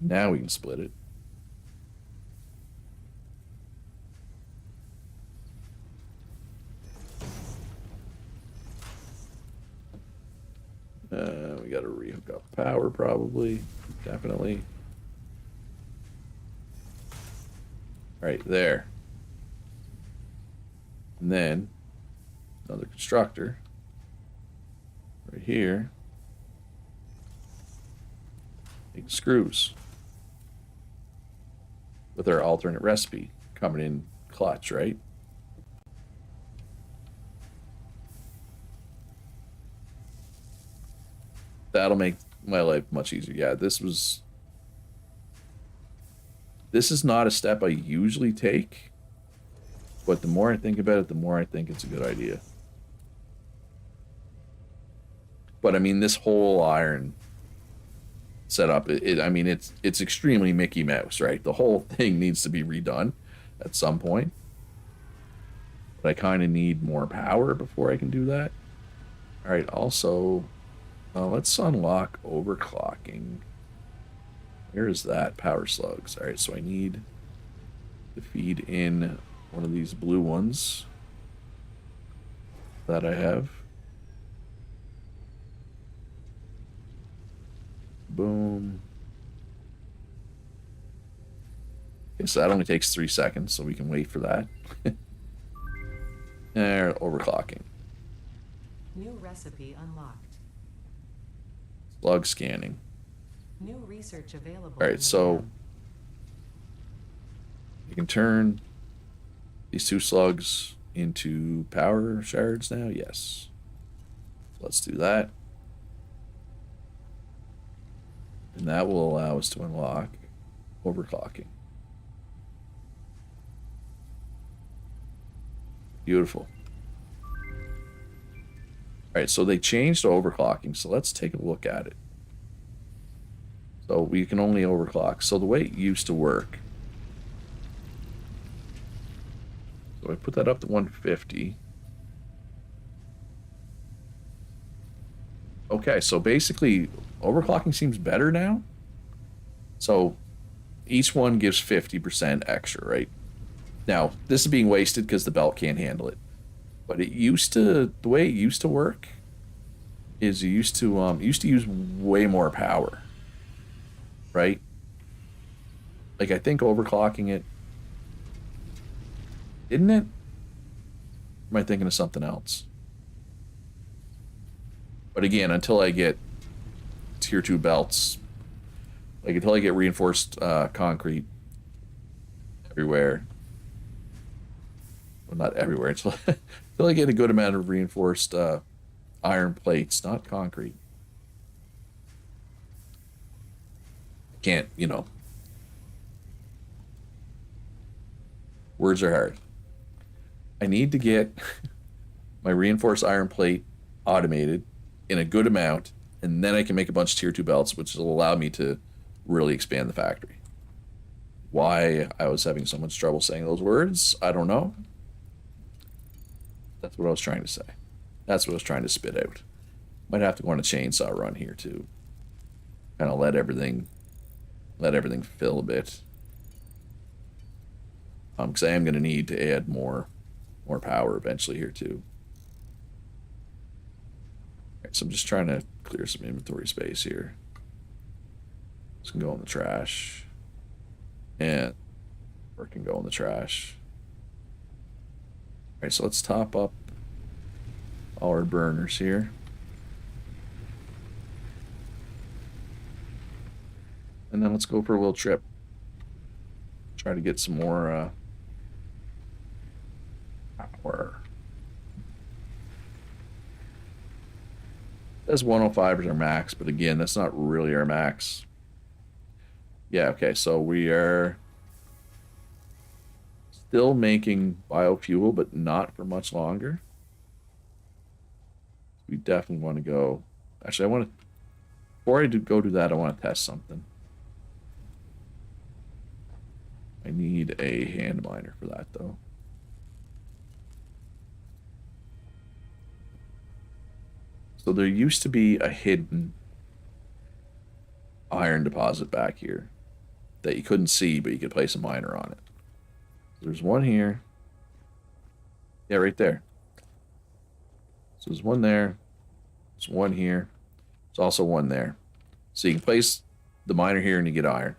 S1: now we can split it. We got to rehook up power, probably, definitely. All right, there. And then another constructor right here. Make screws with our alternate recipe coming in clutch, right? That'll make my life much easier. Yeah, this is not a step I usually take, but the more I think about it, the more I think it's a good idea. But I mean, this whole iron setup, I mean, it's extremely Mickey Mouse, right? The whole thing needs to be redone at some point. But I kind of need more power before I can do that. All right, also, let's unlock overclocking. Where is that? Power slugs. All right, so I need to feed in one of these blue ones that I have. Boom. Okay, so that only takes 3 seconds, so we can wait for that. There, overclocking.
S2: New recipe unlocked.
S1: Slug scanning.
S2: New research available.
S1: All
S2: in
S1: right,
S2: the
S1: so
S2: lab.
S1: you can turn these 2 slugs into power shards now. Yes. Let's do that. And that will allow us to unlock overclocking. Beautiful. All right, so they changed overclocking, so let's take a look at it. So we can only overclock. So the way it used to work. So I put that up to 150. Okay, so basically overclocking seems better now. So each one gives 50% extra, right? Now, this is being wasted because the belt can't handle it. But the way it used to work is you used to use way more power. Right? Like I think overclocking it, didn't it? Am I thinking of something else? But again, until I get tier 2 belts, like until I get reinforced concrete everywhere, well, not everywhere, until I get a good amount of reinforced iron plates, not concrete. Can't, words are hard. I need to get my reinforced iron plate automated in a good amount, and then I can make a bunch of tier 2 belts, which will allow me to really expand the factory. Why I was having so much trouble saying those words, I don't know. That's what I was trying to say. That's what I was trying to spit out. Might have to go on a chainsaw run here too. Kind of let everything fill a bit. Because I am going to need to add more power eventually here too. All right, so I'm just trying to clear some inventory space here. This can go in the trash. And or can go in the trash. All right, so let's top up all our burners here. And then let's go for a little trip. Try to get some more power. That's 105 is our max, but again, that's not really our max. Yeah, okay, so we are still making biofuel, but not for much longer. We definitely want to go. Actually, before I go do that, I want to test something. I need a hand miner for that, though. So there used to be a hidden iron deposit back here that you couldn't see, but you could place a miner on it. There's one here. Yeah, right there. So there's one there. There's one here. There's also one there. So you can place the miner here and you get iron.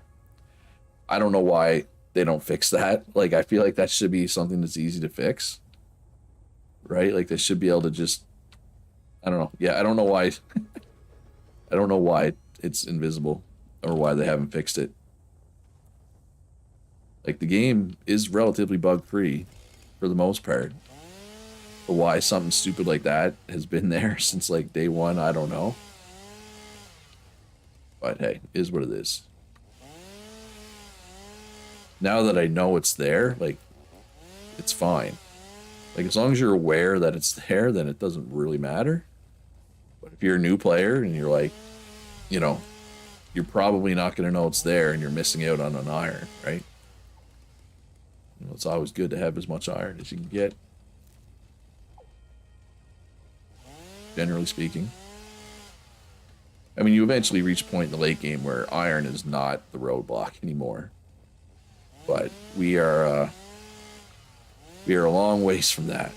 S1: I don't know why they don't fix that. Like, I feel like that should be something that's easy to fix. Right? Like, they should be able to just... I don't know. Yeah, I don't know why... I don't know why it's invisible or why they haven't fixed it. Like, the game is relatively bug-free for the most part. But why something stupid like that has been there since, like, day one, I don't know. But hey, it is what it is. Now that I know it's there, like, it's fine. Like, as long as you're aware that it's there, then it doesn't really matter. But if you're a new player and you're like, you know, you're probably not going to know it's there and you're missing out on an iron, right? You know, it's always good to have as much iron as you can get. Generally speaking. I mean, you eventually reach a point in the late game where iron is not the roadblock anymore. But we are a long ways from that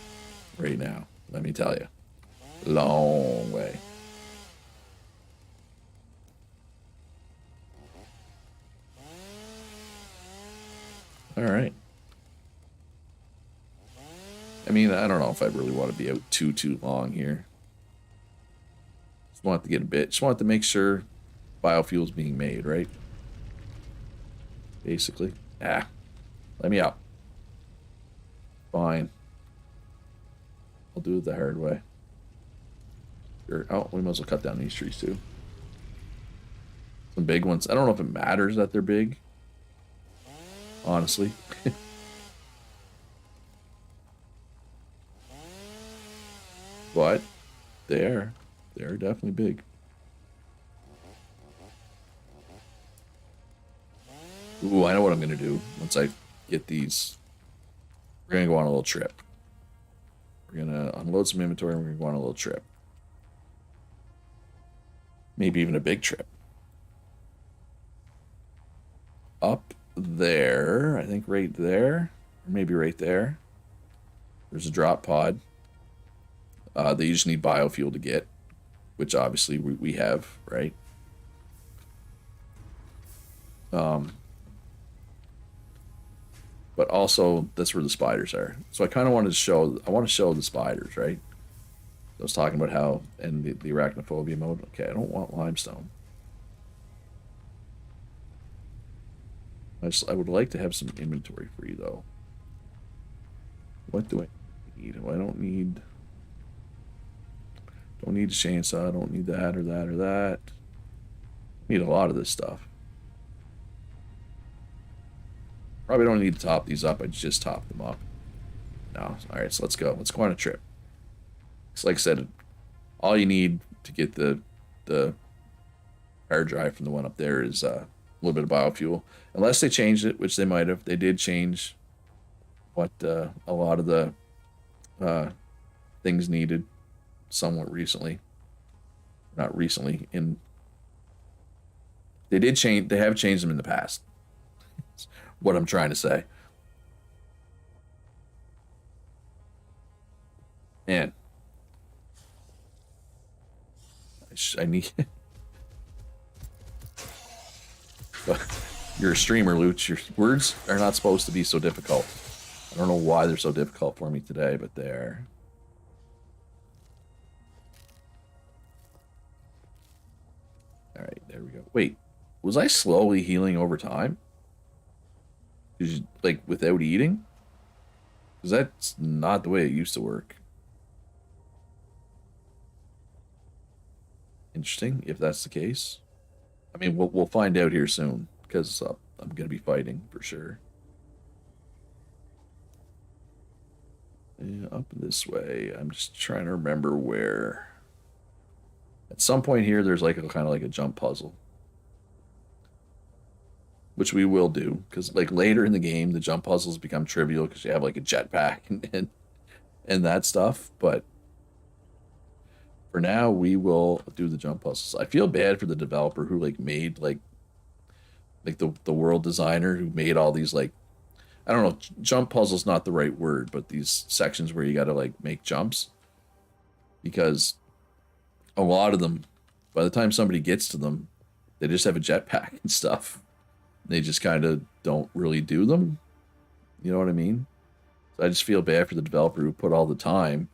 S1: right now, let me tell you. Long way. All right. I mean, I don't know if I really want to be out too long here. Just want to get a bit. Just want to make sure biofuel's being made, right? Basically. Ah, let me out. Fine. I'll do it the hard way. Sure. Oh, we might as well cut down these trees too. Some big ones. I don't know if it matters that they're big. Honestly. But they're definitely big. Ooh, I know what I'm gonna do once I get these. We're gonna go on a little trip. We're gonna unload some inventory and we're gonna go on a little trip. Maybe even a big trip. Up there, I think right there, or maybe right there. There's a drop pod. They just need biofuel to get, which obviously we have, right? But also that's where the spiders are. So I kind of wanted to show. I want to show the spiders, right? I was talking about how and the arachnophobia mode. Okay, I don't want limestone. I would like to have some inventory free though. What do I need? I don't need a chainsaw. I don't need that or that or that. I need a lot of this stuff. Probably don't need to top these up. I just top them up. No. All right, so let's go. Let's go on a trip. It's like I said, all you need to get the hard drive from the one up there is a little bit of biofuel. Unless they changed it, which they might have. They did change what a lot of the things needed somewhat recently. Not recently. They did change. They have changed them in the past. What I'm trying to say. Man. I need... You're a streamer, Luch. Your words are not supposed to be so difficult. I don't know why they're so difficult for me today, but they are. Alright, there we go. Wait, was I slowly healing over time? Like, without eating? Because that's not the way it used to work. Interesting, if that's the case. I mean, we'll find out here soon, because I'm going to be fighting, for sure. Yeah, up this way. I'm just trying to remember where. At some point here, there's like a kind of like a jump puzzle. Which we will do, because like later in the game, the jump puzzles become trivial because you have like a jetpack and that stuff. But For now, we will do the jump puzzles. I feel bad for the developer who like made like the world designer who made all these like I don't know, jump puzzle's not the right word, but these sections where you got to like make jumps because a lot of them by the time somebody gets to them, they just have a jetpack and stuff. They just kind of don't really do them. You know what I mean? So I just feel bad for the developer who put all the time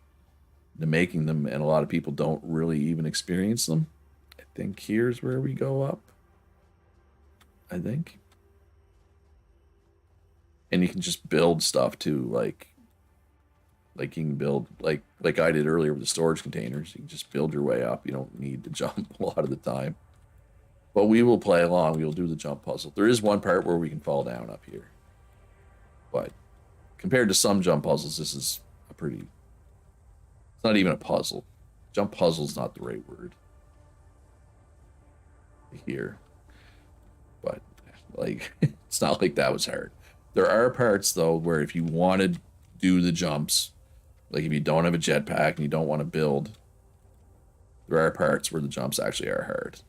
S1: into making them, and a lot of people don't really even experience them. I think here's where we go up. I think. And you can just build stuff too, like you can build like I did earlier with the storage containers. You can just build your way up. You don't need to jump a lot of the time. But we will play along. We will do the jump puzzle. There is one part where we can fall down up here. But compared to some jump puzzles, this is a pretty... It's not even a puzzle. Jump puzzle is not the right word. Here. But, like, it's not like that was hard. There are parts, though, where if you want to do the jumps, like if you don't have a jetpack and you don't want to build, there are parts where the jumps actually are hard.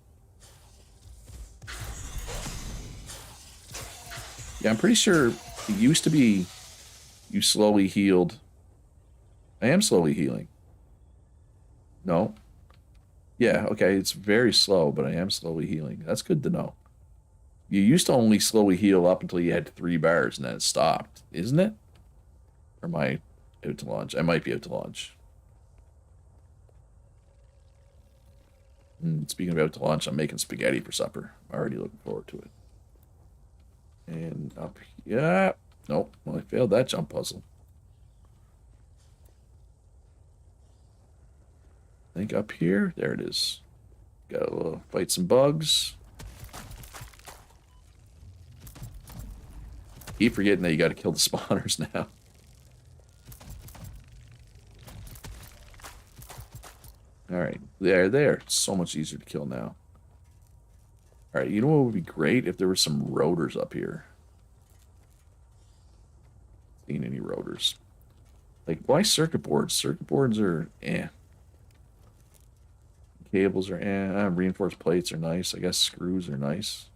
S1: Yeah, I'm pretty sure it used to be you slowly healed. I am slowly healing. No. Yeah, okay, it's very slow, but I am slowly healing. That's good to know. You used to only slowly heal up until you had 3 bars and then it stopped, isn't it? Or am I out to lunch? I might be out to lunch. Speaking of out to lunch, I'm making spaghetti for supper. I'm already looking forward to it. And up, yeah, nope. Well, I failed that jump puzzle. I think up here, there it is. Gotta fight some bugs. Keep forgetting that you gotta kill the spawners now. Alright, there. It's so much easier to kill now. Alright, you know what would be great? If there were some rotors up here. Seen any rotors? Like, why circuit boards? Circuit boards are eh. Cables are eh. Reinforced plates are nice. I guess screws are nice.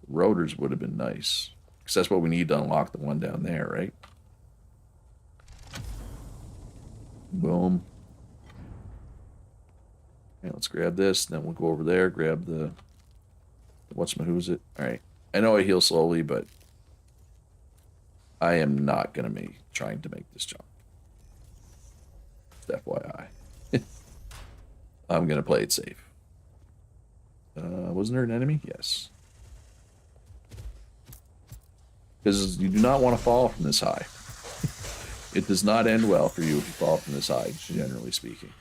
S1: Rotors would have been nice. Because that's what we need to unlock the one down there, right? Boom. Okay, let's grab this, then we'll go over there, grab the what's-my-who's it. Alright. I know I heal slowly, but I am not gonna be trying to make this jump. Just FYI. I'm gonna play it safe. Wasn't there an enemy? Yes. Because you do not want to fall from this high. It does not end well for you if you fall from this high, generally speaking.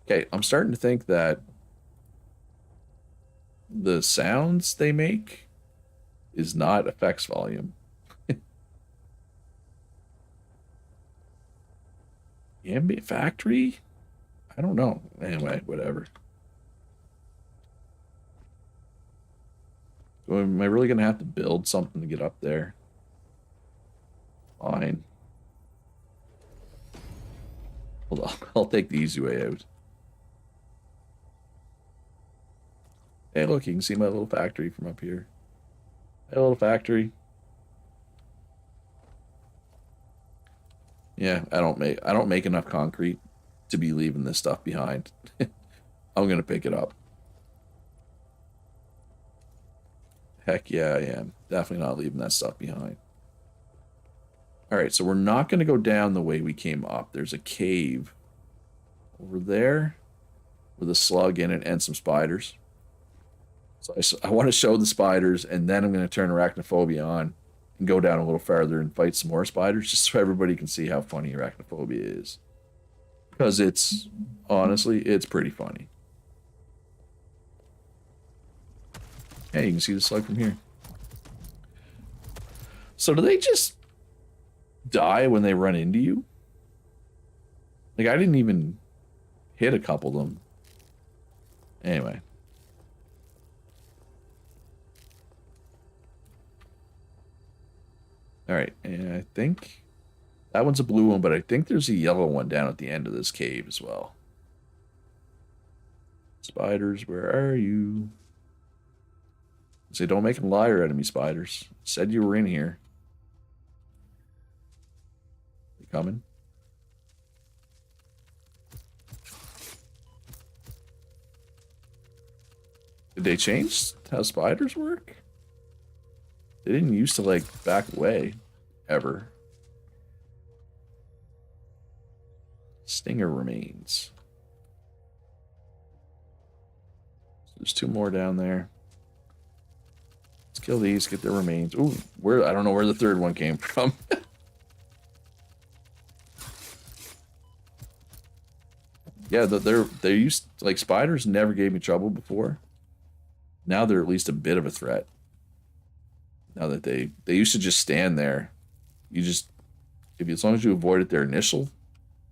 S1: Okay, I'm starting to think that the sounds they make is not effects volume. Ambient factory? I don't know. Anyway, whatever. So am I really going to have to build something to get up there? Fine. Hold on. I'll take the easy way out. Hey, look, you can see my little factory from up here. Hey, little factory. Yeah, I don't make enough concrete to be leaving this stuff behind. I'm gonna pick it up. Heck yeah, I am. Definitely not leaving that stuff behind. Alright, so we're not gonna go down the way we came up. There's a cave over there with a slug in it and some spiders. So I want to show the spiders, and then I'm going to turn arachnophobia on and go down a little farther and fight some more spiders, just so everybody can see how funny arachnophobia is. Because it's, honestly, it's pretty funny. Hey, you can see the slug from here. So do they just die when they run into you? Like, I didn't even hit a couple of them. Anyway. All right, and I think That one's a blue one, but I think there's a yellow one down at the end of this cave as well. Spiders, where are you? Say, don't make them liar out of me, spiders. Said you were in here. They coming? Did they change how spiders work? They didn't used to, like, back away. Ever. Stinger remains. So there's 2 more down there. Let's kill these, get their remains. Ooh, where I don't know where the 3rd one came from. Yeah, they used like spiders never gave me trouble before. Now they're at least a bit of a threat. Now that they used to just stand there. You just as long as you avoided their initial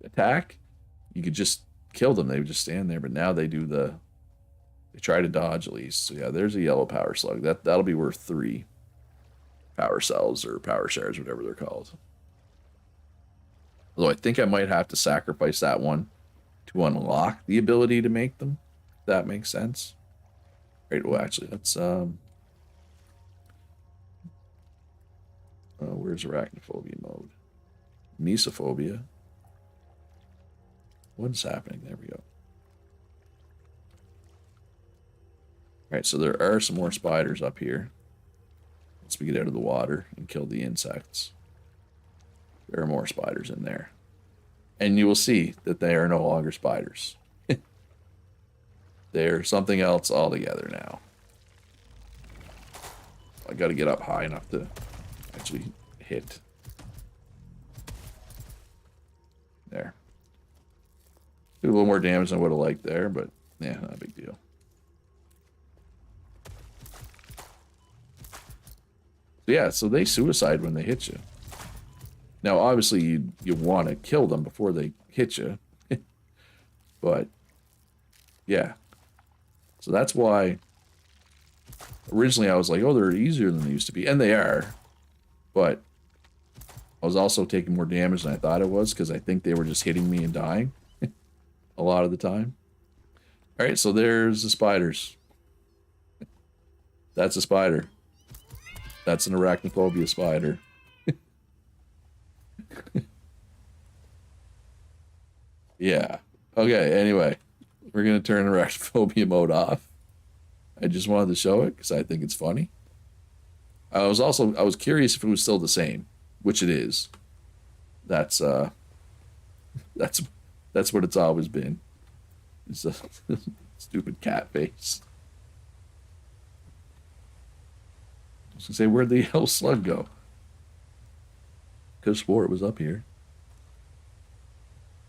S1: attack, you could just kill them. They would just stand there, but now they try to dodge at least. So yeah, there's a yellow power slug. That'll be worth 3 power cells or power shards, whatever they're called. Although I think I might have to sacrifice that one to unlock the ability to make them. If that makes sense. Right, well actually let's where's arachnophobia mode? Mesophobia. What's happening? There we go. Alright, so there are some more spiders up here. Once we get out of the water and kill the insects. There are more spiders in there. And you will see that they are no longer spiders. They're something else altogether now. I gotta get up high enough to actually hit. There. Did a little more damage than I would have liked there, but yeah, not a big deal. Yeah, so they suicide when they hit you. Now, obviously, you want to kill them before they hit you. But, yeah. So that's why originally I was like, oh, they're easier than they used to be. And they are. But I was also taking more damage than I thought it was because I think they were just hitting me and dying a lot of the time. All right, so there's the spiders. That's a spider. That's an arachnophobia spider. Yeah. Okay, anyway. We're going to turn arachnophobia mode off. I just wanted to show it because I think it's funny. I was curious if it was still the same, which it is. That's that's what it's always been. It's a stupid cat face. I was gonna say, where'd the yellow slug go? Could have swore it was up here.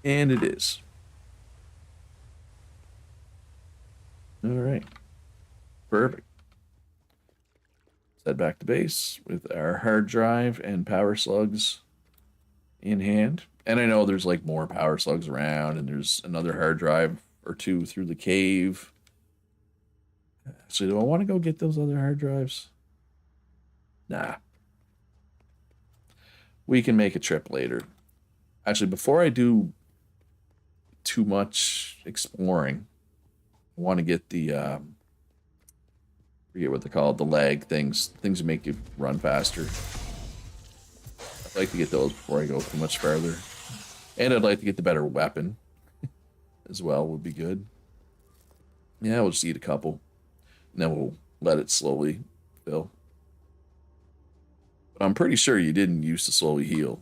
S1: And it is. All right. Perfect. Let's head back to base with our hard drive and power slugs in hand. And I know there's like more power slugs around, and there's another hard drive or 2 through the cave. So do I want to go get those other hard drives? Nah. We can make a trip later. Actually, before I do too much exploring, I want to get the forget what they're called, the lag things that make you run faster. I'd like to get those before I go too much further. And I'd like to get the better weapon as well, would be good. Yeah, we'll just eat a couple. And then we'll let it slowly fill. But I'm pretty sure you didn't used to slowly heal.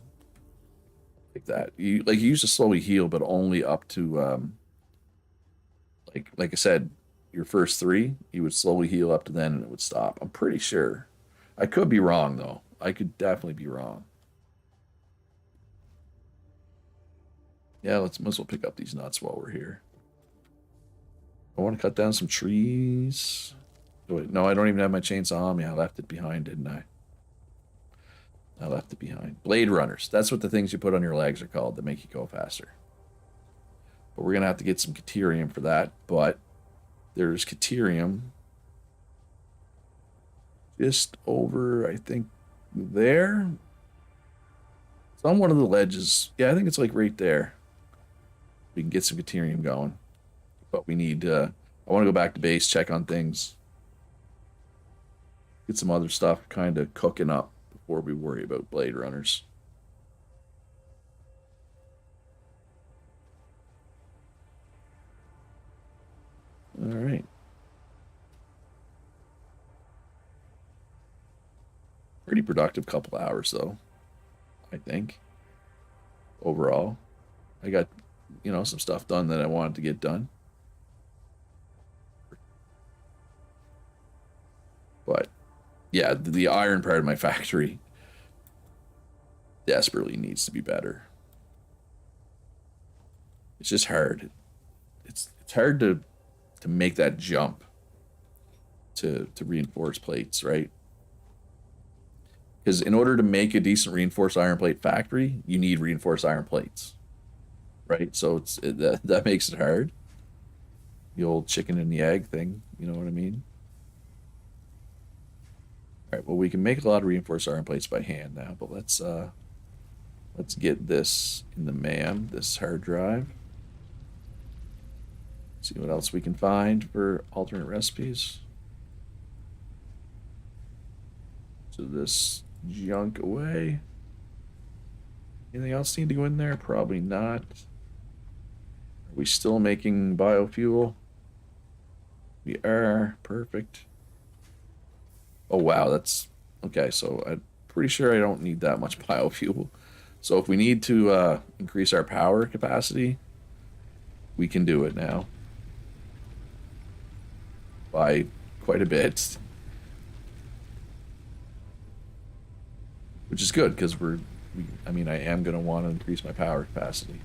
S1: Like that. You used to slowly heal, but only up to like I said, your first 3, you would slowly heal up to then and it would stop. I'm pretty sure. I could be wrong though. I could definitely be wrong. Yeah, might as well pick up these nuts while we're here. I want to cut down some trees. Oh, wait, no, I don't even have my chainsaw on me. I left it behind, didn't I? I left it behind. Blade runners. That's what the things you put on your legs are called that make you go faster. But we're going to have to get some Caterium for that. But there's Caterium just over, I think, there. It's on one of the ledges. Yeah, I think it's like right there. We can get some Caterium going. But we need, I want to go back to base, check on things. Get some other stuff kind of cooking up before we worry about Blade Runners. All right. Pretty productive couple hours, though, I think. Overall, I got, some stuff done that I wanted to get done. But yeah, the iron part of my factory desperately needs to be better. It's just hard. It's hard to make that jump to reinforce plates, right? Because in order to make a decent reinforced iron plate factory, you need reinforced iron plates, right? So that makes it hard. The old chicken and the egg thing, you know what I mean? All right, well, we can make a lot of reinforced iron plates by hand now, but let's get this in the MAM, this hard drive. See what else we can find for alternate recipes. So this junk away. Anything else need to go in there? Probably not. Are we still making biofuel? We are. Perfect. Oh, wow. That's okay. So I'm pretty sure I don't need that much biofuel. So if we need to increase our power capacity, we can do it now. By quite a bit. Which is good because I mean, I am going to want to increase my power capacity.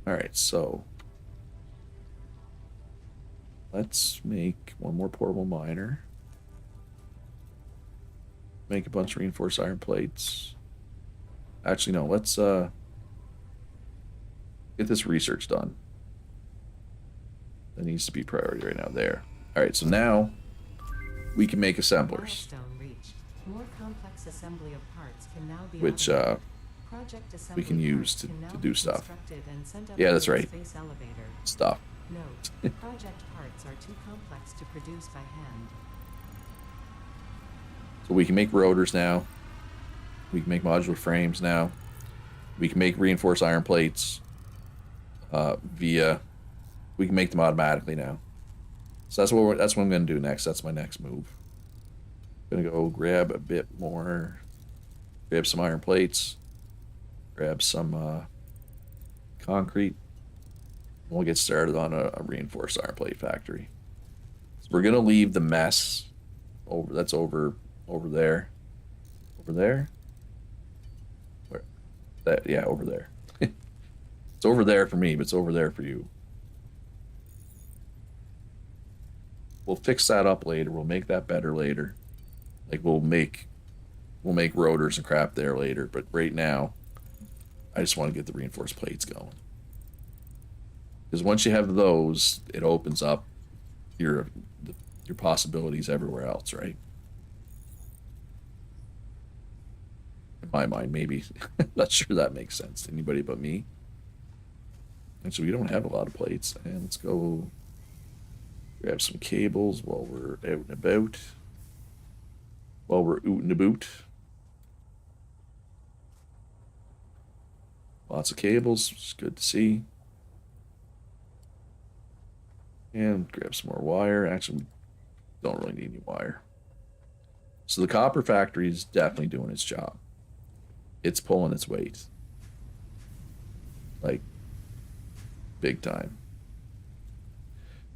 S1: All right, so let's make one more portable miner. Make a bunch of reinforced iron plates. Actually, no, let's get this research done. That needs to be priority right now there. All right, so now we can make assemblers.
S2: More complex assembly of parts can now be
S1: which we can use to do stuff. Yeah, that's right. Stuff.
S2: Note, project parts are too complex to produce by hand.
S1: So we can make rotors now. We can make modular frames now. We can make reinforced iron plates we can make them automatically now. So that's what I'm going to do next. That's my next move. Gonna go grab a bit more, grab some iron plates, grab some concrete. We'll get started on a reinforced iron plate factory. So we're gonna leave the mess over. That's over there. Over there. Where? That yeah, over there. It's over there for me, but it's over there for you. We'll fix that up later. We'll make that better later. Like we'll make rotors and crap there later, but right now I just want to get the reinforced plates going. Because once you have those, it opens up your possibilities everywhere else, right? In my mind, maybe. Not sure that makes sense to anybody but me. And so we don't have a lot of plates. And let's go grab some cables while we're out and about. While we're oot and about. Lots of cables, which is good to see. And grab some more wire. Actually, we don't really need any wire. So the copper factory is definitely doing its job. It's pulling its weight. Like, big time.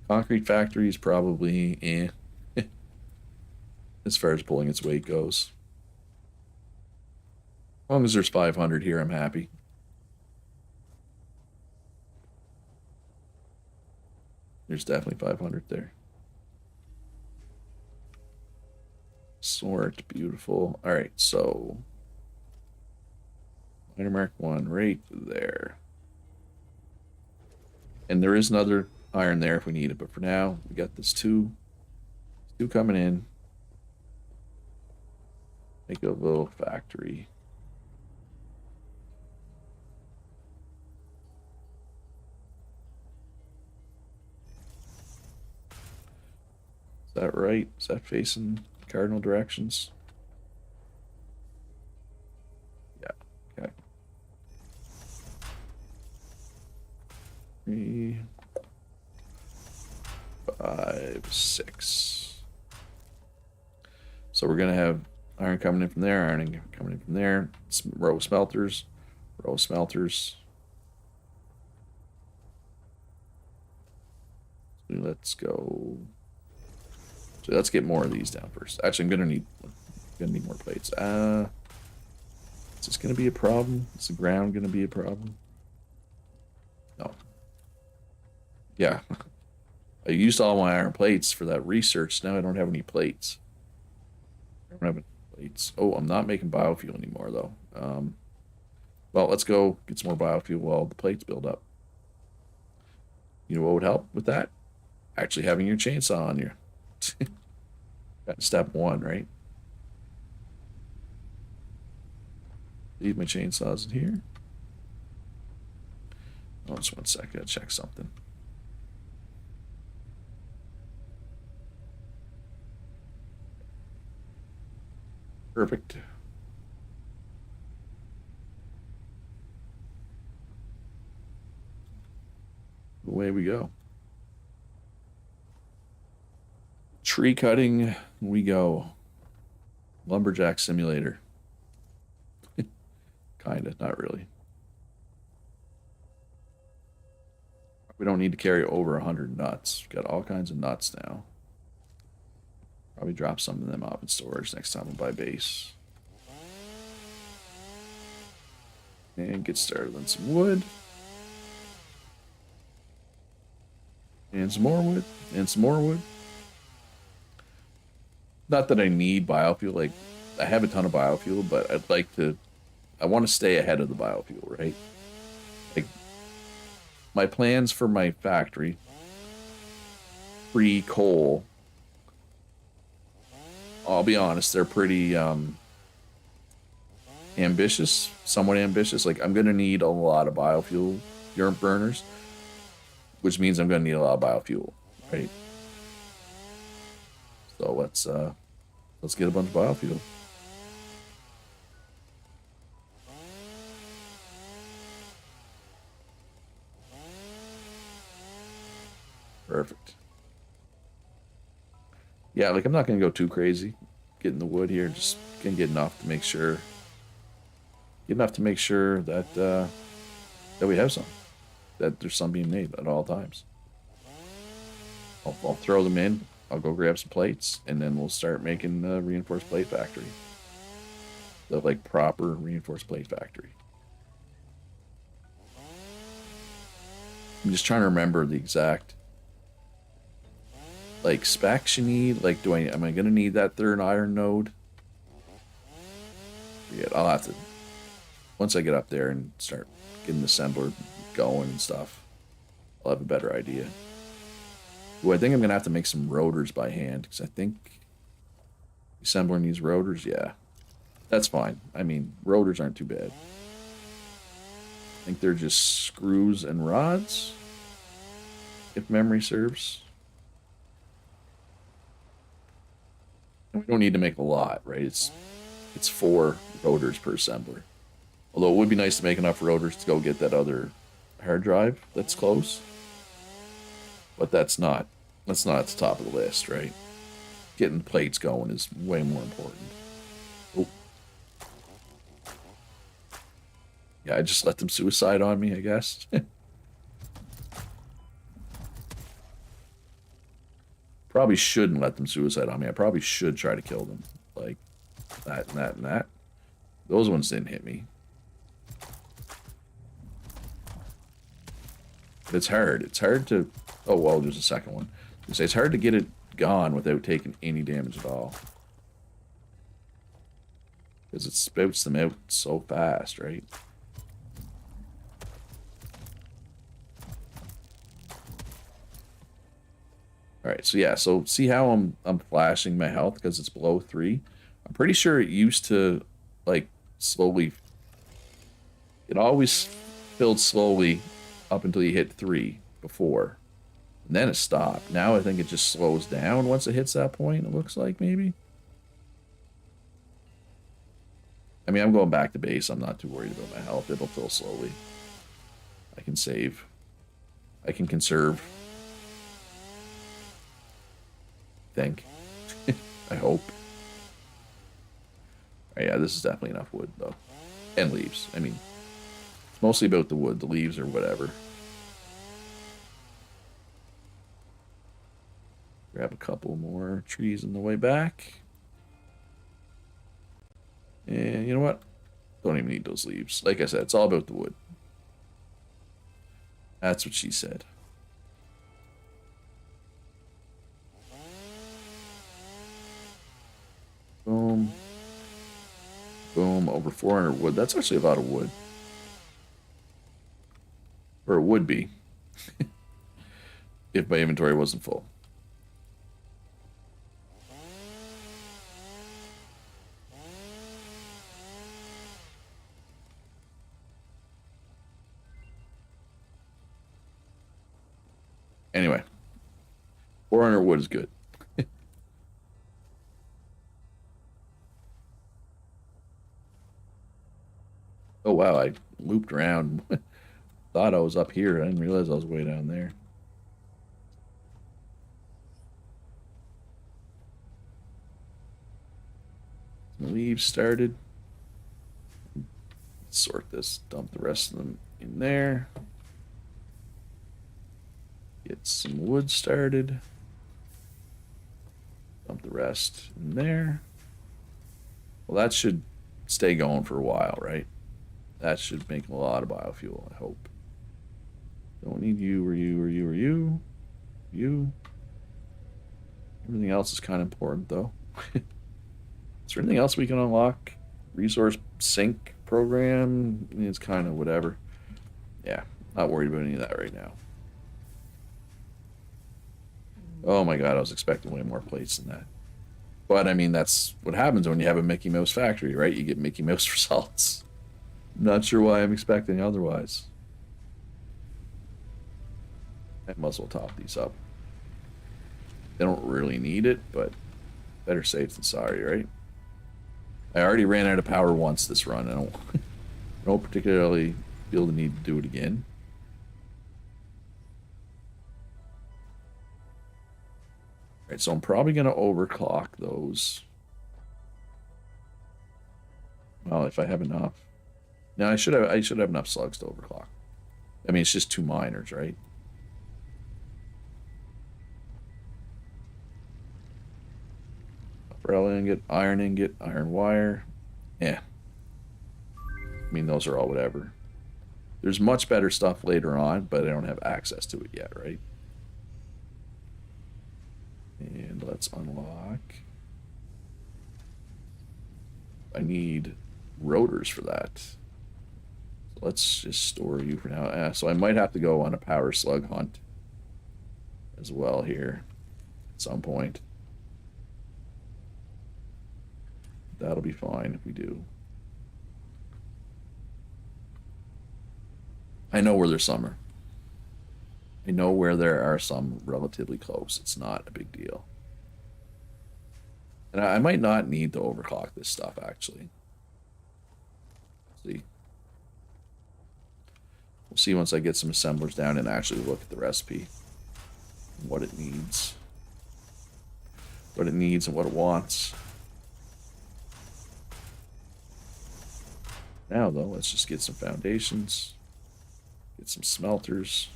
S1: Concrete factory is probably as far as pulling its weight goes. As long as there's 500 here, I'm happy. There's definitely 500 there. Sort, beautiful. All right, so miner mark 1 right there. And there is another iron there if we need it, but for now, we got this two coming in. Make a little factory. Is that right? Is that facing cardinal directions? Yeah. Okay. 3, 5, 6. So we're gonna have iron coming in from there, iron coming in from there. Row of smelters, row of smelters. So let's go. So let's get more of these down first. Actually, I'm gonna need more plates. Is this gonna be a problem? Is the ground gonna be a problem? No. Yeah. I used all my iron plates for that research. Now I don't have any plates. I don't have any plates. Oh, I'm not making biofuel anymore though. Well, let's go get some more biofuel while the plates build up. You know what would help with that? Actually having your chainsaw on you. That's step 1, right? Leave my chainsaws in here. Oh, just 1 second. Gotta check something. Perfect. Away we go. Tree cutting, we go. Lumberjack simulator. Kinda, not really. We don't need to carry over 100 nuts. We've got all kinds of nuts now. Probably drop some of them off in storage next time we buy base. And get started on some wood. And some more wood. And some more wood. Not that I need biofuel. Like, I have a ton of biofuel, but I'd like to... I want to stay ahead of the biofuel, right? Like, my plans for my factory, pre-coal, I'll be honest, they're pretty ambitious, somewhat ambitious. Like, I'm going to need a lot of biofuel burners, which means I'm going to need a lot of biofuel, right? So let's get a bunch of biofuel. Perfect. Yeah, like I'm not gonna go too crazy getting the wood here. Just gonna get enough to make sure. Get enough to make sure that that we have some. That there's some being made at all times. I'll throw them in. I'll go grab some plates, and then we'll start making the reinforced plate factory. The like proper reinforced plate factory. I'm just trying to remember the exact like specs you need. Like, am I gonna need that 3rd iron node? Yeah, I'll have to once I get up there and start getting the assembler going and stuff. I'll have a better idea. Ooh, I think I'm gonna have to make some rotors by hand because I think the assembler needs rotors. Yeah, that's fine. I mean, rotors aren't too bad. I think they're just screws and rods, if memory serves. We don't need to make a lot, right? It's 4 rotors per assembler. Although it would be nice to make enough rotors to go get that other hard drive that's close. But that's not at the top of the list, right? Getting the plates going is way more important. Oh. Yeah, I just let them suicide on me, I guess. Probably shouldn't let them suicide on me. I probably should try to kill them. Like, that and that and that. Those ones didn't hit me. But it's hard. It's hard to... Oh, well, there's a second one. It's hard to get it gone without taking any damage at all. Because it spouts them out so fast, right? All right, so yeah, so see how I'm flashing my health because it's below 3? I'm pretty sure it used to, like, slowly... It always filled slowly up until you hit 3 before. And then it stopped. Now I think it just slows down once it hits that point, it looks like, maybe. I mean, I'm going back to base. I'm not too worried about my health. It'll fill slowly. I can save. I can conserve. Think. I hope. Oh, yeah, this is definitely enough wood, though. And leaves. I mean, it's mostly about the wood. The leaves or whatever. Grab a couple more trees on the way back. And you know what? Don't even need those leaves. Like I said, it's all about the wood. That's what she said. Boom. Boom. Over 400 wood. That's actually a lot of wood. Or it would be. If my inventory wasn't full. Anyway. 400 wood is good. Oh, wow, I looped around. Thought I was up here. I didn't realize I was way down there. Some leaves started. Let's sort this. Dump the rest of them in there. Get some wood started. Dump the rest in there. Well, that should stay going for a while, right? That should make a lot of biofuel, I hope. Don't need you or you or you or you. You. Everything else is kind of important, though. Is there anything else we can unlock? Resource sync program? It's kind of whatever. Yeah, not worried about any of that right now. Oh my god, I was expecting way more plates than that. But, I mean, that's what happens when you have a Mickey Mouse factory, right? You get Mickey Mouse results. I'm not sure why I'm expecting otherwise. I might as well top these up. They don't really need it, but better safe than sorry, right? I already ran out of power once this run. I don't particularly feel the need to do it again. Alright, so I'm probably going to overclock those. Well, if I have enough. No, I should have enough slugs to overclock. I mean, it's just 2 miners, right? Rail ingot, iron wire. Yeah. I mean, those are all whatever. There's much better stuff later on, but I don't have access to it yet, right? And let's unlock. I need rotors for that. So let's just store you for now. So I might have to go on a power slug hunt as well here at some point. That'll be fine if we do. I know where there's some. I know where there are some relatively close. It's not a big deal. And I might not need to overclock this stuff, actually. See. We'll see once I get some assemblers down and actually look at the recipe. And what it needs. What it needs and what it wants. Now, though, let's just get some foundations. Get some smelters.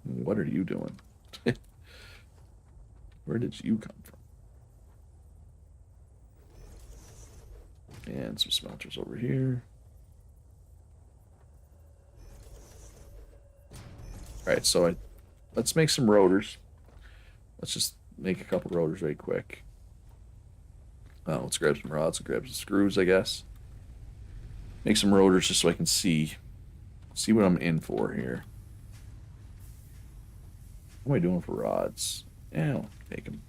S1: What are you doing? Where did you come from? And some smelters over here. Alright, so let's make some rotors. Let's just make a couple rotors very quick. Let's grab some rods and grab some screws, I guess. Make some rotors just so I can see what I'm in for here. What am I doing for rods? Yeah, I'll take them.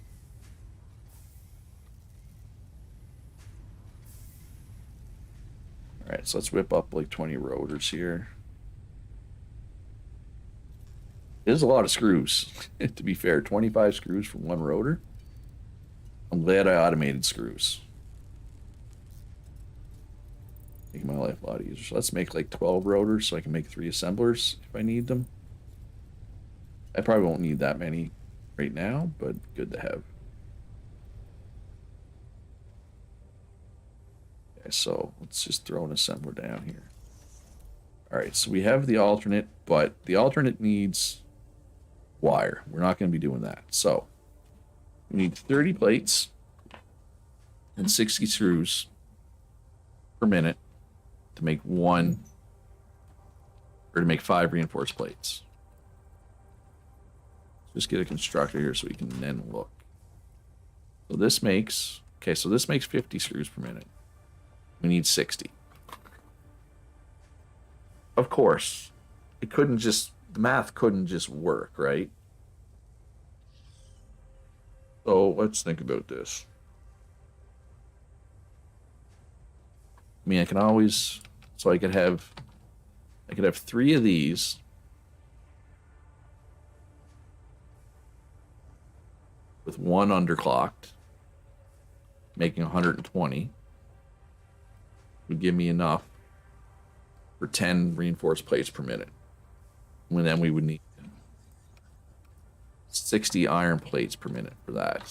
S1: Alright, so let's whip up like 20 rotors here. There's a lot of screws, to be fair. 25 screws for one rotor. I'm glad I automated screws. Making my life a lot easier. So let's make like 12 rotors so I can make 3 assemblers if I need them. I probably won't need that many right now, but good to have. Okay, so let's just throw an assembler down here. Alright, so we have the alternate, but the alternate needs wire. We're not going to be doing that. So we need 30 plates and 60 screws per minute to make one, or to make 5 reinforced plates. Just get a constructor here so we can then look. So this makes, okay, so this makes 50 screws per minute. We need 60. Of course, it couldn't just, the math couldn't just work, right? So let's think about this. I mean, I can always, so I could have 3 of these. With 1 underclocked, making 120, would give me enough for 10 reinforced plates per minute. And then we would need 60 iron plates per minute for that.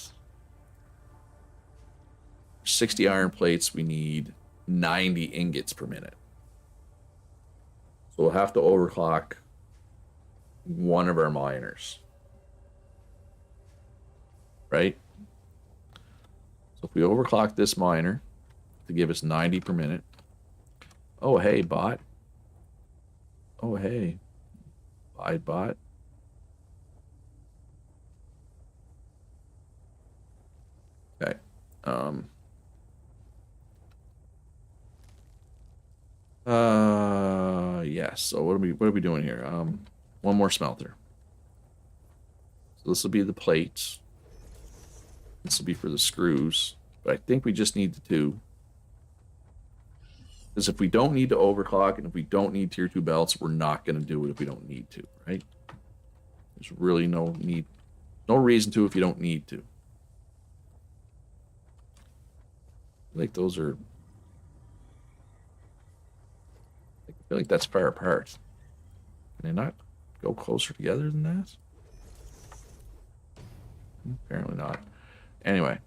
S1: For 60 iron plates, we need 90 ingots per minute. So we'll have to overclock one of our miners. Right? So if we overclock this miner to give us 90 per minute. Oh, hey, bot. Oh, hey. Bot. Okay. Yes. So what are we doing here? One more smelter. So this will be the plates. This will be for the screws, but I think we just need the 2. Because if we don't need to overclock and if we don't need tier 2 belts, we're not going to do it if we don't need to, right? There's really no reason to if you don't need to. Like those are, I feel like that's far apart. Can they not go closer together than that? Apparently not. Anyway.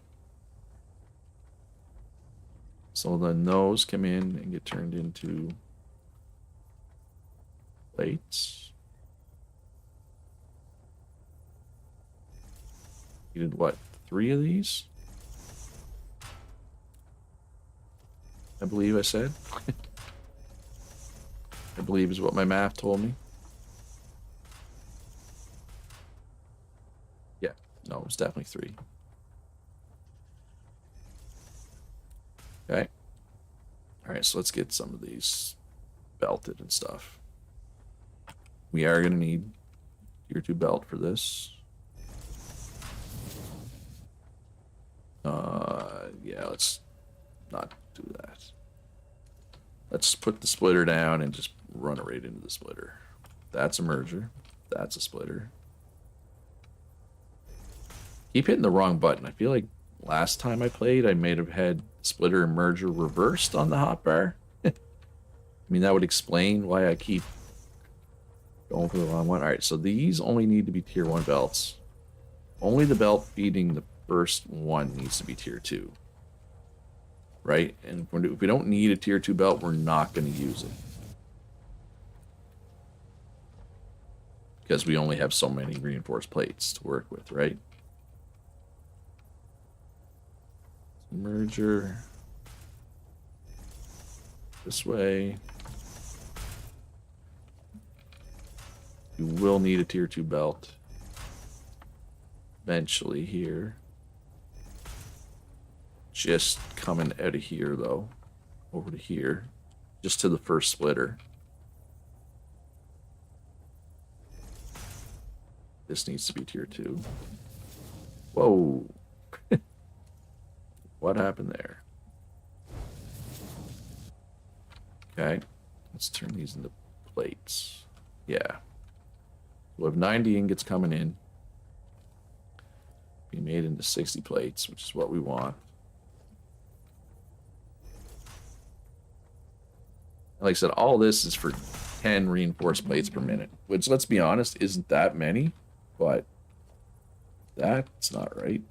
S1: So then those come in and get turned into plates. You did what? 3 of these? I believe I said. I believe is what my math told me. Yeah, no, it's definitely 3. Okay. All right, so let's get some of these belted and stuff. We are going to need tier 2 belt for this. Yeah, let's not do that. Let's put the splitter down and just run it right into the splitter. That's a merger. That's a splitter. Keep hitting the wrong button. I feel like last time I played, I may have had splitter and merger reversed on the hotbar. I mean, that would explain why I keep going for the wrong one. All right, so these only need to be tier 1 belts. Only the belt feeding the first one needs to be tier 2. Right? And if we don't need a tier 2 belt, we're not going to use it. Because we only have so many reinforced plates to work with, right? Merger. This way. You will need a tier 2 belt. Eventually here. Just coming out of here, though. Over to here. Just to the first splitter. This needs to be tier 2. Whoa. What happened there? Okay. Let's turn these into plates. Yeah. We'll have 90 ingots coming in. Be made into 60 plates, which is what we want. Like I said, all this is for 10 reinforced plates per minute, which, let's be honest, isn't that many, but that's not right.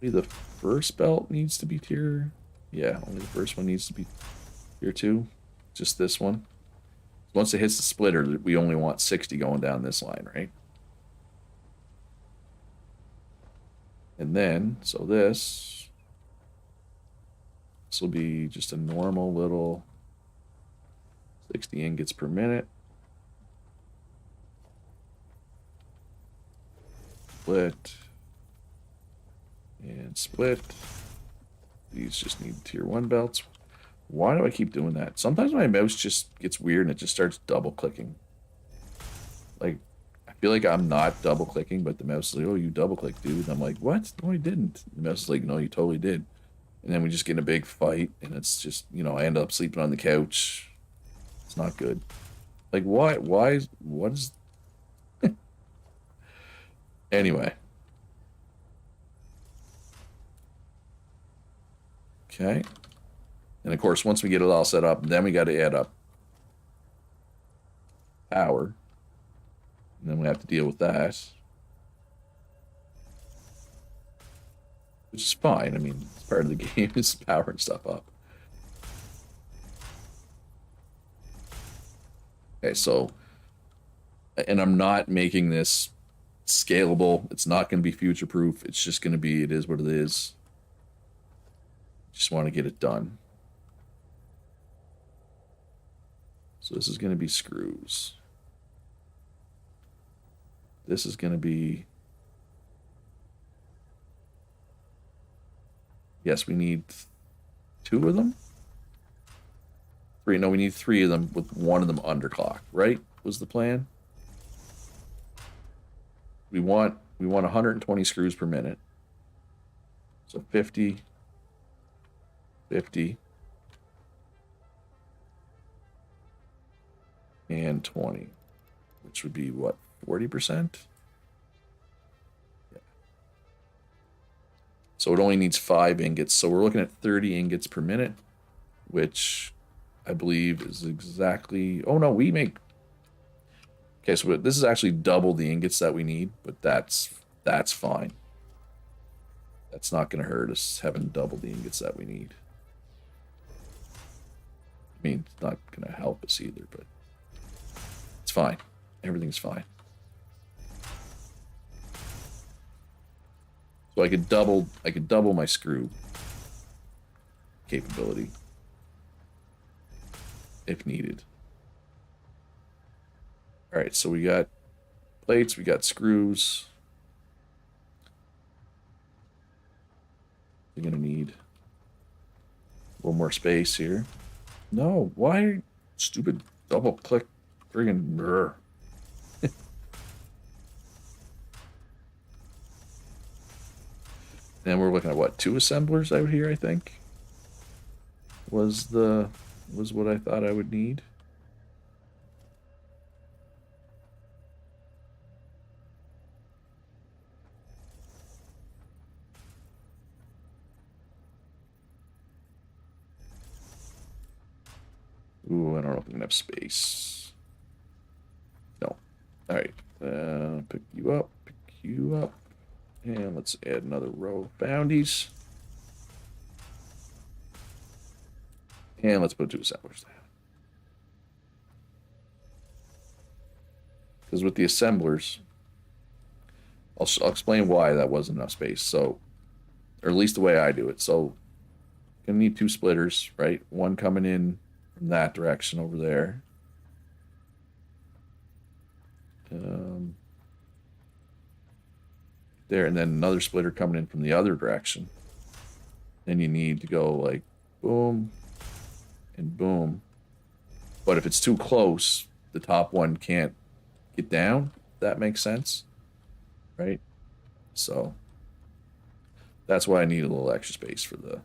S1: Only the first belt needs to be tier. Yeah, only the first one needs to be tier 2. Just this one. Once it hits the splitter, we only want 60 going down this line, right? And then, so this will be just a normal little 60 ingots per minute. Split. And split. These just need tier 1 belts. Why do I keep doing that? Sometimes my mouse just gets weird and it just starts double clicking. Like, I feel like I'm not double clicking, but the mouse is like, oh, you double clicked, dude. And I'm like, what? No, I didn't. The mouse is like, no, you totally did. And then we just get in a big fight, and it's just, you know, I end up sleeping on the couch. It's not good. Like, why? What is. Anyway. Okay. And of course, once we get it all set up, then we got to add up power. And then we have to deal with that. Which is fine. I mean, it's part of the game is powering stuff up. Okay, so, and I'm not making this scalable. It's not going to be future proof. It's just going to be, it is what it is. Just want to get it done. So this is going to be screws. This is going to be... Yes, we need 2 of them. 3. No, we need 3 of them with 1 of them underclock, right? Was the plan? We want 120 screws per minute. So 50, 50, and 20, which would be what, 40%? Yeah. So it only needs 5 ingots. So we're looking at 30 ingots per minute, which I believe is exactly... Oh, no, we make... Okay, so this is actually double the ingots that we need, but that's fine. That's not going to hurt us, having double the ingots that we need. I mean, it's not going to help us either, but it's fine. Everything's fine. So I could double my screw capability if needed. All right, so we got plates, we got screws. We're gonna need a little more space here. No, why stupid double click friggin' brr. And we're looking at what, 2 assemblers out here, I think. Was what I thought I would need. Ooh, I don't know if I'm gonna have space. No. Alright. Pick you up, and let's add another row of bounties. And let's put 2 assemblers there. Because with the assemblers, I'll explain why that wasn't enough space. So, or at least the way I do it. So, gonna need 2 splitters, right? One coming in from that direction over there. There, and then another splitter coming in from the other direction. Then you need to go like boom and boom. But if it's too close, the top one can't get down. If that makes sense. right? So that's why I need a little extra space for the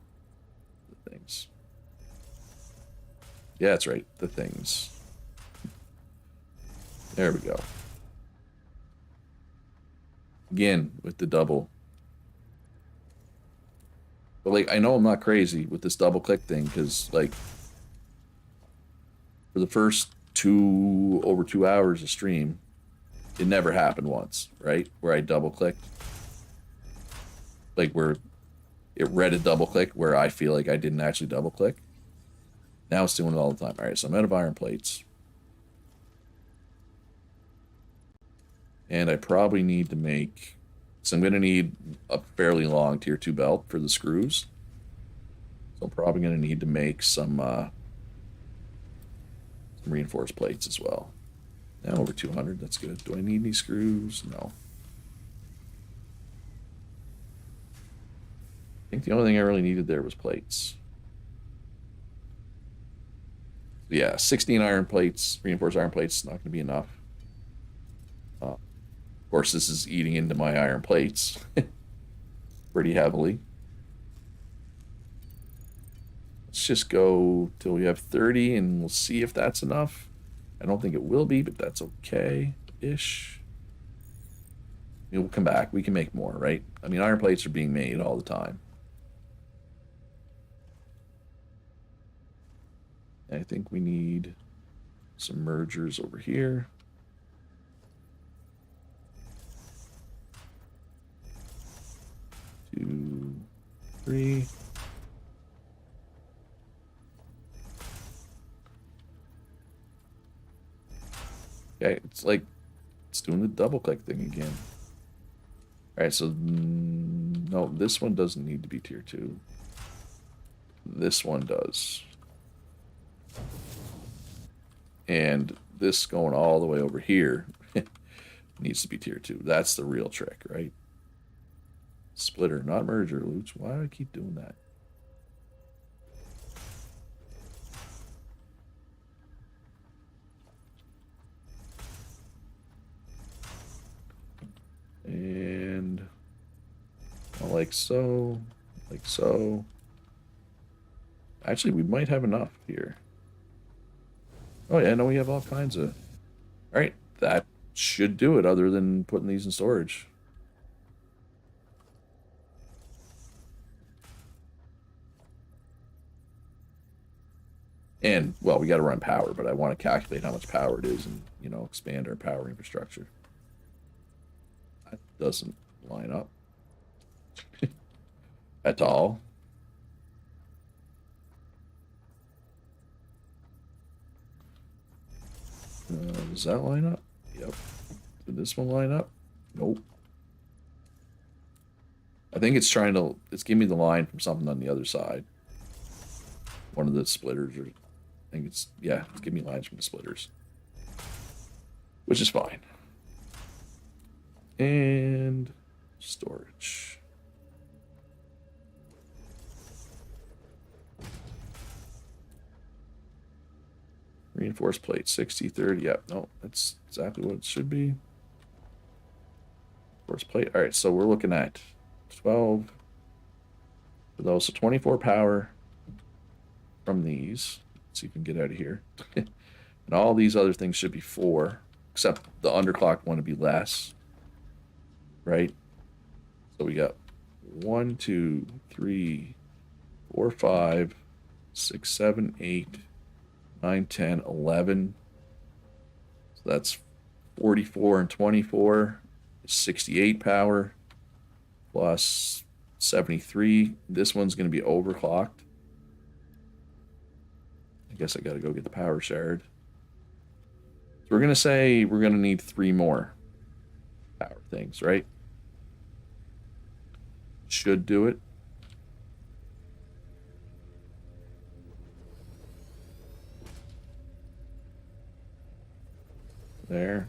S1: things. Yeah, that's right, the things. There we go. Again, with the double. But, like, I know I'm not crazy with this double click thing, because, like, for the first over 2 hours of stream, it never happened once, right? Where I double clicked. Like, where it read a double click where I feel like I didn't actually double click. Now it's doing it all the time. All right, so I'm out of iron plates. And I probably need to make... So I'm going to need a fairly long tier 2 belt for the screws. So I'm probably going to need to make some reinforced plates as well. Now over 200, that's good. Do I need any screws? No. I think the only thing I really needed there was plates. Yeah, 16 iron plates, reinforced iron plates, not going to be enough. Of course, this is eating into my iron plates pretty heavily. Let's just go till we have 30 and we'll see if that's enough. I don't think it will be, but that's okay-ish. We'll come back. We can make more, right? I mean, iron plates are being made all the time. I think we need some mergers over here. Two, three. Okay, it's like it's doing the double click thing again. All right, so no, this one doesn't need to be tier 2. This one does. And this going all the way over here needs to be tier 2. That's the real trick, right? Splitter, not merger, Luch. Why do I keep doing that? And like so, like so. Actually, we might have enough here. Oh yeah, no, we have all kinds of... All right, that should do it other than putting these in storage. And, well, we got to run power, but I want to calculate how much power it is and, you know, expand our power infrastructure. That doesn't line up at all. Does that line up? Yep. Did this one line up? Nope. I think it's trying to... It's giving me the line from something on the other side. One of the splitters, or... I think it's... Yeah, it's giving me lines from the splitters. Which is fine. And... storage. Reinforced plate, 60, 30. Yep, no, that's exactly what it should be. Reinforced plate. All right, so we're looking at 12 for those. So 24 power from these. Let's see if we can get out of here. And all these other things should be 4, except the underclocked one to be less. Right? So we got 1, 2, 3, 4, 5, 6, 7, 8, 9, 10, 11. So that's 44 and 24. 68 power plus 73. This one's going to be overclocked. I guess I got to go get the power shard. So we're going to say we're going to need 3 more power things, right? Should do it. There.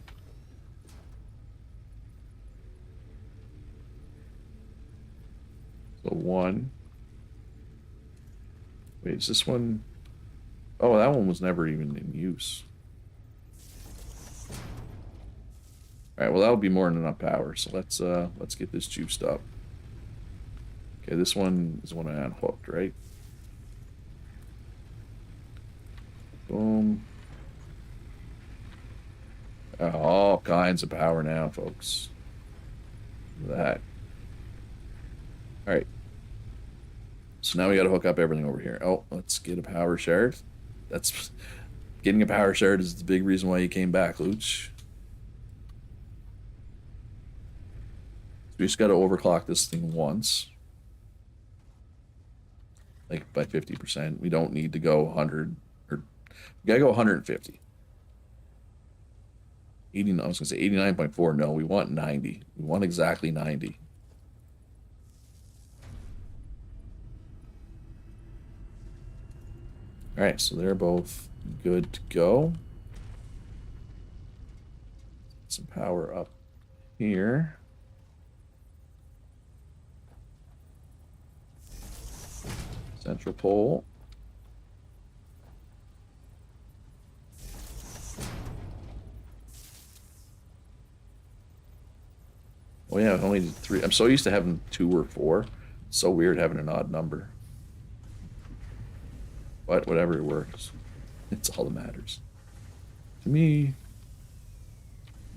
S1: So 1. Wait, is this one? Oh, that one was never even in use. All right, well that'll be more than enough power. So let's get this juiced up. Okay, this one is one I unhooked, right? Boom. All kinds of power now, folks. Look at that. All right. So now we got to hook up everything over here. Oh, let's get a power shard. That's getting a power shard is the big reason why you came back, Luch. So we just got to overclock this thing once, like by 50%. We don't need to go 100, or we gotta go 150. 80, I was gonna say 89.4. No, we want 90. We want exactly 90. All right, so they're both good to go. Some power up here. Central pole. Oh yeah, only 3. I'm so used to having 2 or 4. It's so weird having an odd number. But whatever works. It's all that matters. To me.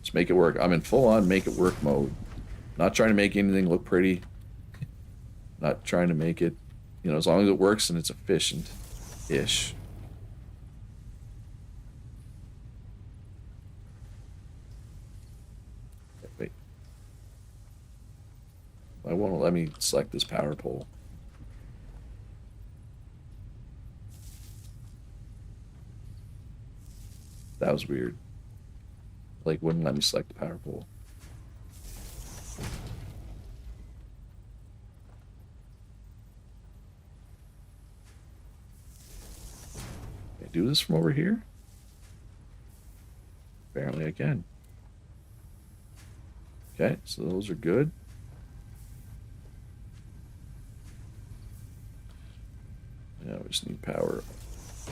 S1: Just make it work. I'm in full on make it work mode. Not trying to make anything look pretty. Not trying to make it, you know, as long as it works and it's efficient-ish. Wait. Why won't it let me select this power pole? That was weird. Like, wouldn't let me select the power pole. Can I do this from over here? Apparently I can. Okay, so those are good. Now we just need power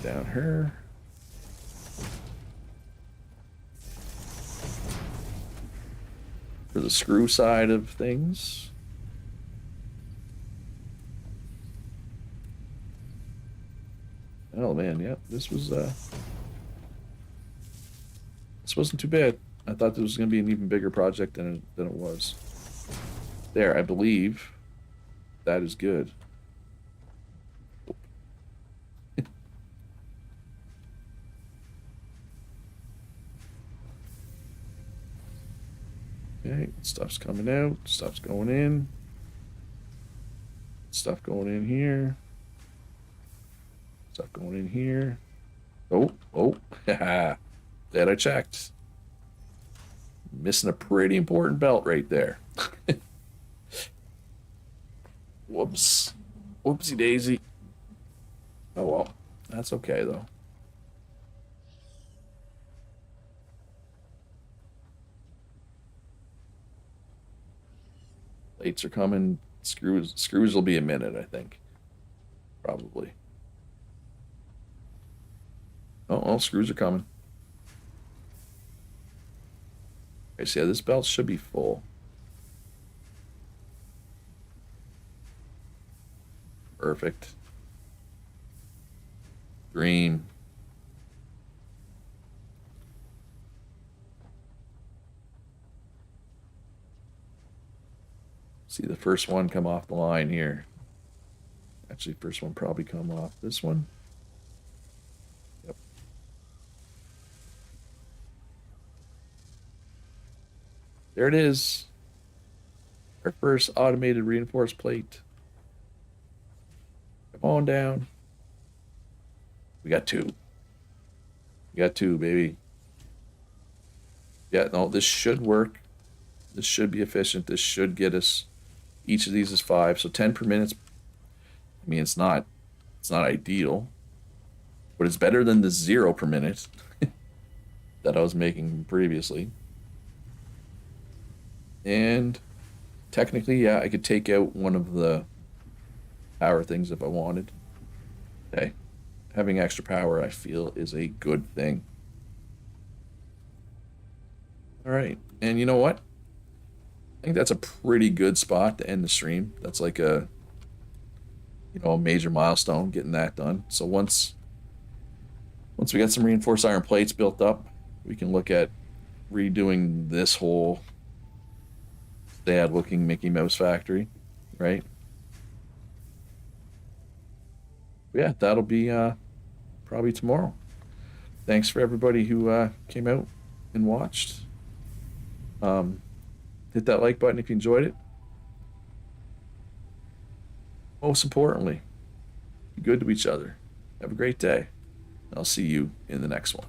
S1: down here. For the screw side of things. Oh man, yeah, this wasn't too bad. I thought this was going to be an even bigger project than it was. There, I believe that is good. Okay, stuff's coming out, stuff's going in. Stuff going in here. Stuff going in here. Oh, haha. That I checked. Missing a pretty important belt right there. Whoops. Whoopsie daisy. Oh well, that's okay though. Plates are coming. Screws will be a minute, I think. Probably. Oh, screws are coming. Okay, so yeah, this belt should be full. Perfect. Dream. See the first one come off the line here. Actually, first one probably come off this one. Yep. There it is. Our first automated reinforced plate. Come on down. We got 2. We got 2, baby. Yeah, no, this should work. This should be efficient. This should get us. Each of these is 5, so 10 per minute. I mean, it's not ideal, but it's better than the 0 per minute that I was making previously. And technically, yeah, I could take out one of the power things if I wanted. Okay. Having extra power, I feel, is a good thing. All right. And you know what? I think that's a pretty good spot to end the stream. That's like a, a major milestone getting that done. So once we get some reinforced iron plates built up, we can look at redoing this whole sad looking Mickey Mouse factory, right? Yeah, that'll be probably tomorrow. Thanks for everybody who came out and watched. Hit that like button if you enjoyed it. Most importantly, be good to each other. Have a great day. I'll see you in the next one.